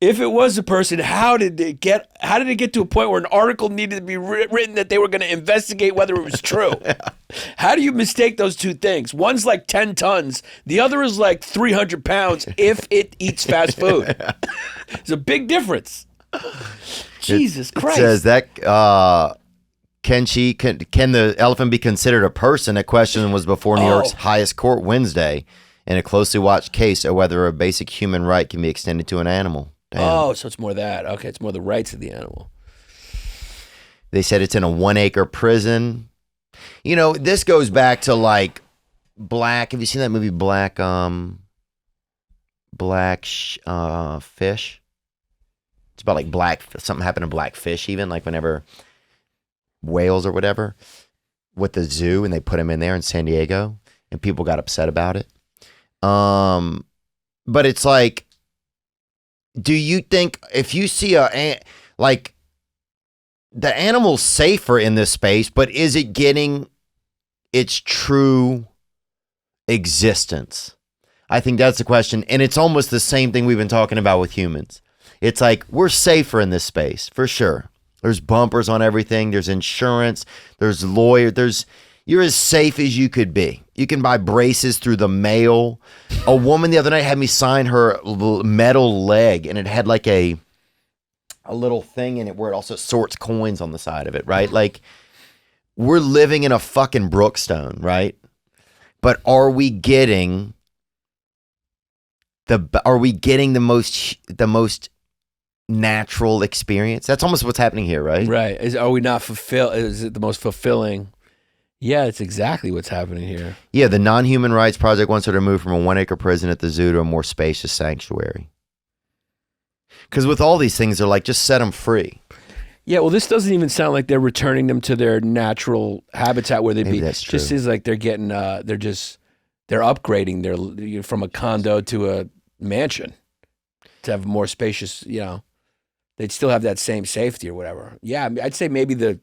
If it was a person, how did it get to a point where an article needed to be written that they were going to investigate whether it was true? How do you mistake those two things? One's like 10 tons. The other is like 300 pounds if it eats fast food. There's a big difference. Jesus Christ. It says that can the elephant be considered a person? A question was before New York's highest court Wednesday in a closely watched case of whether a basic human right can be extended to an animal. Damn. Oh, so it's more that. Okay, it's more the rights of the animal. They said it's in a 1-acre prison. You know, this goes back to like Black. Have you seen that movie Black Fish? It's about like something happened to black fish, even like whenever whales or whatever with the zoo, and they put them in there in San Diego, and people got upset about it. But it's like, do you think if you see like the animal's safer in this space, but is it getting its true existence? I think that's the question. And it's almost the same thing we've been talking about with humans. It's like, we're safer in this space for sure. There's bumpers on everything. There's insurance. There's lawyers. You're as safe as you could be. You can buy braces through the mail. A woman the other night had me sign her metal leg, and it had like a little thing in it where it also sorts coins on the side of it, right? Like, we're living in a fucking Brookstone, right? But are we getting the most natural experience? That's almost what's happening here, right? Right. Are we not fulfilled? Is it the most fulfilling? Yeah, it's exactly what's happening here. Yeah, the Non-Human Rights Project wants her to move from a 1-acre prison at the zoo to a more spacious sanctuary. Because with all these things, they're like, just set them free. Yeah, well, this doesn't even sound like they're returning them to their natural habitat where they'd Maybe be. that's true. Just seems like they're getting, they're upgrading from a condo to a mansion to have a more spacious, they'd still have that same safety or whatever. Yeah, I'd say maybe the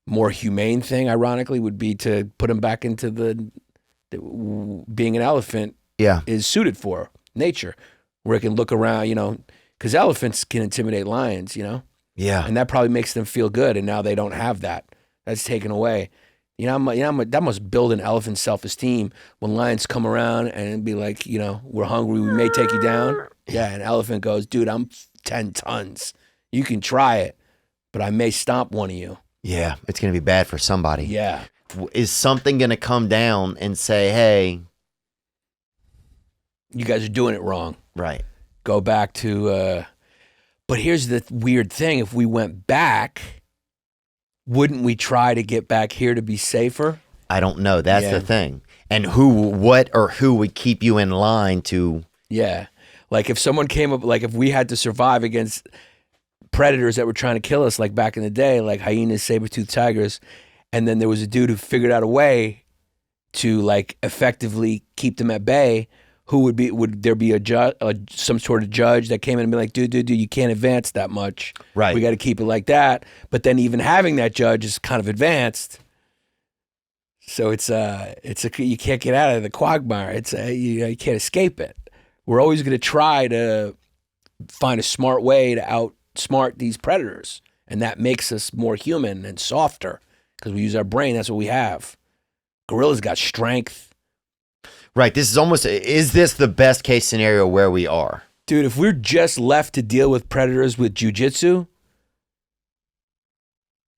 more humane thing, ironically, would be to put them back into the being an elephant is suited for nature, where it can look around, because elephants can intimidate lions, Yeah. and that probably makes them feel good, and now they don't have that. That's taken away. That must build an elephant's self-esteem when lions come around and be like, we're hungry, we may take you down. Yeah, an elephant goes, dude, I'm 10 tons. You can try it, but I may stomp one of you. Yeah, it's going to be bad for somebody. Yeah. Is something going to come down and say, hey, you guys are doing it wrong. Right. Go back to, but here's the weird thing. If we went back, wouldn't we try to get back here to be safer? I don't know. That's the thing. And who would keep you in line to... Yeah. Like if someone came up, like if we had to survive against predators that were trying to kill us, like back in the day, like hyenas, saber-toothed tigers, and then there was a dude who figured out a way to like effectively keep them at bay, would there be some sort of judge that came in and be like, dude, you can't advance that much. Right. We got to keep it like that. But then even having that judge is kind of advanced. So you can't get out of the quagmire. You can't escape it. We're always going to try to find a smart way to outsmart these predators. And that makes us more human and softer because we use our brain. That's what we have. Gorillas got strength. Right. This is almost, is this the best case scenario where we are? Dude, if we're just left to deal with predators with jujitsu,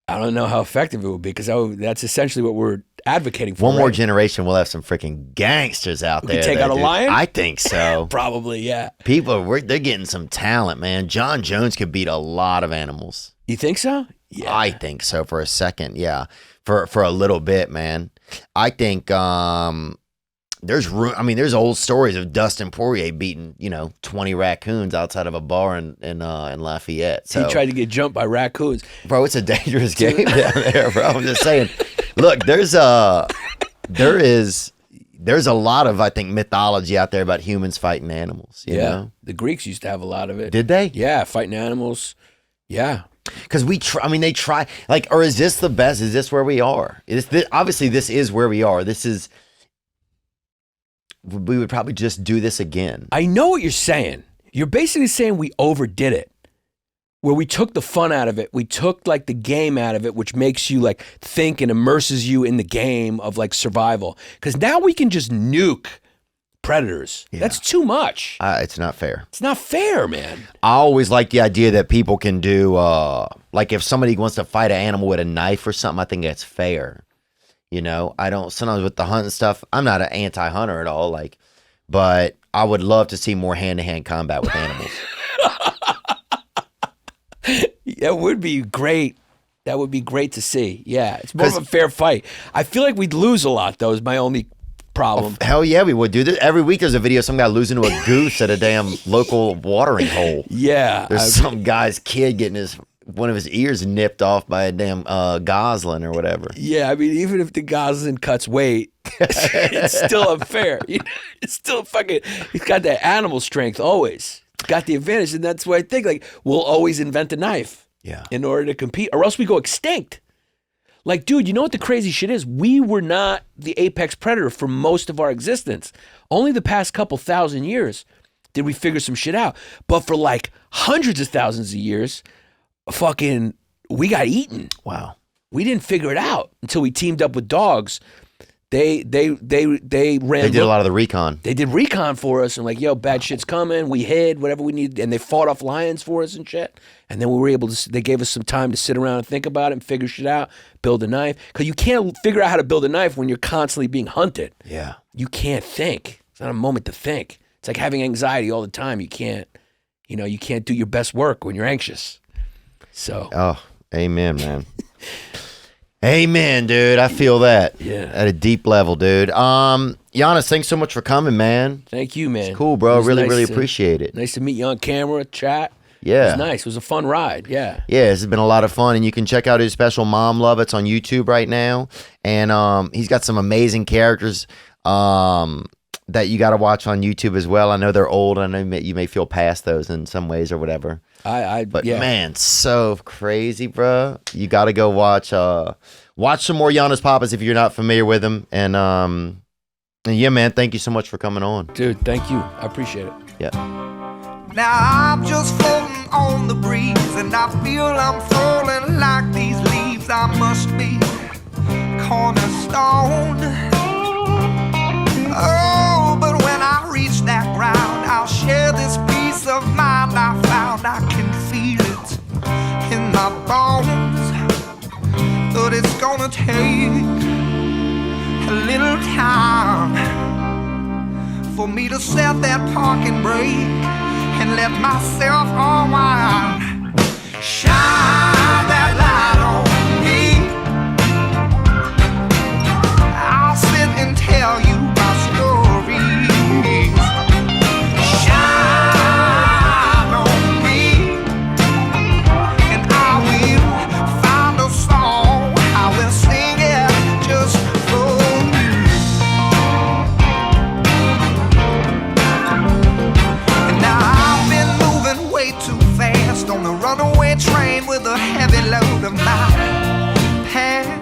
I don't know how effective it would be, because that's essentially what we're advocating for. One more generation, we'll have some freaking gangsters out there. We take out a lion? I think so. Probably, yeah. People, they're getting some talent, man. John Jones could beat a lot of animals. You think so? Yeah. I think so for a second, yeah. For a little bit, man. I think there's old stories of Dustin Poirier beating, 20 raccoons outside of a bar in Lafayette. So, he tried to get jumped by raccoons. Bro, it's a dangerous game down there, bro. I'm just saying. Look, there's a lot of, I think, mythology out there about humans fighting animals. You know? The Greeks used to have a lot of it. Did they? Yeah, fighting animals. Yeah. Because they try, or is this the best? Is this where we are? Obviously, this is where we are. We would probably just do this again. I know what you're saying. You're basically saying we overdid it, where we took the fun out of it. We took the game out of it, which makes you think and immerses you in the game of survival. Because now we can just nuke predators. Yeah. That's too much. It's not fair. It's not fair, man. I always like the idea that people can do, if somebody wants to fight an animal with a knife or something, I think that's fair. I don't, sometimes with the hunting stuff, I'm not an anti-hunter at all, but I would love to see more hand-to-hand combat with animals. That would be great. That would be great to see. Yeah, it's more of a fair fight. I feel like we'd lose a lot, though, is my only problem. Hell yeah, we would, dude. Every week there's a video of some guy losing to a goose at a damn local watering hole. Yeah. There's some guy's kid getting one of his ears nipped off by a damn goslin or whatever. Yeah, I mean, even if the goslin cuts weight, it's still unfair. It's still he's got that animal strength always. He's got the advantage, and that's why I think, we'll always invent a knife in order to compete, or else we go extinct. Dude, you know what the crazy shit is? We were not the apex predator for most of our existence. Only the past couple thousand years did we figure some shit out. But for hundreds of thousands of years, we got eaten. Wow. We didn't figure it out until we teamed up with dogs. They ran. They did a lot of the recon. They did recon for us and yo, bad shit's coming. We hid whatever we needed, and they fought off lions for us and shit. And then we were able to. They gave us some time to sit around and think about it and figure shit out. Build a knife, because you can't figure out how to build a knife when you're constantly being hunted. Yeah. You can't think. It's not a moment to think. It's like having anxiety all the time. You can't. You can't do your best work when you're anxious. So. Oh, amen, man. Amen, dude. I feel that. Yeah. At a deep level, dude. Giannis, thanks so much for coming, man. Thank you, man. It's cool, bro. Really appreciate it. Nice to meet you on camera, chat. Yeah. It was nice. It was a fun ride. Yeah. Yeah, this has been a lot of fun, and you can check out his special Mom Love. It's on YouTube right now, and he's got some amazing characters that you got to watch on YouTube as well. I know they're old. I know you may feel past those in some ways or whatever. But man, so crazy, bro. You got to go watch some more Yannis Pappas if you're not familiar with him. And yeah, man, thank you so much for coming on. Dude, thank you. I appreciate it. Yeah. Now I'm just floating on the breeze, and I feel I'm falling like these leaves. I must be cornerstone. Oh, but when I reach that ground, I'll share this peace of mind I found. I can feel it in my bones, but it's gonna take a little time for me to set that parking brake and let myself unwind. Shine that light on me. I'll sit and tell you my stories. Shine on me, and I will find a song. I will sing it just for you. And now I've been moving way too fast on the runaway train with a heavy load of my past.